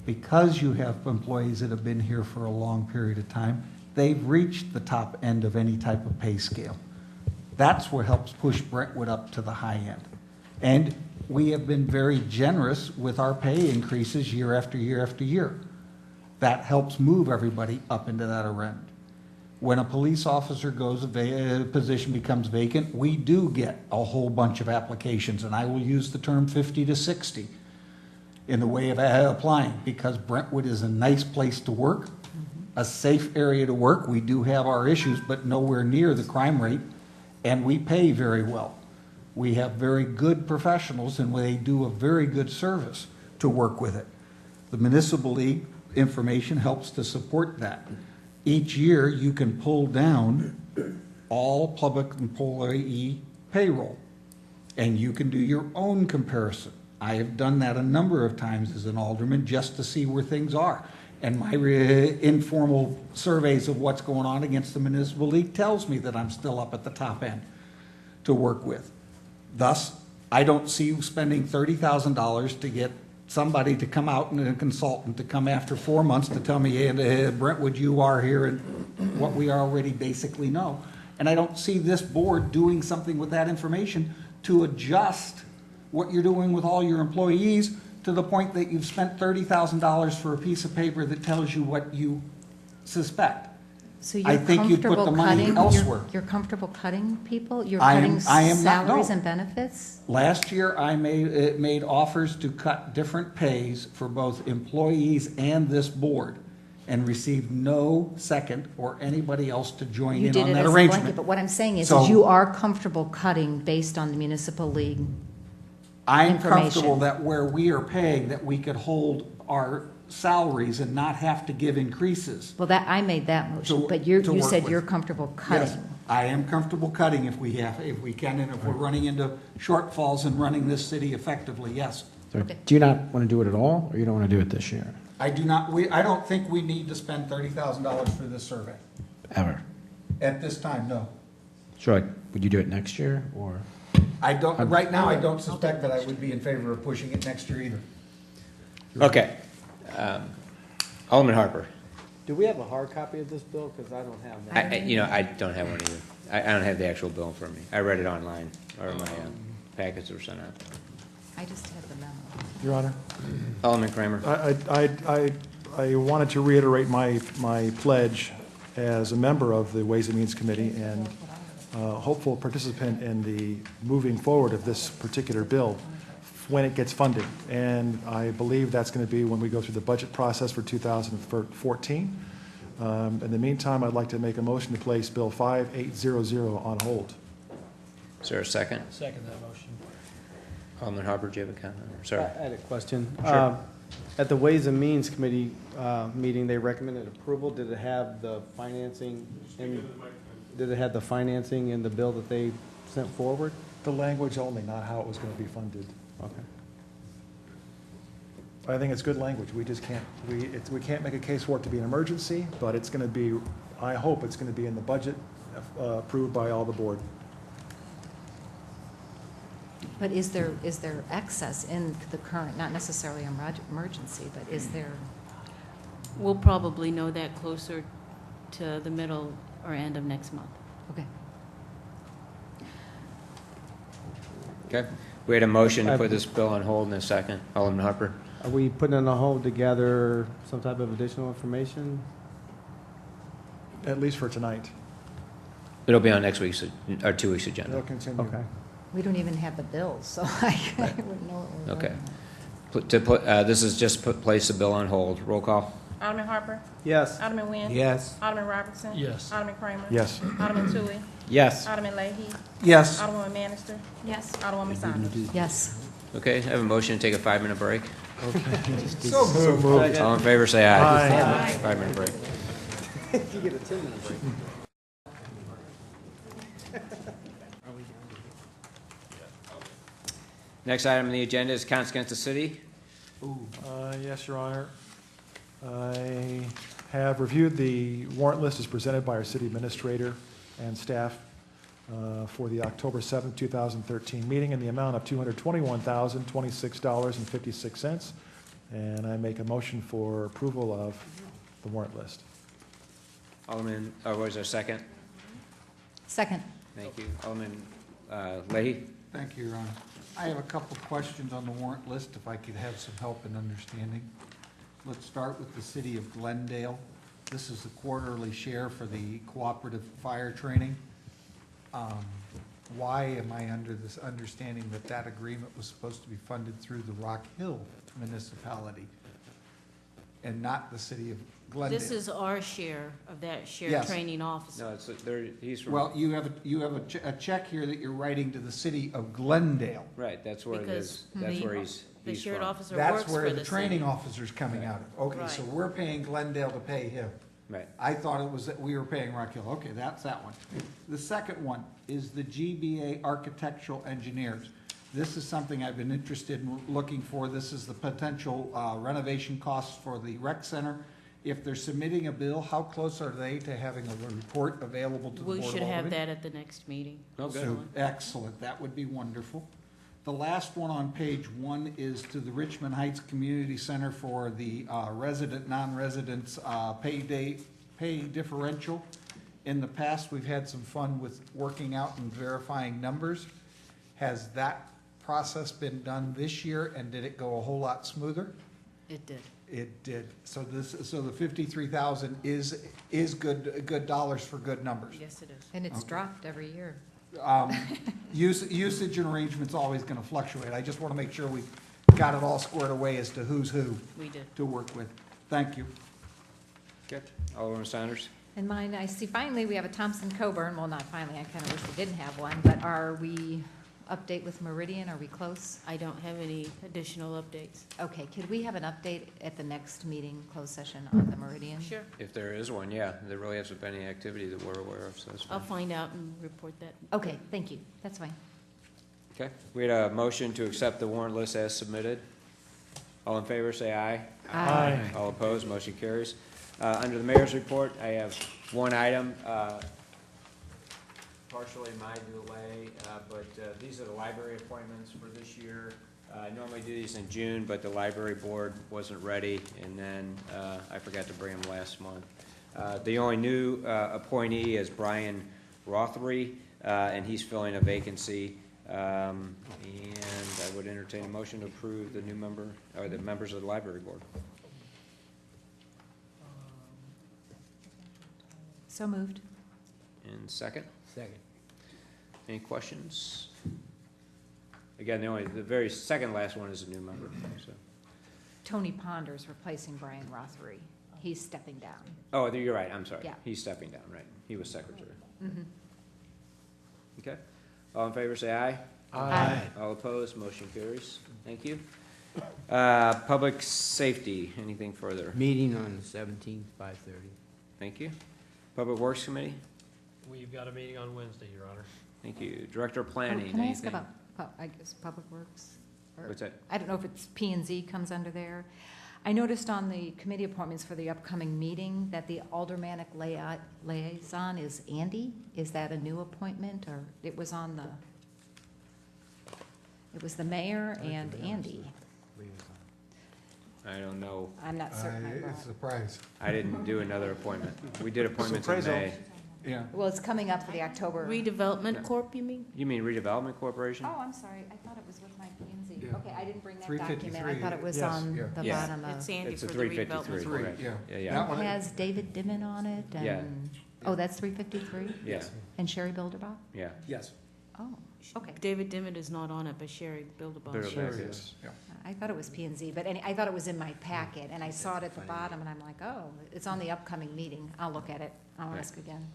Because you have employees that have been here for a long period of time, they've reached the top end of any type of pay scale. That's what helps push Brentwood up to the high end. And we have been very generous with our pay increases year after year after year. That helps move everybody up into that end. When a police officer goes, a position becomes vacant, we do get a whole bunch of applications, and I will use the term 50 to 60 in the way of applying, because Brentwood is a nice place to work, a safe area to work. We do have our issues, but nowhere near the crime rate. And we pay very well. We have very good professionals, and they do a very good service to work with it. The Municipal League information helps to support that. Each year, you can pull down all public employee payroll, and you can do your own comparison. I have done that a number of times as an alderman just to see where things are. And my informal surveys of what's going on against the Municipal League tells me that I'm still up at the top end to work with. Thus, I don't see you spending $30,000 to get somebody to come out and a consultant to come after 4 months to tell me, hey, Brentwood, you are here, and what we already basically know. And I don't see this board doing something with that information to adjust what you're doing with all your employees to the point that you've spent $30,000 for a piece of paper that tells you what you suspect. So you're I think you'd put the money elsewhere. You're comfortable cutting people? You're I cutting am not, salaries no. and benefits? Last year, I made offers to cut different pays for both employees and this board, and received no second or anybody else to join You in did on it that as a arrangement. blanket, but what I'm saying is So- you are comfortable cutting based on the Municipal League I'm information. comfortable that where we are paying, that we could hold our salaries and not have to give increases. Well, I made that motion, To- but to you work said with. you're comfortable cutting. Yes, I am comfortable cutting if we can, and if we're running into shortfalls and running this city effectively, yes. So do you not want to do it at all, or you don't want to do it this year? I do not, I don't think we need to spend $30,000 for this survey. Ever? At this time, no. So like, would you do it next year, or? I don't, right now, I don't suspect that I would be in favor of pushing it next year either. Okay. Alderman Harper. Do we have a hard copy of this bill? Because I don't have that. I don't have one either. I don't have the actual bill in front of me. I read it online, or my packets were sent out. I just have the memo. Your Honor. Alderman Kramer. I wanted to reiterate my pledge as a member of the Ways and Means Committee and hopeful participant in the moving forward of this particular bill when it gets funding. And I believe that's going to be when we go through the budget process for 2014. In the meantime, I'd like to make a motion to place Bill 5800 on hold. Is there a second? Second that motion. Alderman Harper, do you have a comment? Sorry. I had a question. Sure. At the Ways and Means Committee meeting, they recommended approval. Did it have the financing in the bill that they sent forward? The language only, not how it was going to be funded. Okay. I think it's good language. We just can't, we can't make a case for it to be an emergency, but it's going to be, I hope it's going to be in the budget approved by all the board. But is there excess in the current, not necessarily an emergency, but is there? We'll probably know that closer to the middle or end of next month. Okay. Okay, we had a motion to put this bill on hold in a second. Alderman Harper. Are we putting on a hold to gather some type of additional information? At least for tonight. It'll be on next week's, or 2 weeks' agenda. It'll continue. Okay. We don't even have the bills, so I wouldn't know what we're Okay. voting on. This is just place the bill on hold. Roll call. Alderman Harper. Yes. Alderman Nguyen. Yes. Alderman Robertson. Yes. Alderman Kramer. Yes. Alderman Tui. Yes. Alderman Leahy. Yes. Alderwoman Manister. Yes. Alderwoman Saunders. Yes. Okay, I have a motion to take a 5-minute break. So moved. All in favor, say aye. Aye. 5-minute break. You get a 10-minute break. Next item on the agenda is Counts Against the City. Yes, Your Honor. I have reviewed the warrant list as presented by our city administrator and staff for the October 7th, 2013 meeting in the amount of $221,026.56. And I make a motion for approval of the warrant list. Alderman, or was there a second? Second. Thank you. Alderman Leahy? Thank you, Your Honor. I have a couple questions on the warrant list, if I could have some help in understanding. Let's start with the city of Glendale. This is the quarterly share for the cooperative fire training. Why am I under this understanding that that agreement was supposed to be funded through the Rock Hill municipality and not the city of Glendale? This is our share of that shared Yes. training officer. No, it's, he's from. Well, you have a check here that you're writing to the city of Glendale. Right, that's where it is. Because That's the- where he's The shared from. officer That's works for where the the training city. officer's coming out of. Okay, so Right. we're paying Glendale to pay him. Right. I thought it was that we were paying Rock Hill. Okay, that's that one. The second one is the GBA Architectural Engineers. This is something I've been interested in looking for. This is the potential renovation costs for the rec center. If they're submitting a bill, how close are they to having a report available to the Board We of should have Aldermen? that at the next meeting. Oh, good. So, excellent, that would be wonderful. The last one on page 1 is to the Richmond Heights Community Center for the resident, non-residents pay differential. In the past, we've had some fun with working out and verifying numbers. Has that process been done this year, and did it go a whole lot smoother? It did. It did. So the 53,000 is good dollars for good numbers. Yes, it is. And it's Okay. dropped every year. Usage and arrangement's always gonna fluctuate. I just wanna make sure we got it all squared away as to who's who We did. to work with. Thank you. Okay. Alderman Saunders? And mine, I see finally we have a Thompson Coburn, well, not finally, I kind of wish we didn't have one, but are we update with Meridian, are we close? I don't have any additional updates. Okay, could we have an update at the next meeting, closed session on the Meridian? Sure. If there is one, yeah. There really hasn't been any activity that we're aware of, so that's I'll fine. find out and report that. Okay, thank you, that's fine. Okay. We had a motion to accept the warrant list as submitted. All in favor, say aye. Aye. All opposed, motion carries. Under the mayor's report, I have one item, partially my delay, but these are the library appointments for this year. I normally do these in June, but the library board wasn't ready, and then I forgot to bring them last month. The only new appointee is Brian Rothery, and he's filling a vacancy. And I would entertain a motion to approve the new member, or the members of the library board. So moved. And second? Second. Any questions? Again, the very second last one is a new member, so. Tony Ponder's replacing Brian Rothery. He's stepping down. Oh, you're right, I'm sorry. Yeah. He's stepping down, right. He was secretary. Mm-hmm. Okay. All in favor, say aye. Aye. All opposed, motion carries. Thank you. Public safety, anything further? Meeting on the 17th, 5:30. Thank you. Public Works Committee? We've got a meeting on Wednesday, Your Honor. Thank you. Director of Planning, Can I ask anything? about, I guess, Public Works? or- What's that? I don't know if it's P and Z comes under there. I noticed on the committee appointments for the upcoming meeting that the aldermanic liaison is Andy. Is that a new appointment, or it was on the, it was the mayor and Andy? I don't know. I'm not certain. I It's a brought- surprise. I didn't do another appointment. We did appointments in Appraisal. May. Yeah. Well, it's coming up for the October. Redevelopment Corp., you mean? You mean redevelopment corporation? Oh, I'm sorry. I thought it was with my P and Z. Yeah. Okay, I didn't bring that 353. document. I thought it was Yes. on Yeah. the Yeah. bottom of. It's Andy It's for a the 353, redevelopment. correct. Yeah. Yeah, It yeah. one- has David Dimon on it, Yeah. and, oh, that's 353? Yeah, And Sherry Bilderbach? yeah. Yes. Oh, okay. David Dimmitt is not on it, but Sherry Bilderbach. Bilderbach Sure is. is. Yeah. I thought it was P and Z, but I thought it was in my packet, and I saw it at the bottom, and I'm like, oh, it's on the upcoming meeting. I'll look at it. I'll Right. ask again.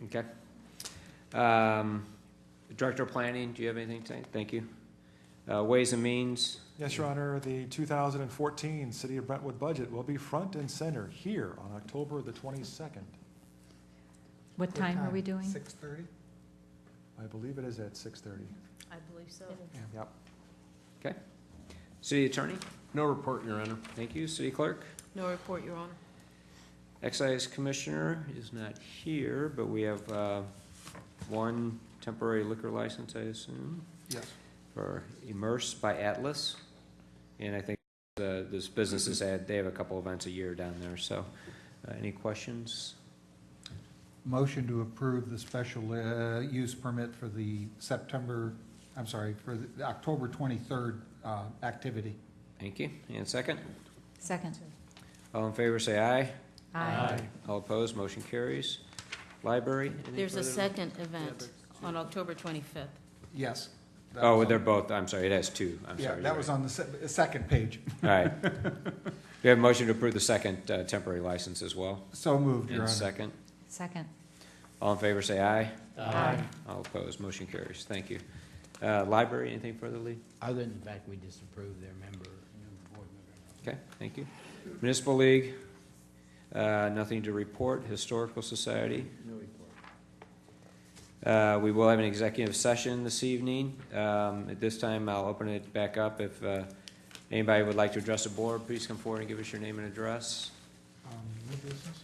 Okay. Director of Planning, do you have anything to say? Thank you. Ways and Means, Yes, Your Honor, the 2014 City of Brentwood budget will be front and center here on October the 22nd. What time are we doing? 6:30? I believe it is at 6:30. I believe so. Yep. okay. City Attorney, No report, Your Honor. thank you. City Clerk, No report, Your Honor. Excise Commissioner is not here, but we have one temporary liquor license, I assume, Yes. for Immerse by Atlas. And I think this business has had, they have a couple events a year down there, so any questions? Motion to approve the special use permit for the for the October 23rd activity. Thank you. And second? Second. All in favor, say aye. Aye. All opposed, motion carries. Library? anything There's a further? second event on October 25th. Yes. That Oh, was they're on- both, I'm sorry, it has two. I'm Yeah, sorry. that you're was right. on the second page. All right. We have a motion to approve the second temporary license as well. So moved, Your And Honor. second. Second. All in favor, say aye. Aye. All opposed, motion carries. Thank you. Library, anything further, Lee? Other than the fact we disapproved their member, board member. Okay, thank you. Municipal League, nothing to report. Historical Society. No report. We will have an executive session this evening. At this time, I'll open it back up. If anybody would like to address the board, please come forward and give us your name and address. New business?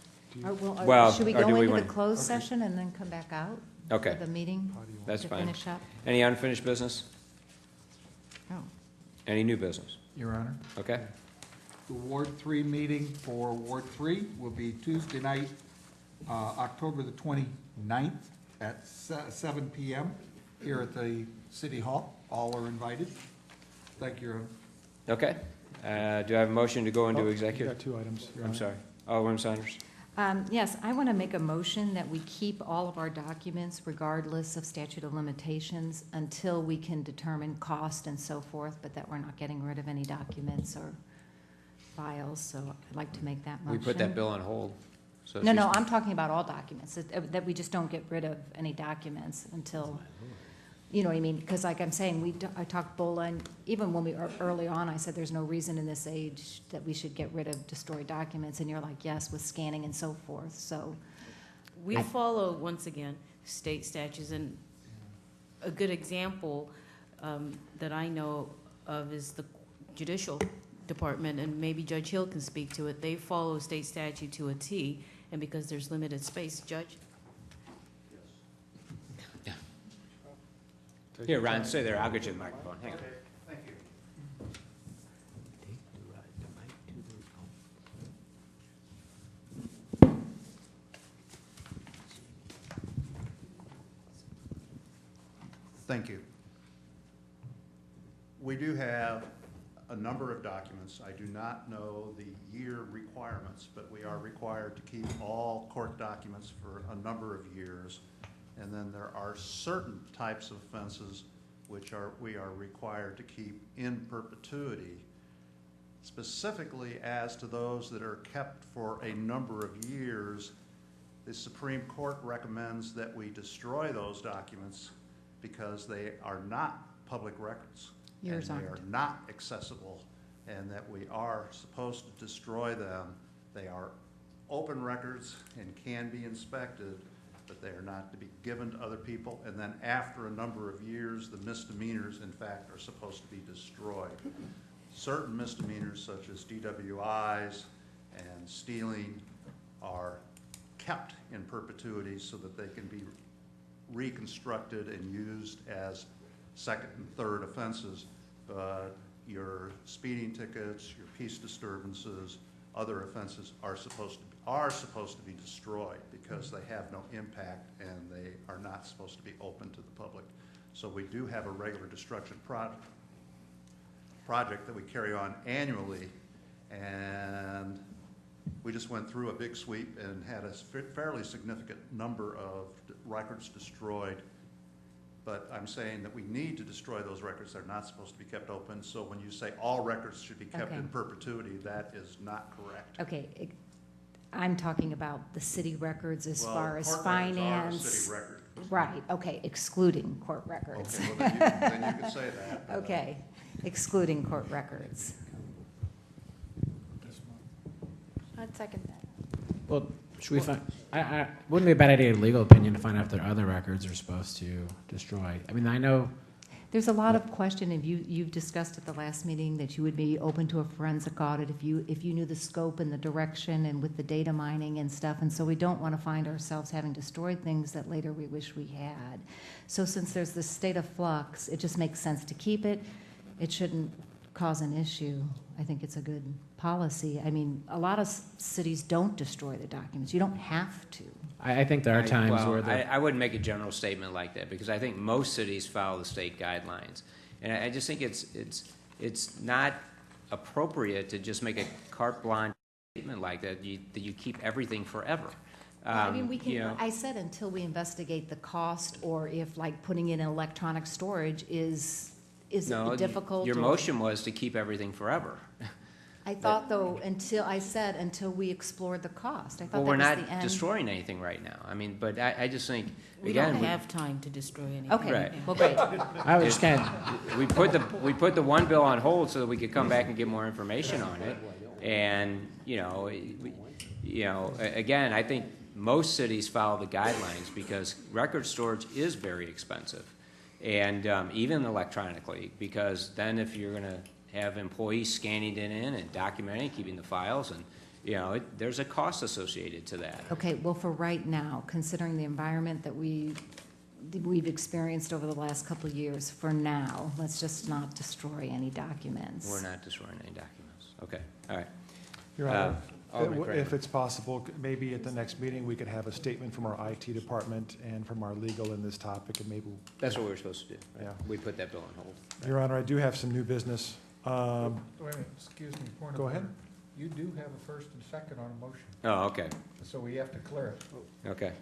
Well, Should we or go do we into the want- closed session and then come back out? Okay. For the meeting? That's to fine. finish up? Any unfinished business? Oh. Any new business? Your Honor. Okay. The Ward 3 meeting for Ward 3 will be Tuesday night, October the 29th at 7 PM here at the City Hall. All are invited. Thank you, Your Honor. Okay. Do I have a motion to go into Oh, you executive? got two items, Your I'm Honor. sorry. Alderman Saunders. Yes, I want to make a motion that we keep all of our documents regardless of statute of limitations until we can determine cost and so forth, but that we're not getting rid of any documents or files, so I'd like to make that We motion. put that bill on hold. So No, no, she's- I'm talking about all documents, that we just don't get rid of any documents until, you know what I mean? Because like I'm saying, I talked Bola, and even when early on, I said there's no reason in this age that we should get rid of destroyed documents, and you're like, yes, with scanning and so forth, so. We follow, once again, state statutes, and a good example that I know of is the judicial department, and maybe Judge Hill can speak to it. They follow state statute to a T, and because there's limited space, Judge? Here, Ron, stay there. I'll get you the microphone. Hang on. Thank you. Thank you. We do have a number of documents. I do not know the year requirements, but we are required to keep all court documents for a number of years. And then there are certain types of offenses which we are required to keep in perpetuity, specifically as to those that are kept for a number of years. The Supreme Court recommends that we destroy those documents because they are not public records. Yours and they aren't. are not accessible, and that we are supposed to destroy them. They are open records and can be inspected, that they are not to be given to other people, and then after a number of years, the misdemeanors, in fact, are supposed to be destroyed. Certain misdemeanors, such as DWIs and stealing, are kept in perpetuity so that they can be reconstructed and used as second and third offenses. But your speeding tickets, your peace disturbances, other offenses are supposed to be destroyed because they have no impact and they are not supposed to be open to the public. So we do have a regular destruction project that we carry on annually, and we just went through a big sweep and had a fairly significant number of records destroyed. But I'm saying that we need to destroy those records. They're not supposed to be kept open. So when you say all records should be kept in perpetuity, that is not correct. Okay, I'm talking about the city records as Well, far as court records are finance. city records. Right, okay, excluding court records. Okay, well, then you could say that. Okay, excluding court records. I'd second that. Well, should we find, wouldn't be a bad idea, a legal opinion, to find out if there are other records we're supposed to destroy. I mean, I know. There's a lot of question, and you've discussed at the last meeting that you would be open to a forensic audit if you knew the scope and the direction and with the data mining and stuff, and so we don't want to find ourselves having destroyed things that later we wish we had. So since there's this state of flux, it just makes sense to keep it. It shouldn't cause an issue. I think it's a good policy. I mean, a lot of cities don't destroy the documents. You don't have to. I think there are times where I wouldn't make a general statement like that because I think most cities follow the state guidelines, and I just think it's not appropriate to just make a carte blanche statement like that. That you keep everything forever. I mean, we can. I said until we investigate the cost, or if like putting in electronic storage is difficult. Your motion was to keep everything forever. I thought, though, until we explored the cost. I thought well, that was we're the not end. destroying anything right now. I mean, but I just think, We again, don't have time to destroy anything. Okay, right. well, great. I was just kind of. We put the one bill on hold so that we could come back and get more information on it. And, again, I think most cities follow the guidelines because record storage is very expensive. And even electronically, because then if you're going to have employees scanning it in and documenting, keeping the files, and there's a cost associated to that. Okay, well, for right now, considering the environment that we've experienced over the last couple of years, for now, let's just not destroy any documents. We're not destroying any documents. Okay, all right. Your Honor, Alderman Kramer. if it's possible, maybe at the next meeting, we could have a statement from our IT department and from our legal in this topic, and maybe. That's what we were supposed to do. Right? Yeah. We put that bill on hold. Your Honor, I do have some new business. Wait a minute, excuse me, point of Go order. ahead. You do have a first and second on a motion, Oh, okay, so we have to clear it. okay.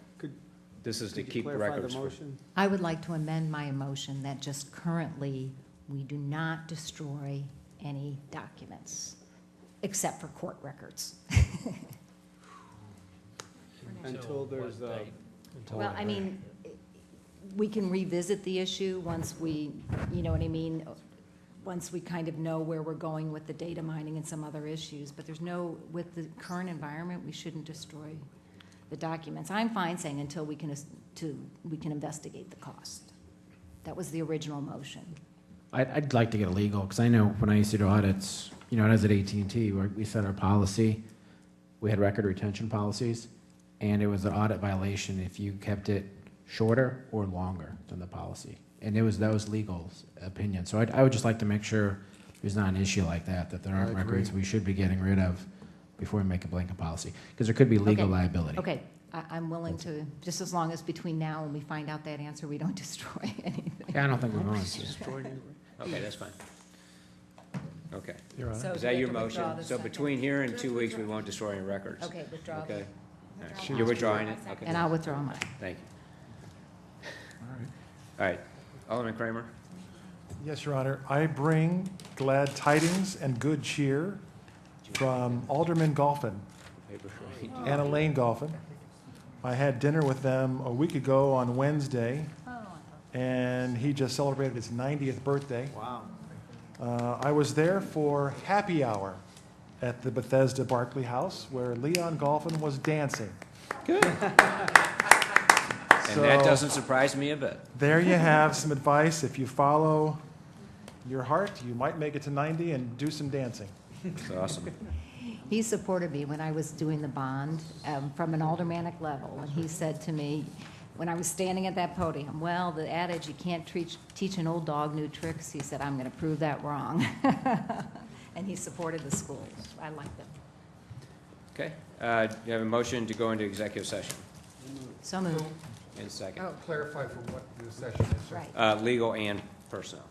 This is to Could you keep clarify records. the motion? I would like to amend my motion that just currently, we do not destroy any documents, except for court records. Until there's a. Well, I mean, we can revisit the issue once we, you know what I mean? Once we kind of know where we're going with the data mining and some other issues, but there's no, with the current environment, we shouldn't destroy the documents. I'm fine saying until we can investigate the cost. That was the original motion. I'd like to get a legal, because I know when I used to do audits, I was at AT&T, where we set our policy, we had record retention policies, and it was an audit violation if you kept it shorter or longer than the policy. And that was legal opinion. So I would just like to make sure there's not an issue like that there aren't records we should be getting rid of before we make a blanket policy, because there could be legal liability. Okay, I'm willing to, just as long as between now and we find out that answer, we don't destroy anything. Yeah, I don't think we're going to. Okay, that's fine. Okay. Your Honor. So Is do that we your have to withdraw motion? the So second? between here and 2 weeks, we won't destroy any records? Okay, withdraw. Okay. She You're was- withdrawing it? Okay. And I'll withdraw mine. Thank you. All right. All right. Alderman Kramer? Yes, Your Honor. I bring glad tidings and good cheer from Alderman Golphin and Elaine Golphin. I had dinner with them a week ago on Wednesday, and he just celebrated his 90th birthday. Wow. I was there for happy hour at the Bethesda Barclay House, where Leon Golphin was dancing. Good. And that doesn't surprise me a bit. There you have some advice. If you follow your heart, you might make it to 90 and do some dancing. That's awesome. He supported me when I was doing the bond from an aldermanic level, and he said to me, when I was standing at that podium, well, the adage, you can't teach an old dog new tricks, he said, I'm going to prove that wrong. And he supported the schools. I liked them. Okay. You have a motion to go into executive session. So moved. And second. Clarify for what the session is, sir. Right. Legal and personnel.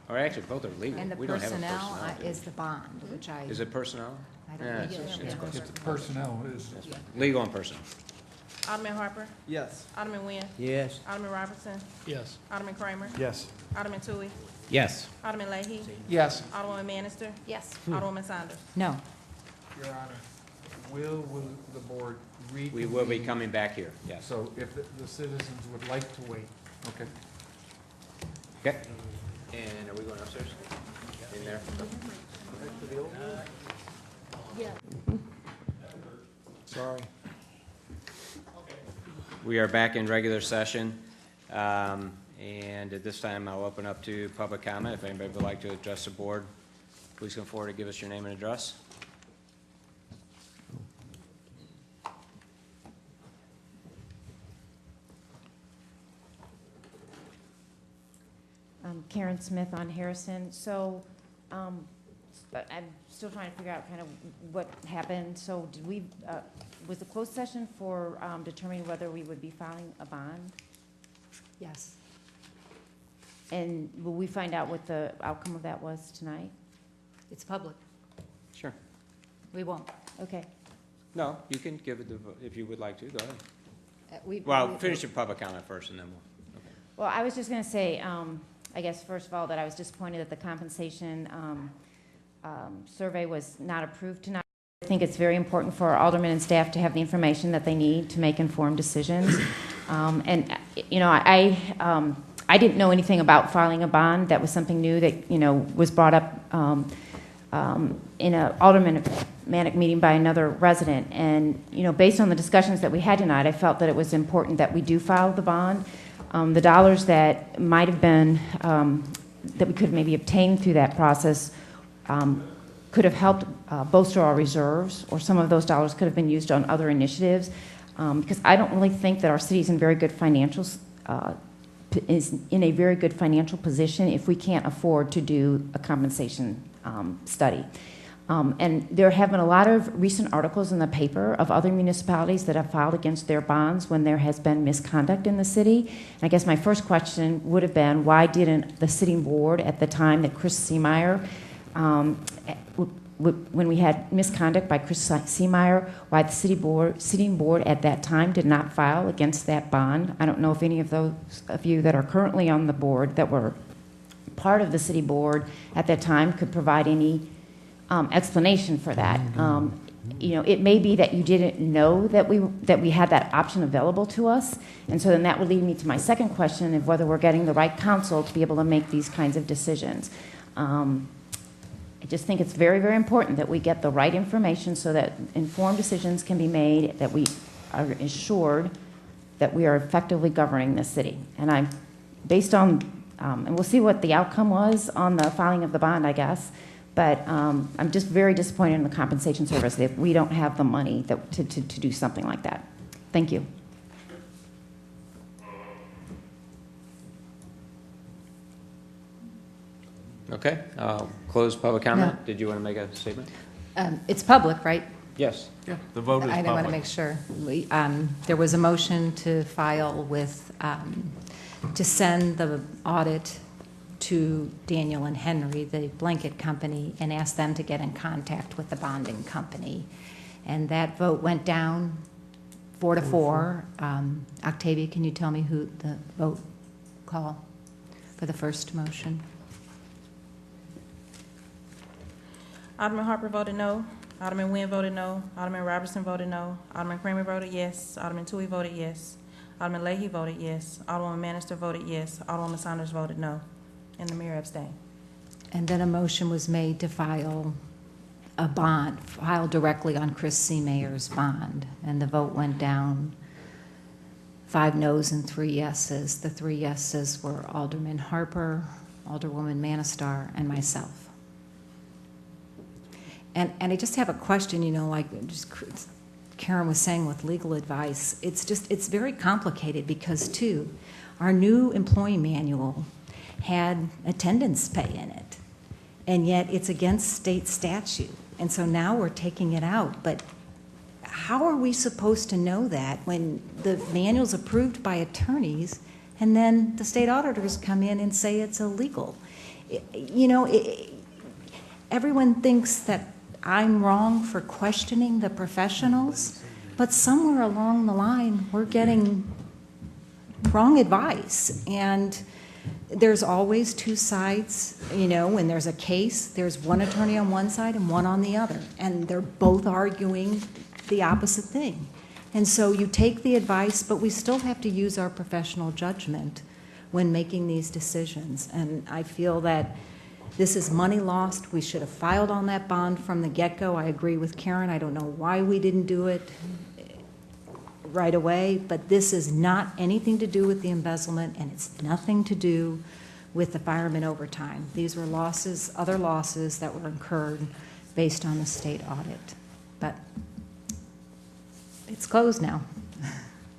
Or actually, both are legal. And the We don't have a personnel personnel, do we? is the bond, which I. Is it personnel? I don't Yeah, know. it's close. It's personnel, is. Legal and personnel. Alderman Harper. Yes. Alderman Nguyen. Yes. Alderman Robertson. Yes. Alderman Kramer. Yes. Alderman Tui. Yes. Alderman Leahy. Yes. Alderwoman Manister. Yes. Alderwoman Saunders. No. Your Honor, will the board reconvene? We will be coming back here, yes. So if the citizens would like to wait, okay. Okay. And are we going upstairs? In there? Sorry. We are back in regular session. And at this time, I'll open up to public comment. If anybody would like to address the board, please come forward and give us your name and address. Karen Smith on Harrison. So I'm still trying to figure out kind of what happened. So did we, was the closed session for determining whether we would be filing a bond? Yes. And will we find out what the outcome of that was tonight? It's public. Sure. We won't. Okay. No, you can give it the, if you would like to, go ahead. We Finish your public comment first and then we'll. Okay. Well, I was just going to say, I guess, first of all, that I was disappointed that the compensation survey was not approved tonight. I think it's very important for our aldermen and staff to have the information that they need to make informed decisions. And, you know, I didn't know anything about filing a bond. That was something new that, you know, was brought up in an aldermanic meeting by another resident. And, you know, based on the discussions that we had tonight, I felt that it was important that we do file the bond. The dollars that might have been, that we could have maybe obtained through that process could have helped bolster our reserves, or some of those dollars could have been used on other initiatives, because I don't really think that our city is in very good financials, is in a very good financial position if we can't afford to do a compensation study. And there have been a lot of recent articles in the paper of other municipalities that have filed against their bonds when there has been misconduct in the city. And I guess my first question would have been, why didn't the sitting board at the time that Chris Seemeyer, when we had misconduct by Chris Seemeyer, why the sitting board at that time did not file against that bond? I don't know if any of those of you that are currently on the board that were part of the city board at that time could provide any explanation for that. You know, it may be that you didn't know that we had that option available to us, and so then that would lead me to my second question of whether we're getting the right counsel to be able to make these kinds of decisions. I just think it's very, very important that we get the right information so that informed decisions can be made, that we are assured that we are effectively governing the city. And I'm based on, and we'll see what the outcome was on the filing of the bond, I guess. But I'm just very disappointed in the compensation service that we don't have the money to do something like that. Thank you. Okay, I'll close public comment. No. Did you want to make a statement? It's public, right? Yes. Yeah. The vote is I want to make sure. There was a motion to file with, to send the audit to Daniel and Henry, the blanket company, and ask them to get in contact with the bonding company. And that vote went down 4-4. Octavia, can you tell me who the vote call for the first motion? Alderman Harper voted no. Alderman Nguyen voted no. Alderman Robertson voted no. Alderman Kramer voted yes. Alderman Tui voted yes. Alderman Leahy voted yes. Alderwoman Manister voted yes. Alderwoman Saunders voted no. And the mayor abstained. And then a motion was made to file a bond, filed directly on Chris C. Mayer's bond, and the vote went down 5 noes and 3 yeses. The 3 yeses were Alderman Harper, Alderwoman Manistar, and myself. And I just have a question, you know, like just Karen was saying with legal advice, it's very complicated because, too, our new employee manual had attendance pay in it, and yet it's against state statute. And so now we're taking it out. But how are we supposed to know that when the manual's approved by attorneys and then the state auditors come in and say it's illegal? You know, everyone thinks that I'm wrong for questioning the professionals, but somewhere along the line, we're getting wrong advice. And there's always 2 sides. You know, when there's a case, there's one attorney on one side and one on the other, and they're both arguing the opposite thing. And so you take the advice, but we still have to use our professional judgment when making these decisions. And I feel that this is money lost. We should have filed on that bond from the get-go. I agree with Karen. I don't know why we didn't do it right away, but this is not anything to do with the embezzlement, and it's nothing to do with the fireman overtime. These were losses, other losses that were incurred based on the state audit. But it's closed now.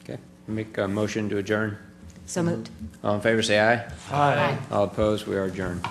Okay, make a motion to adjourn. So moved. All in favor, say aye. Aye. All opposed, we are adjourned.